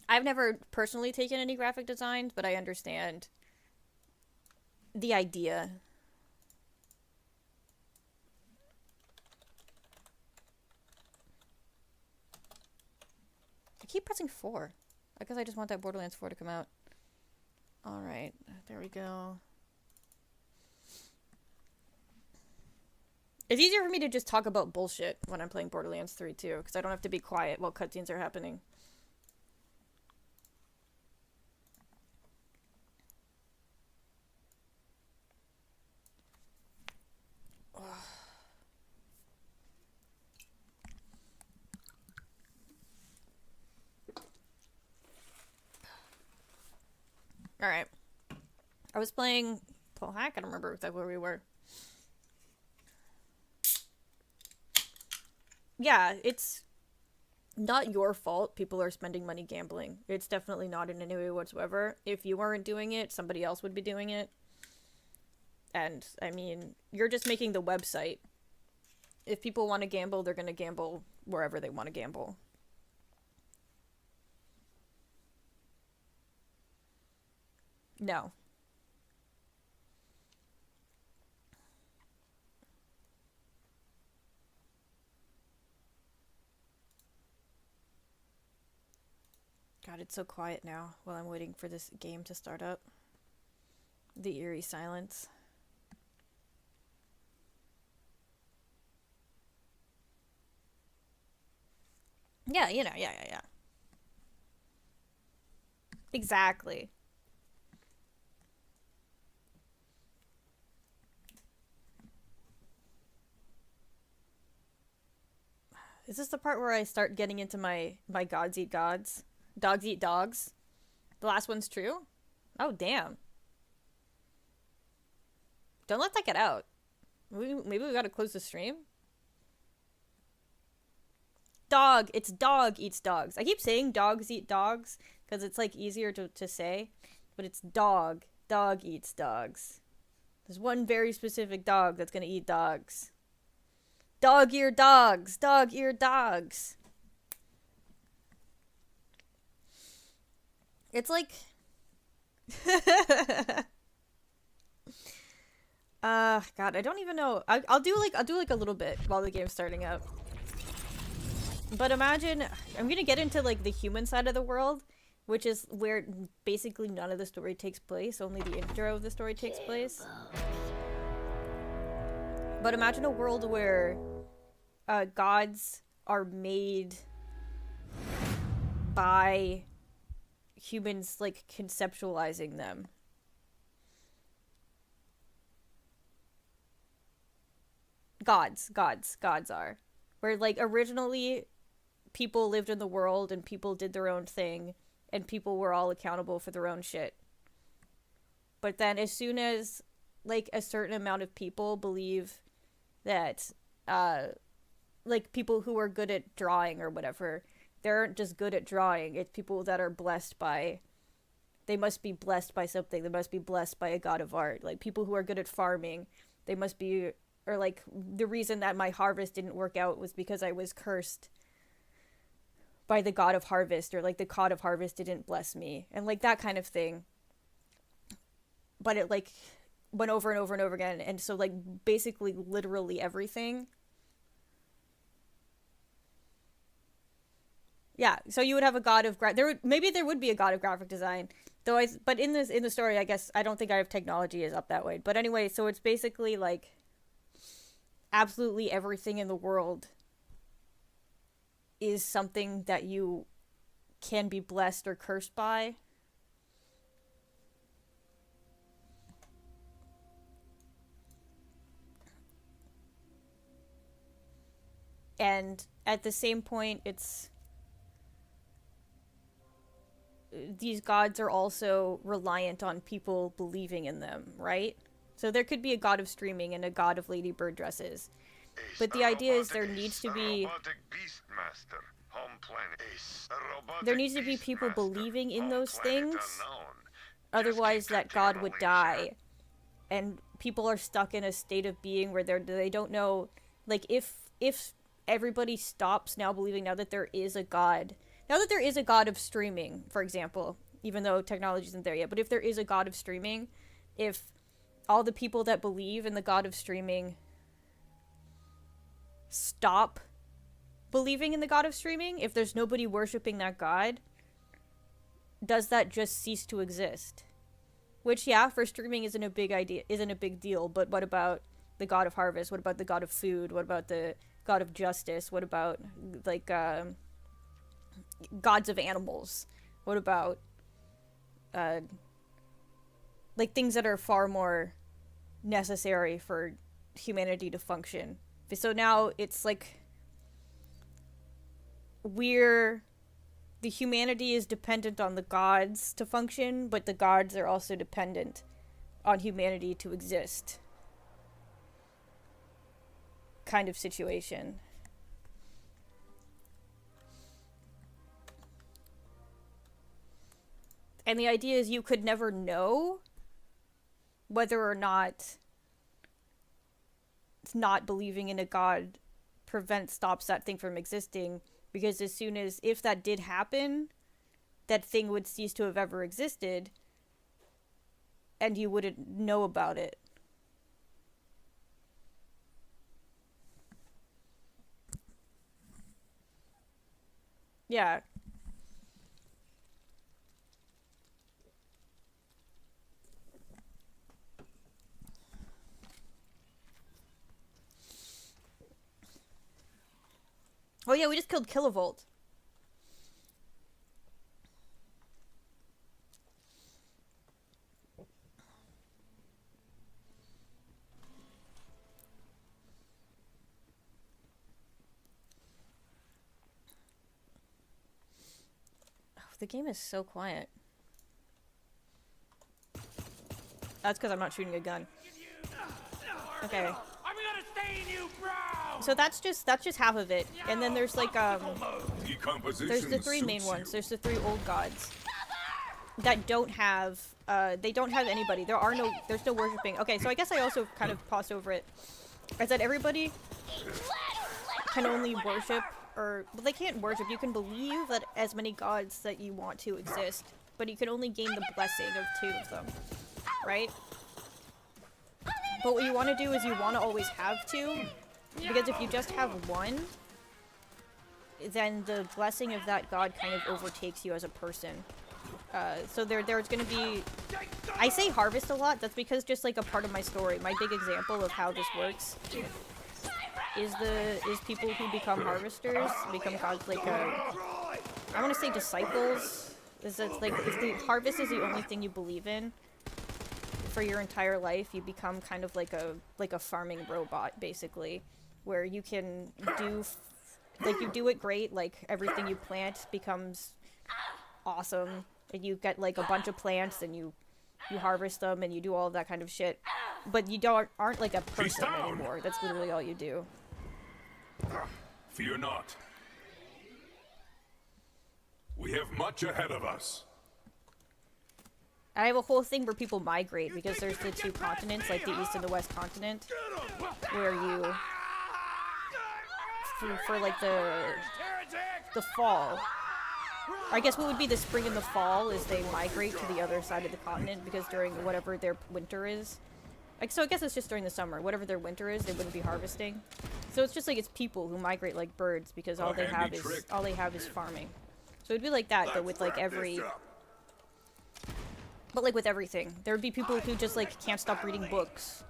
A: I've never personally taken any graphic designs, but I understand the idea. I keep pressing 4. I guess I just want that Borderlands 4 to come out. Alright, there we go. It's easier for me to just talk about bullshit when I'm playing Borderlands 3 too, because I don't have to be quiet while cutscenes are happening. Alright. I was playing... I can't remember exactly where we were. Yeah, it's not your fault people are spending money gambling. It's definitely not in any way whatsoever. If you weren't doing it, somebody else would be doing it. And, I mean, you're just making the website. If people want to gamble, they're going to gamble wherever they want to gamble. No. God, it's so quiet now while I'm waiting for this game to start up. The eerie silence. Yeah, you know, yeah. Exactly. Is this the part where I start getting into my gods eat gods? Dogs eat dogs? The last one's true? Oh, damn. Don't let that get out. Maybe we gotta close the stream? Dog. It's dog eats dogs. I keep saying dogs eat dogs because it's like easier to say. But it's dog. Dog eats dogs. There's one very specific dog that's gonna eat dogs. Dog-ear dogs! Dog-ear dogs! It's like... God, I don't even know. I'll do like a little bit while the game's starting up. But imagine... I'm gonna get into like the human side of the world, which is where basically none of the story takes place. Only the intro of the story takes place. But imagine a world where gods are made by humans, like, conceptualizing them. Gods are. Where, like, originally people lived in the world and people did their own thing and people were all accountable for their own shit. But then as soon as, like, a certain amount of people believe that, like, people who are good at drawing or whatever, they aren't just good at drawing, it's people that are blessed by, they must be blessed by something, they must be blessed by a god of art. Like, people who are good at farming, they must be, or, like, the reason that my harvest didn't work out was because I was cursed by the god of harvest, or, like, the god of harvest didn't bless me, and, like, that kind of thing. But it, like, went over and over and over again, and so, like, basically literally everything. Yeah, so you would have a god of maybe there would be a god of graphic design, though. But in the story, I guess I don't think I have technology is up that way. But anyway, so it's basically like absolutely everything in the world is something that you can be blessed or cursed by. And at the same point, it's these gods are also reliant on people believing in them, right? So there could be a god of streaming and a god of ladybird dresses. But the idea is there needs to be people believing in those things. Otherwise that god would die. And people are stuck in a state of being where they don't know, like, if everybody stops now believing now that there is a god. Now that there is a god of streaming, for example, even though technology isn't there yet, but if there is a god of streaming, if all the people that believe in the god of streaming stop believing in the god of streaming, if there's nobody worshipping that god, does that just cease to exist? Which, yeah, for streaming isn't a big deal, but what about the god of harvest? What about the god of food? What about the god of justice? What about, like, gods of animals? What about, like, things that are far more necessary for humanity to function? So now it's like the humanity is dependent on the gods to function, but the gods are also dependent on humanity to exist. Kind of situation. And the idea is you could never know whether or not not believing in a god stops that thing from existing, because as soon as, if that did happen, that thing would cease to have ever existed, and you wouldn't know about it. Yeah. Oh yeah, we just killed Kilovolt. Oh, the game is so quiet. That's because I'm not shooting a gun. Okay. I'm gonna stain you, bro! So that's just half of it. And then there's like there's the three main ones. There's the three old gods that don't have they don't have anybody. There's no worshipping. Okay, so I guess I also kind of passed over it. I said everybody can only worship, or well, they can't worship. You can believe that as many gods that you want to exist, but you can only gain the blessing of 2 of them, right? But what you want to do is you want to always have 2, because if you just have 1, then the blessing of that god kind of overtakes you as a person. So there's going to be... I say harvest a lot, that's because just like a part of my story, my big example of how this works is people who become harvesters, become gods, like, I want to say disciples. Is that like, if the harvest is the only thing you believe in for your entire life, you become kind of like a farming robot, basically, where you can do like, you do it great, like, everything you plant becomes awesome, and you get, like, a bunch of plants, and you harvest them, and you do all of that kind of shit, but you aren't like a person anymore. That's literally all you do.
O: Fear not. We have much ahead of us.
A: I have a whole thing where people migrate, because there's the two continents, like the East and the West continent, where you, for like the fall, I guess what would be the spring and the fall is they migrate to the other side of the continent, because during whatever their winter is, like, so I guess it's just during the summer, whatever their winter is, they wouldn't be harvesting. So it's just like, it's people who migrate like birds, because all they have is farming. So it'd be like that, but with like but like with everything. There would be people who just like can't stop reading books.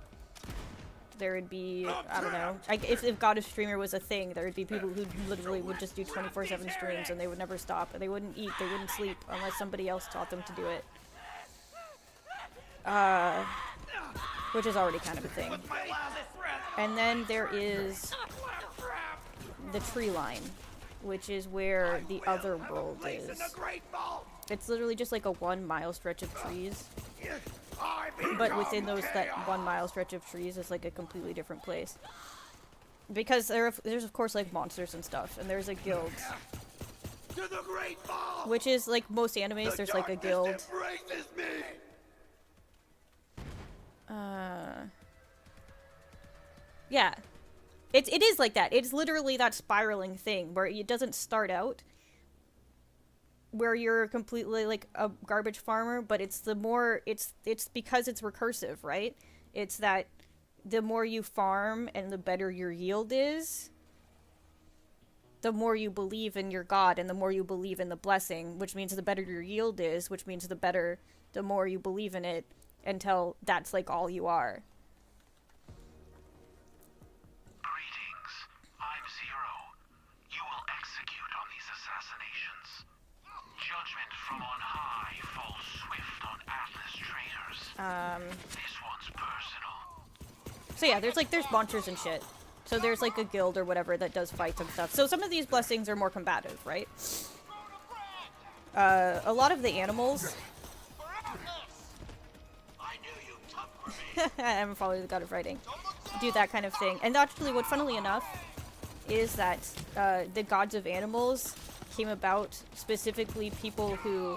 A: There would be, I don't know, if God of Streamer was a thing, there would be people who literally would just do 24/7 streams, and they would never stop, and they wouldn't eat, they wouldn't sleep, unless somebody else taught them to do it. Which is already kind of a thing. And then there is the tree line, which is where the other world is. It's literally just like a 1 mile stretch of trees. But within that 1 mile stretch of trees is like a completely different place. Because there's of course like monsters and stuff, and there's a guild. Which is like most animes, there's like a guild. Yeah. It is like that. It's literally that spiraling thing where it doesn't start out where you're completely like a garbage farmer, but it's because it's recursive, right? It's that the more you farm and the better your yield is, the more you believe in your god and the more you believe in the blessing, which means the better your yield is, which means the more you believe in it, until that's like all you are.
P: From on high falls swift on Atlas traitors. This one's personal.
A: So yeah, there's monsters and shit. So there's like a guild or whatever that does fights and stuff. So some of these blessings are more combative, right? A lot of the animals. I'm following the god of writing. Do that kind of thing. And actually, what funnily enough is that the gods of animals came about specifically people who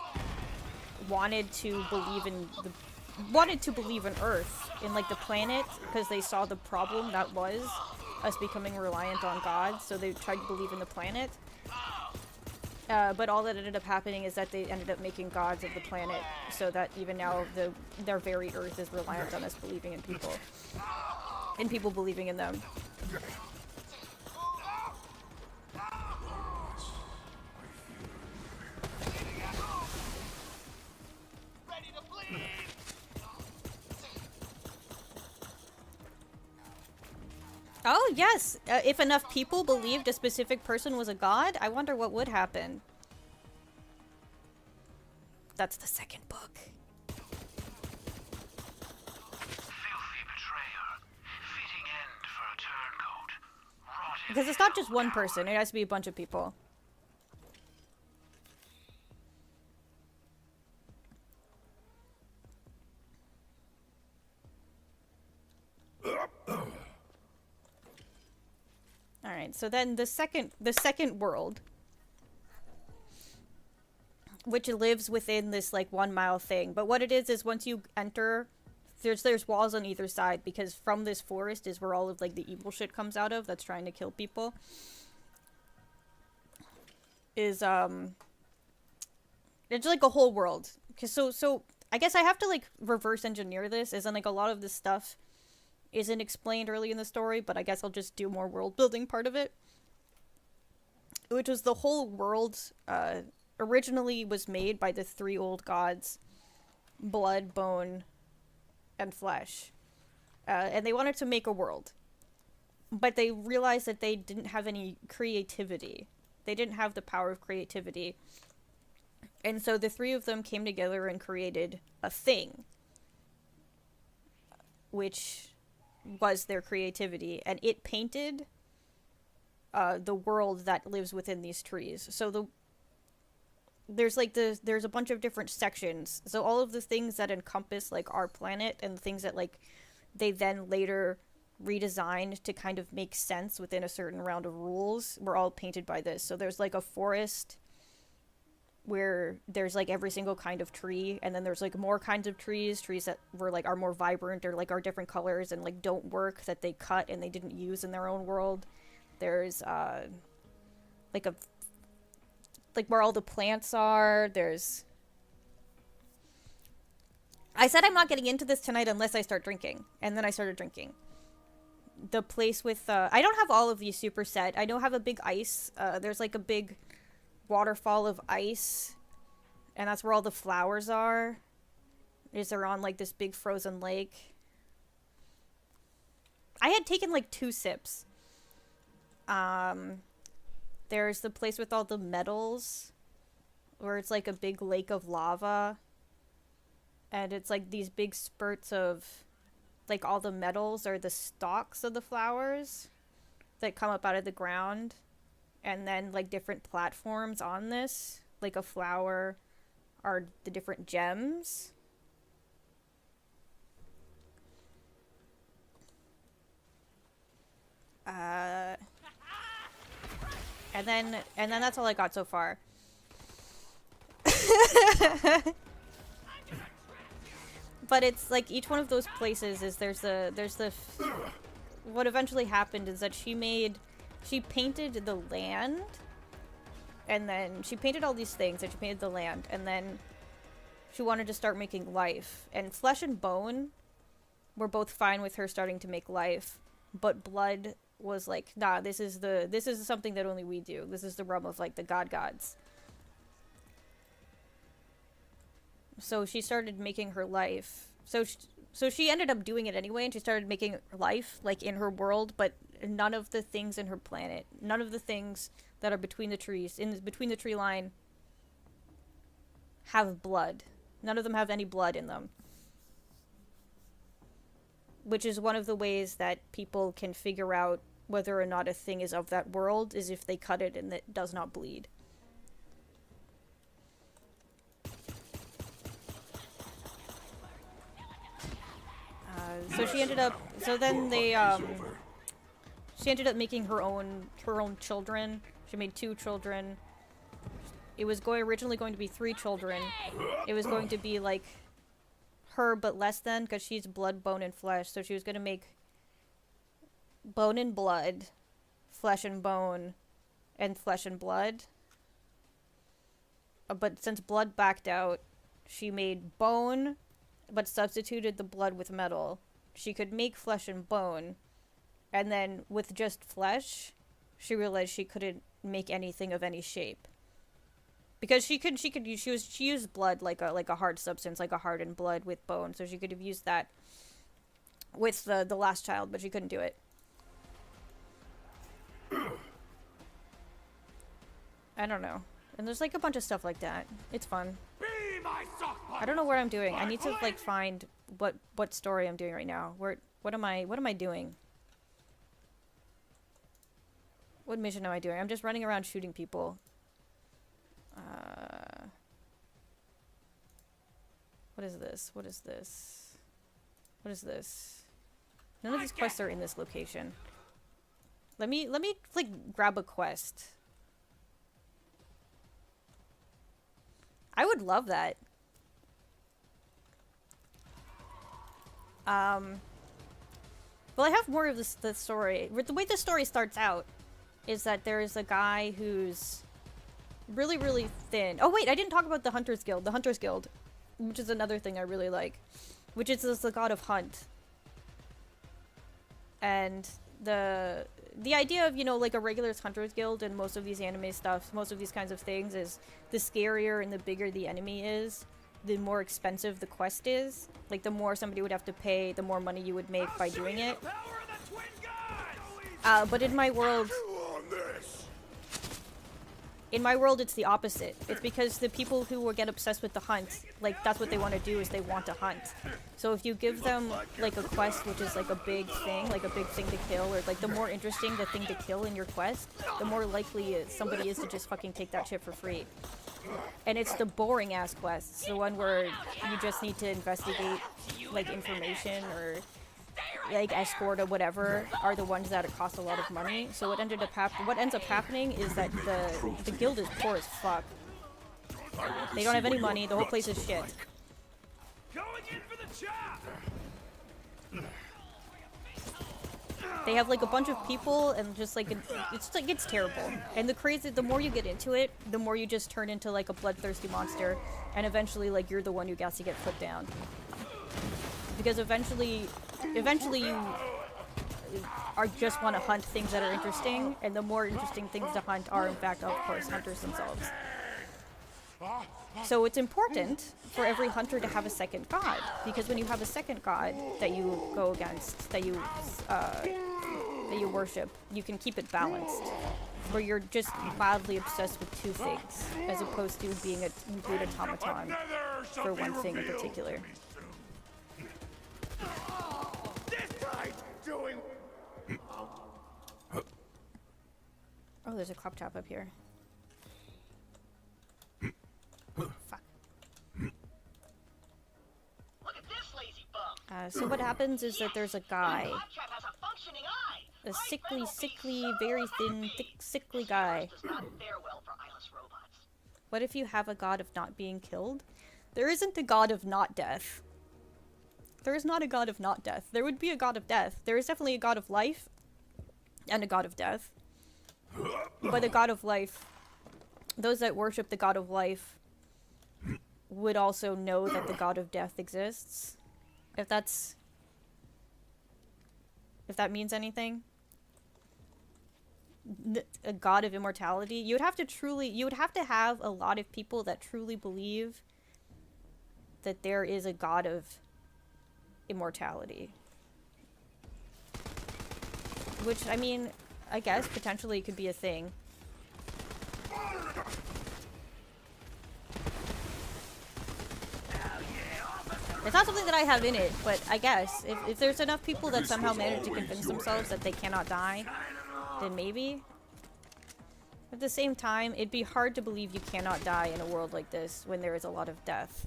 A: wanted to believe in Earth, in like the planet, because they saw the problem that was us becoming reliant on God, so they tried to believe in the planet. But all that ended up happening is that they ended up making gods of the planet, so that even now their very Earth is reliant on us believing in people, and people believing in them. Oh, yes! If enough people believed a specific person was a god, I wonder what would happen. That's the second book.
P: Filthy betrayer. Fitting end for a turncoat. Rotted.
A: Because it's not just one person, it has to be a bunch of people. Alright, so then the second world, which lives within this like 1 mile thing, but what it is once you enter, there's walls on either side, because from this forest is where all of like the evil shit comes out of that's trying to kill people. It's like a whole world. Cause so I guess I have to like reverse engineer this, as in like a lot of this stuff isn't explained early in the story, but I guess I'll just do more world building part of it. Which was the whole world originally was made by the three old gods, blood, bone, and flesh. And they wanted to make a world. But they realized that they didn't have any creativity. They didn't have the power of creativity. And so the three of them came together and created a thing, which was their creativity, and it painted the world that lives within these trees. So there's a bunch of different sections. So all of the things that encompass like our planet and the things that like they then later redesigned to kind of make sense within a certain round of rules were all painted by this. So there's like a forest where there's like every single kind of tree, and then there's like more kinds of trees that were like are more vibrant or like are different colors and like don't work, that they cut and they didn't use in their own world. There's like where all the plants are. I said I'm not getting into this tonight unless I start drinking, and then I started drinking. The place with I don't have all of these super set. I don't have a big ice. There's like a big waterfall of ice, and that's where all the flowers are. They're on like this big frozen lake. I had taken like 2 sips. There's the place with all the metals, where it's like a big lake of lava, and it's like these big spurts of like all the metals are the stalks of the flowers that come up out of the ground, and then like different platforms on this, like a flower, are the different gems. And then that's all I got so far. But it's like each one of those places is there's the what eventually happened is that she painted the land, and then she painted all these things, and she painted the land, and then she wanted to start making life. And Flesh and Bone were both fine with her starting to make life, but Blood was like, nah, this is something that only we do. This is the realm of like the gods. So she started making her life. So she ended up doing it anyway, and she started making life like in her world, but none of the things in her planet, none of the things that are between the trees, between the tree line, have blood. None of them have any blood in them. Which is one of the ways that people can figure out whether or not a thing is of that world, is if they cut it and it does not bleed. So she ended up. So then she ended up making her own children. She made 2 children. It was originally going to be 3 children. It was going to be like her, but less than, because she's blood, bone, and flesh. So she was going to make bone and blood, flesh and bone, and flesh and blood. But since blood backed out, she made bone, but substituted the blood with metal. She could make flesh and bone, and then with just flesh, she realized she couldn't make anything of any shape. Because she used blood like a hard substance, like a hardened blood with bone, so she could have used that with the last child, but she couldn't do it. I don't know. And there's like a bunch of stuff like that. It's fun. I don't know what I'm doing. I need to like find what story I'm doing right now. What am I doing? What mission am I doing? I'm just running around shooting people. What is this? What is this? What is this? None of these quests are in this location. Let me like grab a quest. I would love that. Well, I have more of the story. The way the story starts out is that there is a guy who's really, really thin. Oh, wait, I didn't talk about the Hunters Guild. The Hunters Guild, which is another thing I really like, which is the god of hunt. And the idea of, you know, like a regular Hunters Guild and most of these anime stuff, most of these kinds of things, is the scarier and the bigger the enemy is, the more expensive the quest is. Like, the more somebody would have to pay, the more money you would make by doing it. But in my world, in my world, it's the opposite. It's because the people who will get obsessed with the hunt, like, that's what they want to do, is they want to hunt. So if you give them, like, a quest, which is, like, a big thing to kill, or, like, the more interesting the thing to kill in your quest, the more likely somebody is to just fucking take that shit for free. And it's the boring-ass quests, the one where you just need to investigate, like, information, or, like, escort or whatever, are the ones that cost a lot of money. So what ends up happening is that the guild is poor as fuck. They don't have any money, the whole place is shit. They have, like, a bunch of people, and just, like, it's terrible. And the more you get into it, the more you just turn into, like, a bloodthirsty monster, and eventually, like, you're the one who gets to get put down. Because eventually you just want to hunt things that are interesting, and the more interesting things to hunt are, in fact, of course, hunters themselves. So it's important for every hunter to have a second god, because when you have a second god that you go against, that you worship, you can keep it balanced, where you're just wildly obsessed with two things, as opposed to being a complete automaton for one thing in particular. Oh, there's a claptrap up here. Fuck. So what happens is that there's a guy. A sickly, very thin, thick, sickly guy. What if you have a god of not being killed? There isn't a god of not death. There is not a god of not death. There would be a god of death. There is definitely a god of life and a god of death. But the god of life, those that worship the god of life would also know that the god of death exists. If that means anything. A god of immortality. You would have to have a lot of people that truly believe that there is a god of immortality. Which, I mean, I guess potentially could be a thing. It's not something that I have in it, but I guess if there's enough people that somehow manage to convince themselves that they cannot die, then maybe. At the same time, it'd be hard to believe you cannot die in a world like this when there is a lot of death.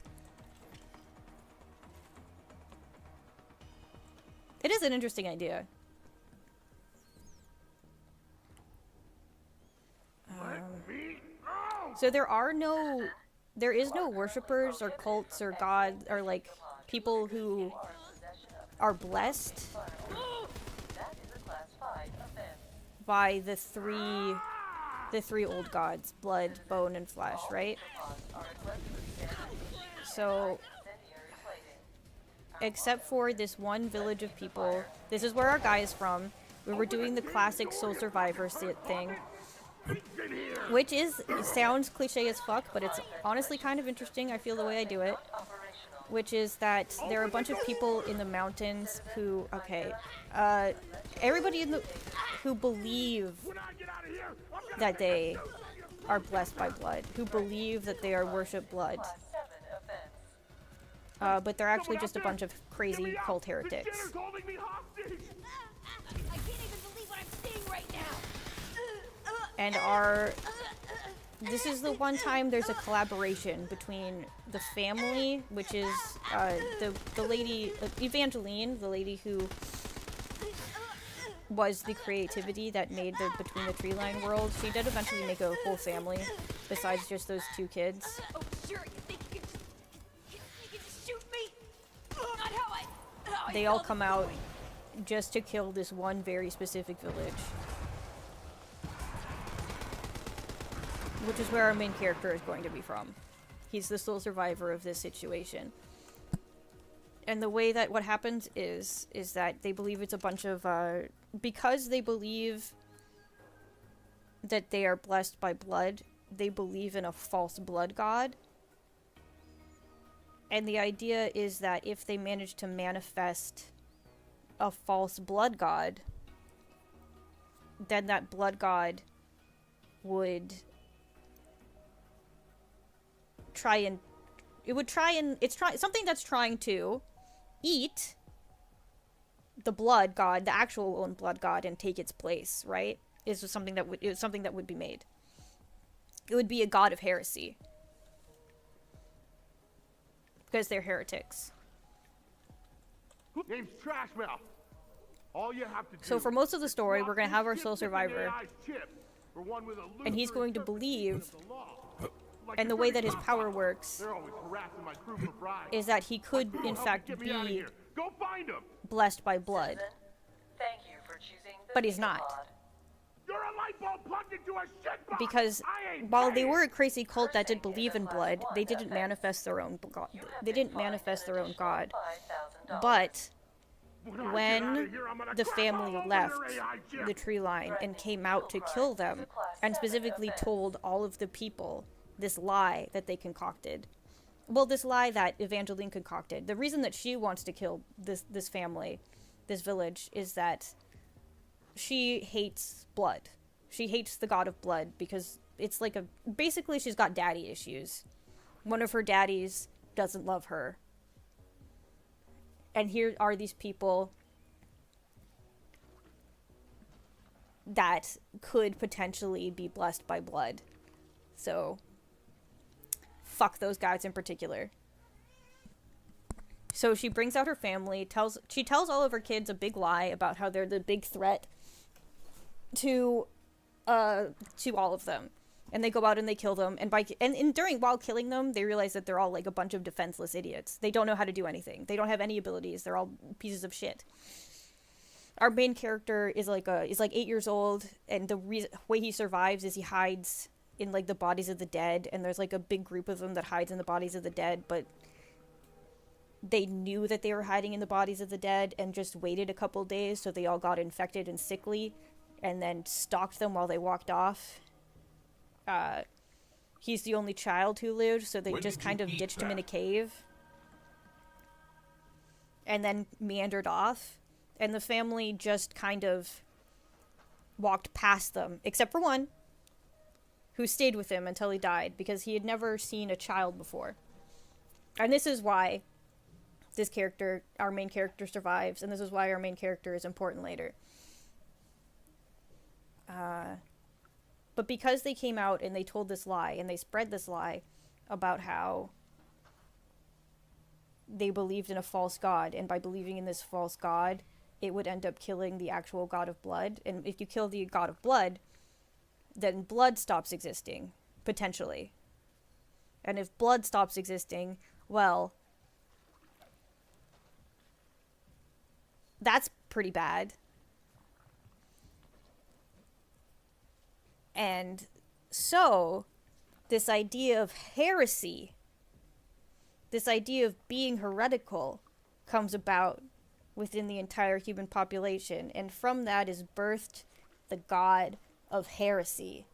A: It is an interesting idea. So there is no worshippers or cults or gods or like people who are blessed by the three old gods, blood, bone, and flesh, right? So, except for this one village of people, this is where our guy is from. We were doing the classic Soul Survivor thing, which sounds cliche as fuck, but it's honestly kind of interesting. I feel the way I do it, which is that there are a bunch of people in the mountains who, everybody who believe that they are blessed by blood, who believe that they are worship blood, but they're actually just a bunch of crazy cult heretics. And this is the one time there's a collaboration between the family, which is the lady, Evangeline, the lady who was the creativity that made the Between the Tree Line world. She did eventually make a whole family, besides just those two kids.
C: Oh, sure, you think you can just shoot me? Not how I
A: They all come out just to kill this one very specific village. Which is where our main character is going to be from. He's the sole survivor of this situation. And the way that what happens is that they believe it's a bunch of, because they believe that they are blessed by blood, they believe in a false blood god. And the idea is that if they manage to manifest a false blood god, then that blood god would something that's trying to eat the blood god, the actual own blood god, and take its place, right? Is something that would be made. It would be a god of heresy. Because they're heretics.
Q: Name's Trashmouth. All you have to do.
A: So for most of the story, we're gonna have our sole survivor, and he's going to believe, and the way that his power works is that he could, in fact, be blessed by blood.
R: Thank you for choosing the
A: But he's not.
Q: You're a light bulb plugged into a shitbox.
A: Because while they were a crazy cult that did believe in blood, they didn't manifest their own god. They didn't manifest their own god. But when the family left the tree line and came out to kill them, and specifically told all of the people this lie that they concocted, well, this lie that Evangeline concocted, the reason that she wants to kill this family, this village, is that she hates blood. She hates the god of blood because it's like basically she's got daddy issues. One of her daddies doesn't love her. And here are these people that could potentially be blessed by blood. So, fuck those guys in particular. So she brings out her family, she tells all of her kids a big lie about how they're the big threat to all of them. And they go out and they kill them, and while killing them, they realize that they're all like a bunch of defenseless idiots. They don't know how to do anything. They don't have any abilities. They're all pieces of shit. Our main character is like 8 years old, and the way he survives is he hides in like the bodies of the dead, and there's like a big group of them that hides in the bodies of the dead, but they knew that they were hiding in the bodies of the dead and just waited a couple days, so they all got infected and sickly, and then stalked them while they walked off. He's the only child who lived, so they just kind of ditched him in a cave. And then meandered off. And the family just kind of walked past them, except for one, who stayed with him until he died, because he had never seen a child before. And this is why our main character survives, and this is why our main character is important later. But because they came out and they told this lie, and they spread this lie about how they believed in a false god, and by believing in this false god, it would end up killing the actual god of blood. And if you kill the god of blood, then blood stops existing, potentially. And if blood stops existing, well, that's pretty bad. And so, this idea of heresy, this idea of being heretical, comes about within the entire human population. And from that is birthed the god of heresy,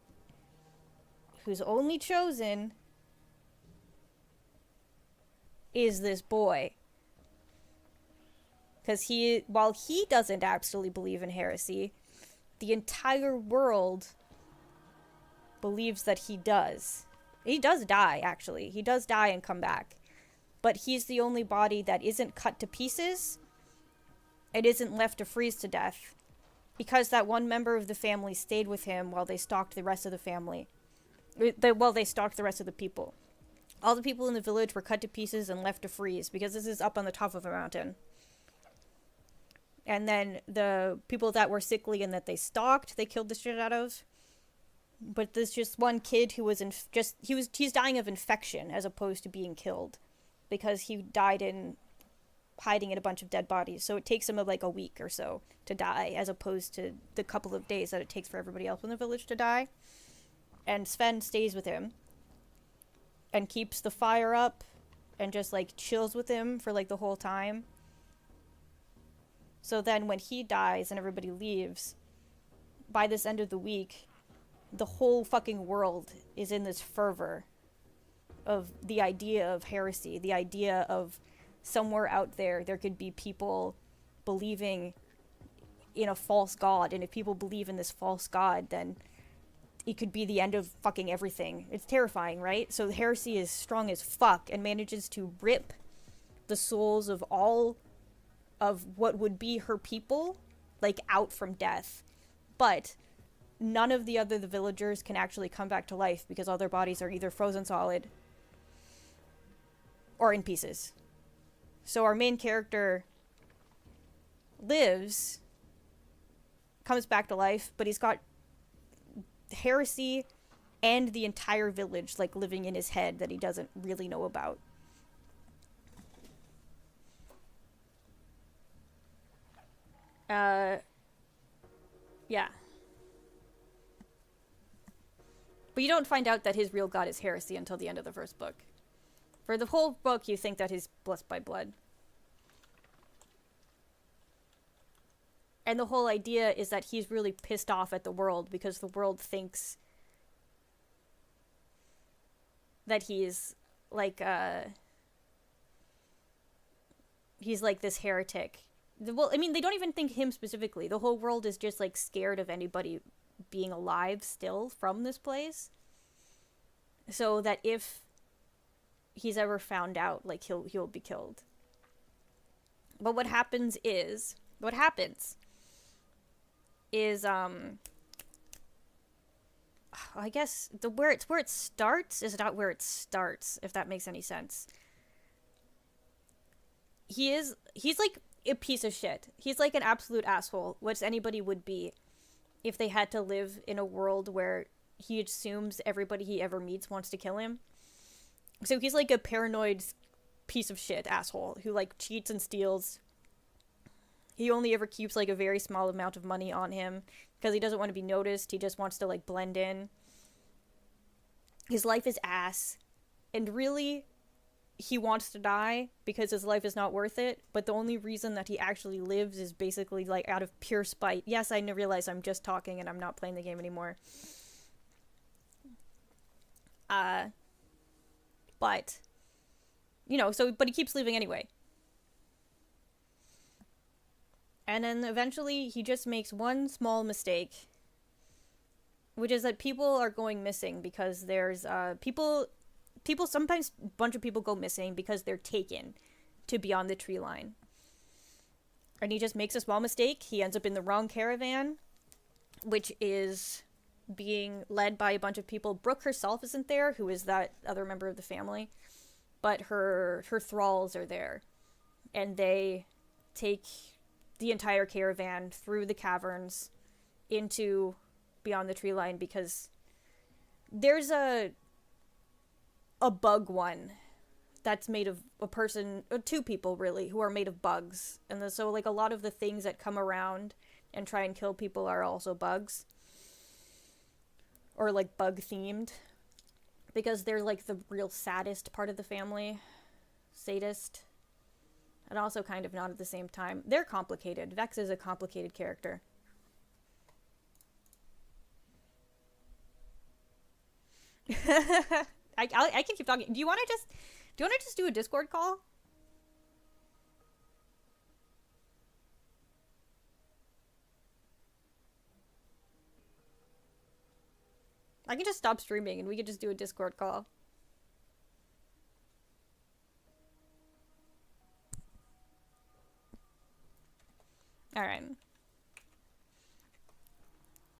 A: whose only chosen is this boy. Because while he doesn't actually believe in heresy, the entire world believes that he does. He does die, actually. He does die and come back. But he's the only body that isn't cut to pieces and isn't left to freeze to death, because that one member of the family stayed with him while they stalked the rest of the family. They stalked the rest of the people. All the people in the village were cut to pieces and left to freeze, because this is up on the top of a mountain. And then the people that were sickly and that they stalked, they killed the shit out of. But there's just one kid who was he's dying of infection as opposed to being killed, because he died in hiding in a bunch of dead bodies. So it takes him like a week or so to die, as opposed to the couple of days that it takes for everybody else in the village to die. And Sven stays with him and keeps the fire up and just like chills with him for like the whole time. So then when he dies and everybody leaves, by this end of the week, the whole fucking world is in this fervor of the idea of heresy, the idea of somewhere out there could be people believing in a false god, and if people believe in this false god, then it could be the end of fucking everything. It's terrifying, right? So the heresy is strong as fuck and manages to rip the souls of all of what would be her people, like, out from death. But none of the villagers can actually come back to life because all their bodies are either frozen solid or in pieces. So our main character lives, comes back to life, but he's got heresy and the entire village, like, living in his head that he doesn't really know about. Yeah. But you don't find out that his real god is heresy until the end of the first book. For the whole book, you think that he's blessed by blood. And the whole idea is that he's really pissed off at the world because the world thinks that he's like this heretic. Well, I mean, they don't even think him specifically. The whole world is just, like, scared of anybody being alive still from this place. So that if he's ever found out, like, he'll be killed. But what happens is I guess where it starts is not where it starts, if that makes any sense. He's like a piece of shit. He's like an absolute asshole, which anybody would be if they had to live in a world where he assumes everybody he ever meets wants to kill him. So he's like a paranoid piece of shit asshole who, like, cheats and steals. He only ever keeps, like, a very small amount of money on him because he doesn't want to be noticed. He just wants to, like, blend in. His life is ass. And really, he wants to die because his life is not worth it. But the only reason that he actually lives is basically, like, out of pure spite. Yes, I realize I'm just talking and I'm not playing the game anymore. But, you know, but he keeps leaving anyway. And then eventually he just makes one small mistake, which is that people are going missing because there's, sometimes a bunch of people go missing because they're taken to beyond the tree line. And he just makes a small mistake. He ends up in the wrong caravan, which is being led by a bunch of people. Brooke herself isn't there, who is that other member of the family, but her thralls are there. And they take the entire caravan through the caverns into beyond the tree line because there's a bug one that's made of a person, or two people really, who are made of bugs. And so, like, a lot of the things that come around and try and kill people are also bugs. Or, like, bug themed. Because they're, like, the real saddest part of the family. Sadist. And also kind of not at the same time. They're complicated. Vex is a complicated character. I can keep talking. Do you want to just do a Discord call? I can just stop streaming and we can just do a Discord call. Alright.